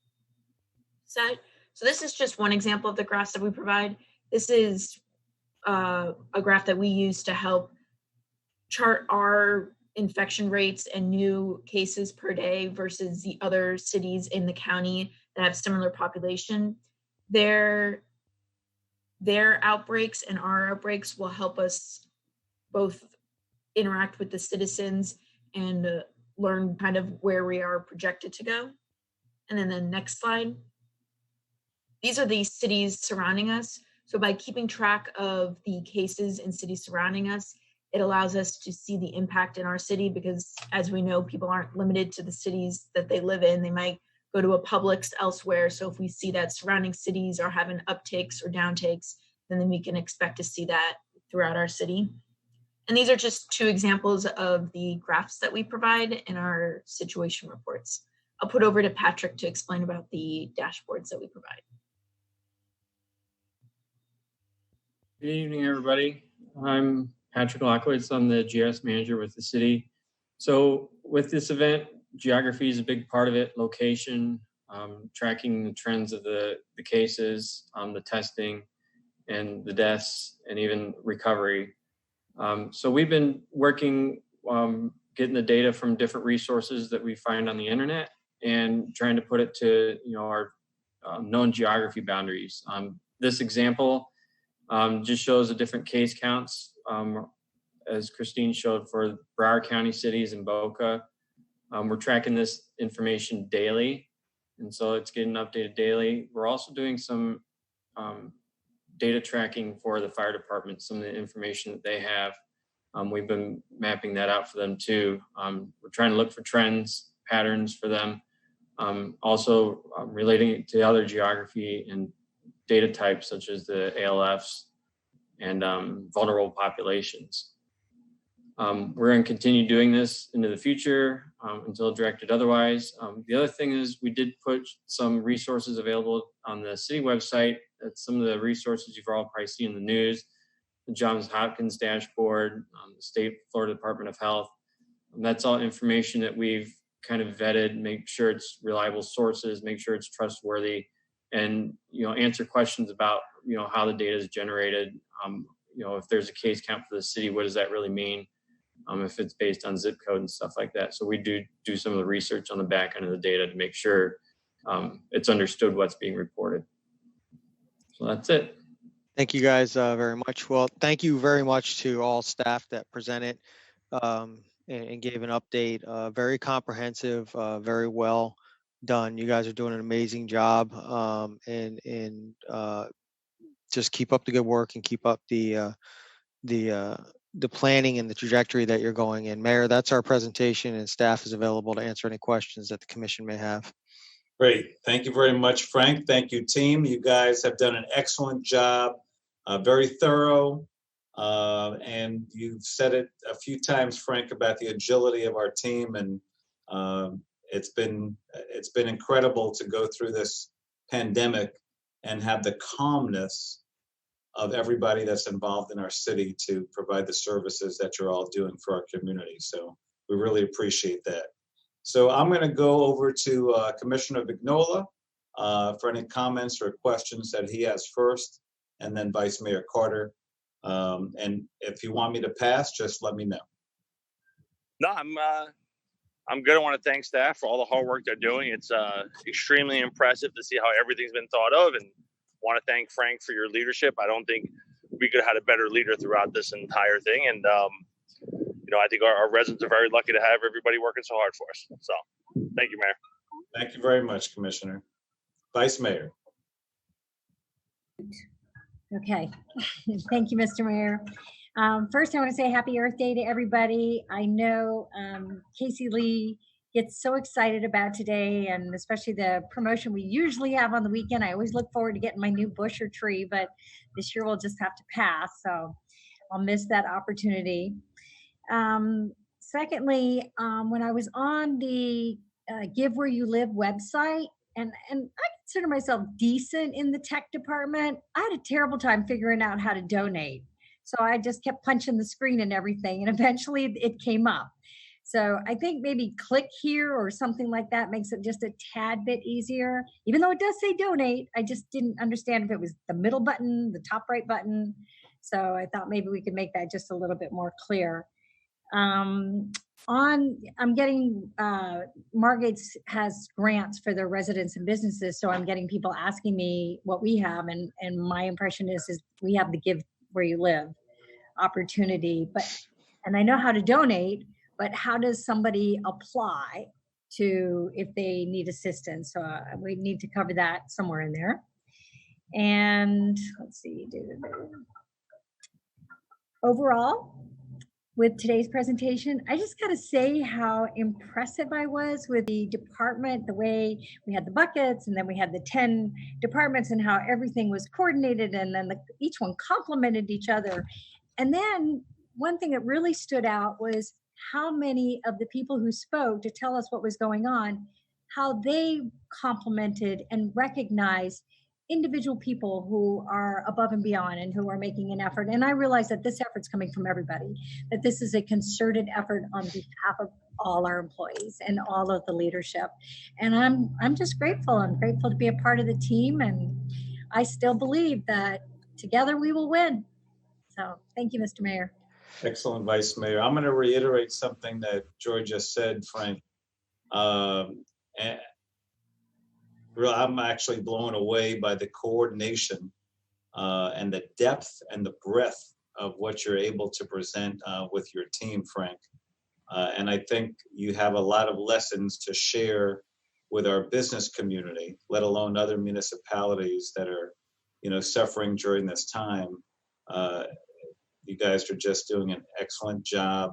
set. So this is just one example of the graphs that we provide. This is a graph that we use to help chart our infection rates and new cases per day versus the other cities in the county that have similar population. Their outbreaks and our outbreaks will help us both interact with the citizens and learn kind of where we are projected to go. And then the next slide. These are the cities surrounding us. So by keeping track of the cases in cities surrounding us, it allows us to see the impact in our city because, as we know, people aren't limited to the cities that they live in. They might go to a Publix elsewhere. So if we see that surrounding cities are having uptakes or downtakes, and then we can expect to see that throughout our city. And these are just 2 examples of the graphs that we provide in our situation reports. I'll put over to Patrick to explain about the dashboards that we provide. Good evening, everybody. I'm Patrick Lockowitz. I'm the GS manager with the city. So with this event, geography is a big part of it, location, tracking the trends of the cases, the testing, and the deaths, and even recovery. So we've been working, getting the data from different resources that we find on the internet and trying to put it to our known geography boundaries. This example just shows the different case counts, as Christine showed for Broward County cities and Boca. We're tracking this information daily, and so it's getting updated daily. We're also doing some data tracking for the fire department, some of the information that they have. We've been mapping that out for them too. We're trying to look for trends, patterns for them. Also relating it to other geography and data types such as the ALFs and vulnerable populations. We're going to continue doing this into the future until directed otherwise. The other thing is we did put some resources available on the city website. That's some of the resources you've all probably seen in the news, the Johns Hopkins dashboard, the state Florida Department of Health. And that's all information that we've kind of vetted, make sure it's reliable sources, make sure it's trustworthy, and answer questions about how the data is generated. If there's a case count for the city, what does that really mean? If it's based on zip code and stuff like that. So we do some of the research on the back end of the data to make sure it's understood what's being reported. So that's it. Thank you guys very much. Well, thank you very much to all staff that presented and gave an update. Very comprehensive, very well done. You guys are doing an amazing job, and just keep up the good work and keep up the planning and the trajectory that you're going in. Mayor, that's our presentation, and staff is available to answer any questions that the commission may have. Great. Thank you very much, Frank. Thank you, team. You guys have done an excellent job, very thorough. And you've said it a few times, Frank, about the agility of our team. And it's been incredible to go through this pandemic and have the calmness of everybody that's involved in our city to provide the services that you're all doing for our community. So we really appreciate that. So I'm going to go over to Commissioner Vignola for any comments or questions that he has first, and then Vice Mayor Carter. And if you want me to pass, just let me know. No, I'm good. I want to thank staff for all the hard work they're doing. It's extremely impressive to see how everything's been thought of, and want to thank Frank for your leadership. I don't think we could have had a better leader throughout this entire thing. And, I think our residents are very lucky to have everybody working so hard for us. So thank you, Mayor. Thank you very much, Commissioner. Vice Mayor. Okay. Thank you, Mr. Mayor. First, I want to say happy Earth Day to everybody. I know Casey Lee gets so excited about today, and especially the promotion we usually have on the weekend. I always look forward to getting my new bush or tree, but this year we'll just have to pass. So I'll miss that opportunity. Secondly, when I was on the Give Where You Live website, and I consider myself decent in the tech department, I had a terrible time figuring out how to donate. So I just kept punching the screen and everything, and eventually it came up. So I think maybe click here or something like that makes it just a tad bit easier. Even though it does say donate, I just didn't understand if it was the middle button, the top right button. So I thought maybe we could make that just a little bit more clear. I'm getting, Margate has grants for their residents and businesses. So I'm getting people asking me what we have. And my impression is we have the Give Where You Live opportunity, and I know how to donate, but how does somebody apply to if they need assistance? So we need to cover that somewhere in there. And let's see, overall, with today's presentation. I just got to say how impressive I was with the department, the way we had the buckets and then we had the 10 departments and how everything was coordinated and then each one complemented each other. And then one thing that really stood out was how many of the people who spoke to tell us what was going on, how they complimented and recognized individual people who are above and beyond and who are making an effort. And I realize that this effort's coming from everybody, that this is a concerted effort on behalf of all our employees and all of the leadership. And I'm just grateful. I'm grateful to be a part of the team. And I still believe that together we will win. So thank you, Mr. Mayor. Excellent, Vice Mayor. I'm going to reiterate something that Joy just said, Frank. And I'm actually blown away by the coordination and the depth and the breadth of what you're able to present with your team, Frank. And I think you have a lot of lessons to share with our business community, let alone other municipalities that are, suffering during this time. You guys are just doing an excellent job.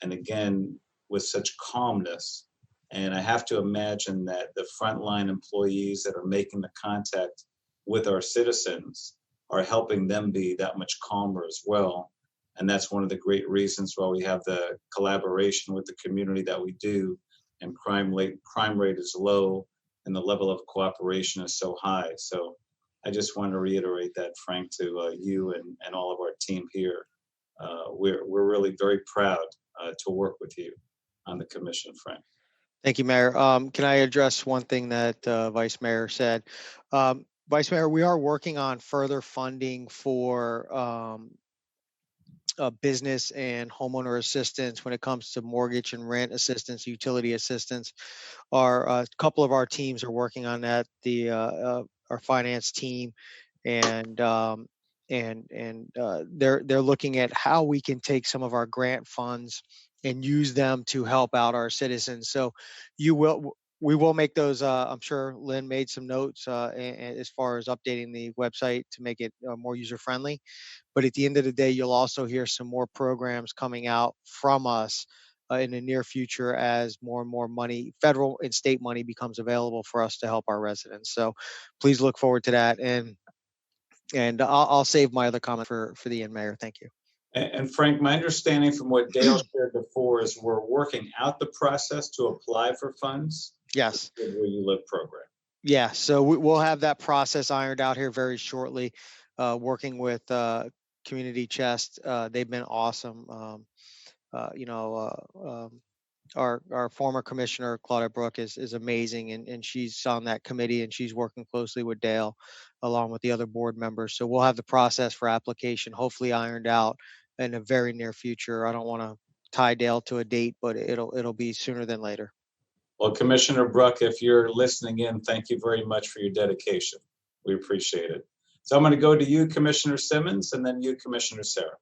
And again, with such calmness. And I have to imagine that the frontline employees that are making the contact with our citizens are helping them be that much calmer as well. And that's one of the great reasons why we have the collaboration with the community that we do, and crime rate is low and the level of cooperation is so high. So I just want to reiterate that, Frank, to you and all of our team here. We're really very proud to work with you on the commission, Frank. Thank you, Mayor. Can I address one thing that Vice Mayor said? Vice Mayor, we are working on further funding for business and homeowner assistance when it comes to mortgage and rent assistance, utility assistance. A couple of our teams are working on that. Our finance team and they're looking at how we can take some of our grant funds and use them to help out our citizens. So we will make those. I'm sure Lynn made some notes as far as updating the website to make it more user friendly. But at the end of the day, you'll also hear some more programs coming out from us in the near future as more and more money, federal and state money, becomes available for us to help our residents. So please look forward to that. And I'll save my other comment for the end, Mayor. Thank you. And Frank, my understanding from what Dale shared before is we're working out the process to apply for funds. Yes. For the Where You Live program. Yeah. So we'll have that process ironed out here very shortly. Working with Community Chest, they've been awesome. Our former commissioner, Claudia Brooke, is amazing, and she's on that committee, and she's working closely with Dale along with the other board members. So we'll have the process for application hopefully ironed out in a very near future. I don't want to tie Dale to a date, but it'll be sooner than later. Well, Commissioner Brooke, if you're listening in, thank you very much for your dedication. We appreciate it. So I'm going to go to you, Commissioner Simmons, and then you, Commissioner Sarah.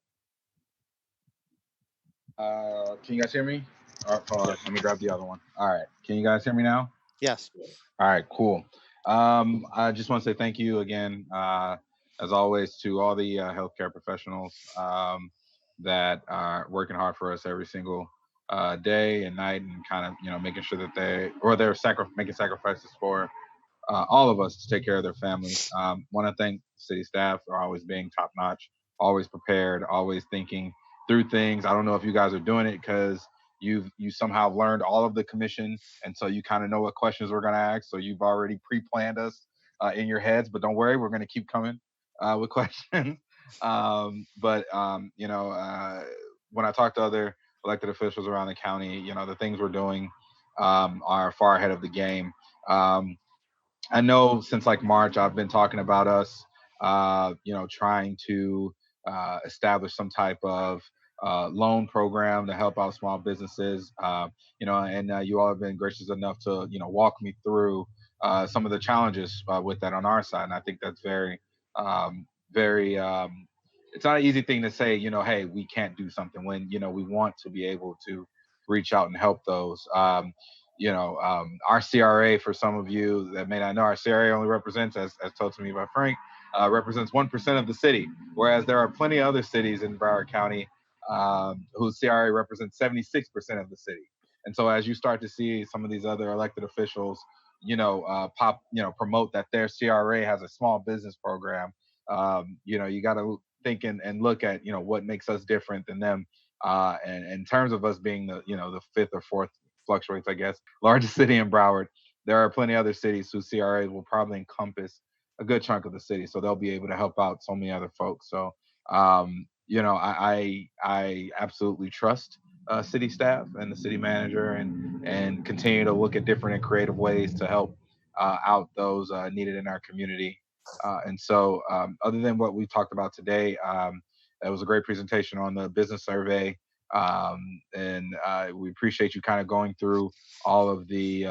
Can you guys hear me? Hold on, let me grab the other one. All right, can you guys hear me now? Yes. All right, cool. I just want to say thank you again, as always, to all the healthcare professionals that are working hard for us every single day and night, and kind of making sure that they're making sacrifices for all of us to take care of their families. Want to thank city staff for always being top notch, always prepared, always thinking through things. I don't know if you guys are doing it because you somehow learned all of the commission, and so you kind of know what questions we're going to ask. So you've already pre-planned us in your heads, but don't worry, we're going to keep coming with questions. When I talk to other elected officials around the county, the things we're doing are far ahead of the game. I know since like March, I've been talking about us, trying to establish some type of loan program to help out small businesses, and you all have been gracious enough to, walk me through some of the challenges with that on our side. And I think that's very, it's not an easy thing to say, hey, we can't do something when, we want to be able to reach out and help those. Our CRA, for some of you that may not know, our CRA only represents, as told to me by Frank, represents 1% of the city, whereas there are plenty of other cities in Broward County whose CRA represents 76% of the city. And so as you start to see some of these other elected officials, promote that their CRA has a small business program, you got to think and look at, what makes us different than them. And in terms of us being the fifth or fourth, fluctuates, I guess, largest city in Broward, there are plenty of other cities whose CRAs will probably encompass a good chunk of the city. So they'll be able to help out so many other folks. So, I absolutely trust city staff and the city manager and continue to look at different and creative ways to help out those needed in our community. And so other than what we talked about today, that was a great presentation on the business survey. And we appreciate you kind of going through all of the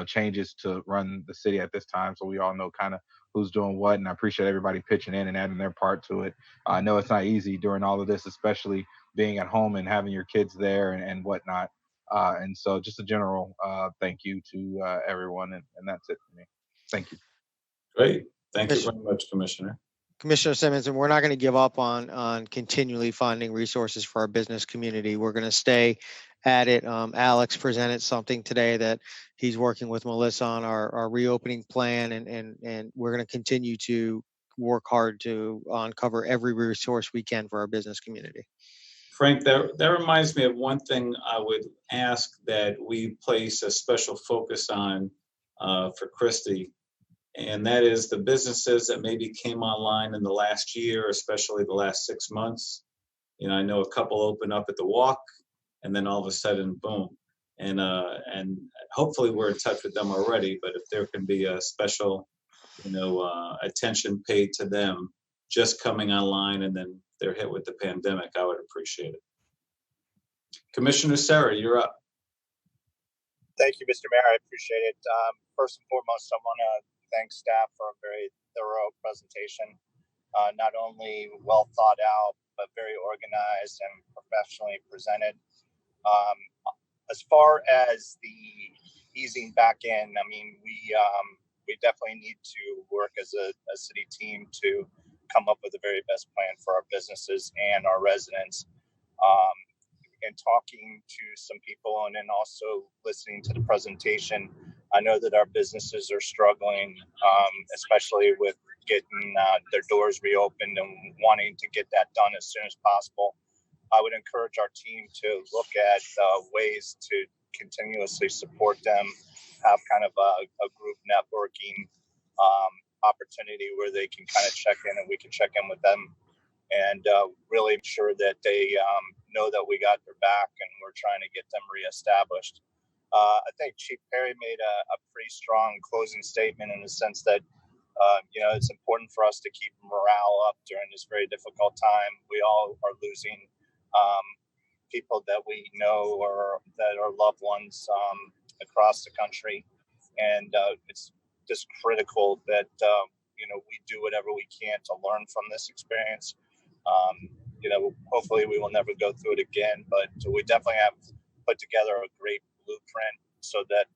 changes to run the city at this time, so we all know kind of who's doing what. And I appreciate everybody pitching in and adding their part to it. I know it's not easy during all of this, especially being at home and having your kids there and whatnot. And so just a general thank you to everyone, and that's it for me. Thank you. Great. Thank you very much, Commissioner. Commissioner Simmons, and we're not going to give up on continually finding resources for our business community. We're going to stay at it. Alex presented something today that he's working with Melissa on our reopening plan, and we're going to continue to work hard to uncover every resource we can for our business community. Frank, that reminds me of one thing I would ask that we place a special focus on for Christy. And that is the businesses that maybe came online in the last year, especially the last 6 months. I know a couple open up at the Walk, and then all of a sudden, boom. And hopefully we're in touch with them already. But if there can be a special, attention paid to them just coming online, and then they're hit with the pandemic, I would appreciate it. Commissioner Serra, you're up. Thank you, Mr. Mayor. I appreciate it. First and foremost, I want to thank staff for a very thorough presentation, not only well thought out, but very organized and professionally presented. As far as the easing back in, we definitely need to work as a city team to come up with the very best plan for our businesses and our residents. And talking to some people and then also listening to the presentation, I know that our businesses are struggling, especially with getting their doors reopened and wanting to get that done as soon as possible. I would encourage our team to look at ways to continuously support them, have kind of a group networking opportunity where they can kind of check in and we can check in with them, and really ensure that they know that we got their back and we're trying to get them reestablished. I think Chief Perry made a pretty strong closing statement in the sense that, it's important for us to keep morale up during this very difficult time. We all are losing people that we know or that are loved ones across the country. And it's just critical that, we do whatever we can to learn from this experience. Hopefully we will never go through it again, but we definitely have put together a great blueprint so that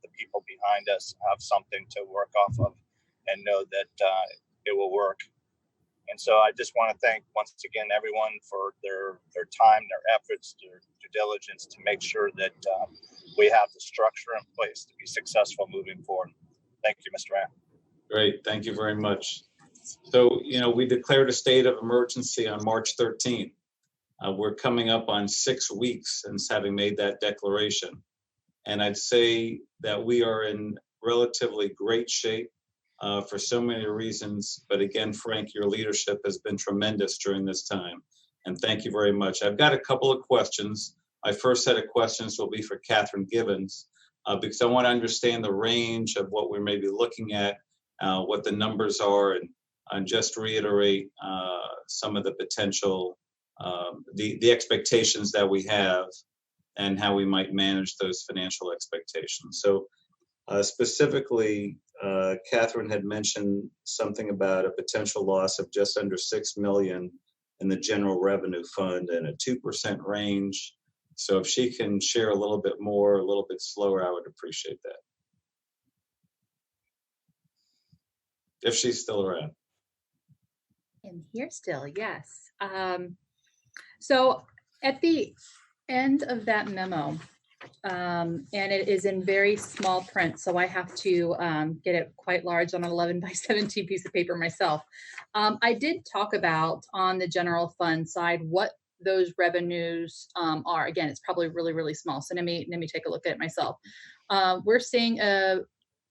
the people behind us have something to work off of and know that it will work. And so I just want to thank once again everyone for their time, their efforts, their due diligence to make sure that we have the structure in place to be successful moving forward. Thank you, Mr. Mayor. Great, thank you very much. So, we declared a state of emergency on March 13th. We're coming up on 6 weeks since having made that declaration. And I'd say that we are in relatively great shape for so many reasons. But again, Frank, your leadership has been tremendous during this time. And thank you very much. I've got a couple of questions. My first set of questions will be for Catherine Gibbons, because I want to understand the range of what we may be looking at, what the numbers are, and just reiterate some of the potential, the expectations that we have and how we might manage those financial expectations. So specifically, Catherine had mentioned something about a potential loss of just under $6 million in the general revenue fund and a 2% range. So if she can share a little bit more, a little bit slower, I would appreciate that. If she's still around. I'm here still, yes. So At the end of that memo, and it is in very small print, so I have to get it quite large on an 11 by 17 piece of paper myself. I did talk about on the general fund side what those revenues are. Again, it's probably really, really small, so let me take a look at it myself. We're seeing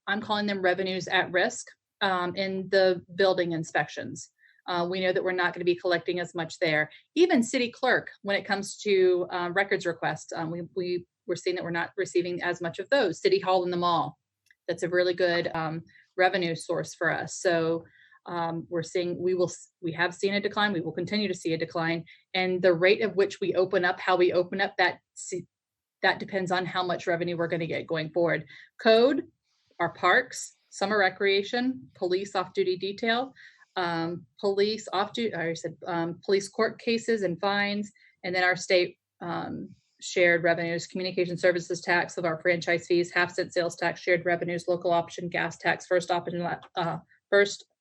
I'm calling them revenues at risk in the building inspections. We know that we're not going to be collecting as much there. Even city clerk, when it comes to records requests, we're seeing that we're not receiving as much of those. City Hall and the mall, that's a really good revenue source for us. So we're seeing, we have seen a decline. We will continue to see a decline, and the rate of which we open up, how we open up, that depends on how much revenue we're going to get going forward. Code, our parks, summer recreation, police off-duty detail, police off-duty, I already said, police court cases and fines, and then our state shared revenues, communication services tax of our franchise fees, half-cent sales tax, shared revenues, local option gas tax, first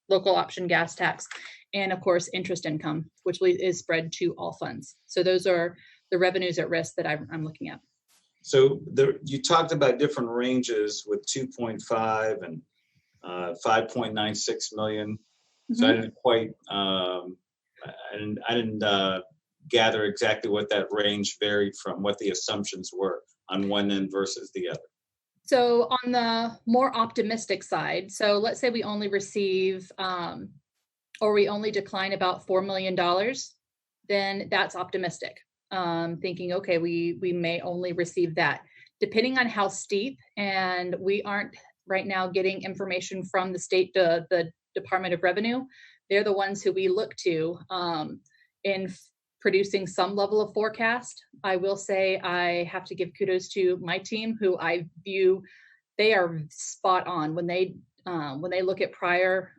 local option gas tax, and of course, interest income, which is spread to all funds. So those are the revenues at risk that I'm looking at. So you talked about different ranges with 2.5 and 5.96 million. So I didn't quite, I didn't gather exactly what that range varied from, what the assumptions were on one end versus the other. So on the more optimistic side, so let's say we only receive, or we only decline about $4 million, then that's optimistic. Thinking, okay, we may only receive that. Depending on how steep, and we aren't right now getting information from the state, the Department of Revenue. They're the ones who we look to in producing some level of forecast. I will say I have to give kudos to my team, who I view, they are spot on when they look at prior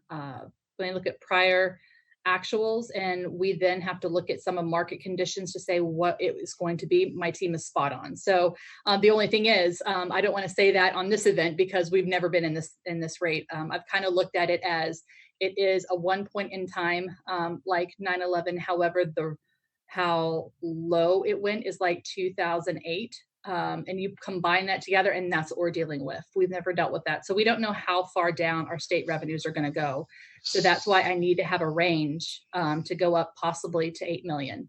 actuals, and we then have to look at some of market conditions to say what it is going to be. My team is spot on. So the only thing is, I don't want to say that on this event because we've never been in this rate. I've kind of looked at it as it is a one point in time, like 9/11. However, how low it went is like 2008. And you combine that together, and that's what we're dealing with. We've never dealt with that. So we don't know how far down our state revenues are going to go. So that's why I need to have a range to go up possibly to 8 million.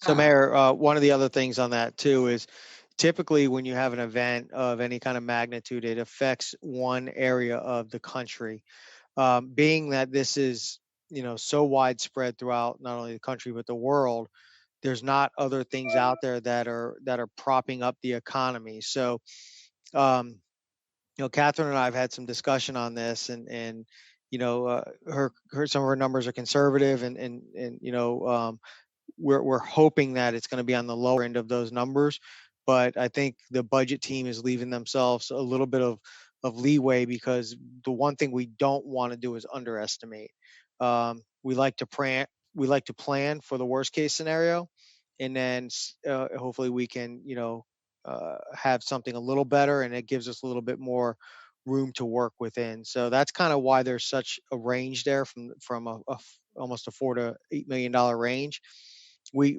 So Mayor, one of the other things on that too is typically when you have an event of any kind of magnitude, it affects one area of the country. Being that this is, so widespread throughout not only the country, but the world, there's not other things out there that are propping up the economy. So, Catherine and I have had some discussion on this, and her some of her numbers are conservative, and we're hoping that it's going to be on the lower end of those numbers. But I think the budget team is leaving themselves a little bit of leeway, because the one thing we don't want to do is underestimate. We like to plan for the worst case scenario, and then hopefully we can have something a little better, and it gives us a little bit more room to work within. So that's kind of why there's such a range there from almost a $4 to $8 million range. We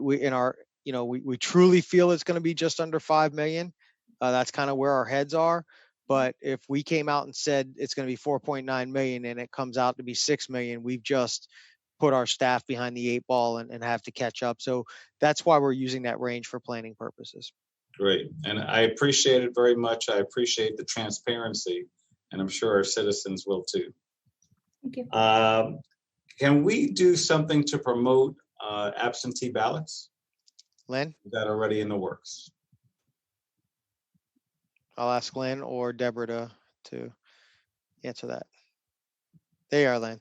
truly feel it's going to be just under 5 million. That's kind of where our heads are. But if we came out and said it's going to be 4.9 million and it comes out to be 6 million, we've just put our staff behind the 8 ball and have to catch up. So that's why we're using that range for planning purposes. Great. And I appreciate it very much. I appreciate the transparency, and I'm sure our citizens will too. Thank you. Can we do something to promote absentee ballots? Lynn? Is that already in the works? I'll ask Lynn or Deborah to answer that. There you are, Lynn.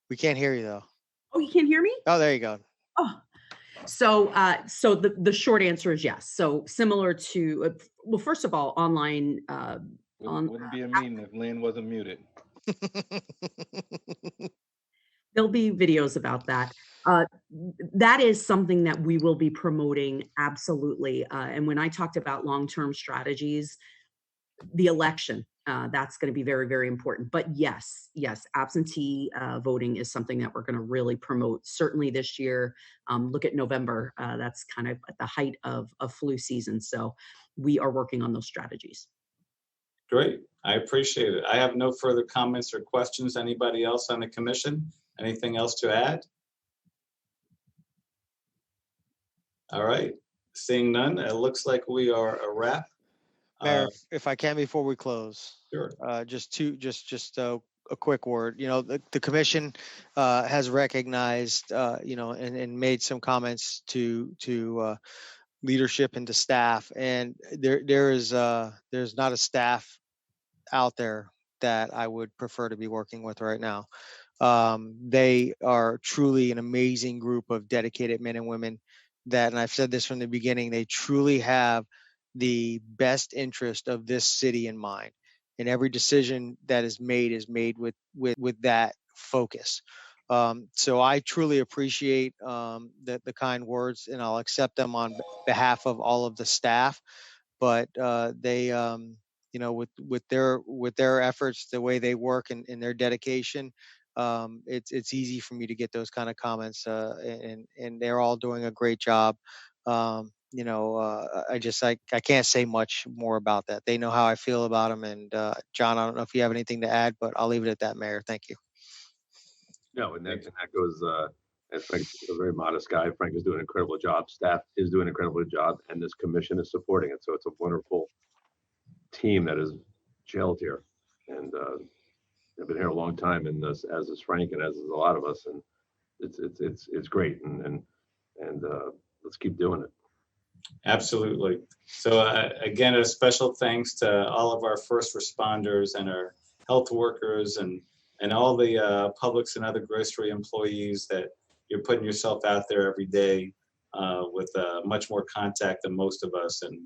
We can't hear you though. Oh, you can't hear me? Oh, there you go. Oh, so the short answer is yes. So similar to, well, first of all, online. Wouldn't be a meeting if Lynn wasn't muted. There'll be videos about that. That is something that we will be promoting, absolutely. And when I talked about long-term strategies, the election. That's going to be very, very important. But yes, absentee voting is something that we're going to really promote. Certainly this year, look at November. That's kind of at the height of flu season. So we are working on those strategies. Great. I appreciate it. I have no further comments or questions. Anybody else on the commission? Anything else to add? All right. Seeing none, it looks like we are a wrap. Mayor, if I can, before we close, Sure. just a quick word. You know, the commission has recognized, you know, and made some comments to leadership and to staff, and there's not a staff out there that I would prefer to be working with right now. They are truly an amazing group of dedicated men and women that, and I've said this from the beginning, they truly have the best interest of this city in mind. And every decision that is made with that focus. So I truly appreciate the kind words, and I'll accept them on behalf of all of the staff. But they, you know, with their efforts, the way they work and their dedication, it's easy for me to get those kind of comments, and they're all doing a great job. You know, I can't say much more about that. They know how I feel about them. And John, I don't know if you have anything to add, but I'll leave it at that, Mayor. Thank you. No, and that goes, as Frank's a very modest guy. Frank is doing an incredible job. Staff is doing an incredible job, and this commission is supporting it. So it's a wonderful team that is gelled here. And I've been here a long time, and as is Frank, and as is a lot of us, and it's great. And let's keep doing it. Absolutely. So again, a special thanks to all of our first responders and our health workers and all the Publix and other grocery employees that you're putting yourself out there every day with much more contact than most of us. And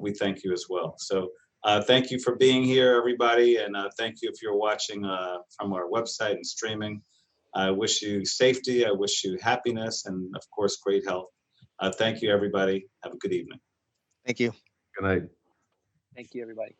we thank you as well. So thank you for being here, everybody. And thank you if you're watching from our website and streaming. I wish you safety. I wish you happiness and, of course, great health. Thank you, everybody. Have a good evening. Thank you. Good night. Thank you, everybody.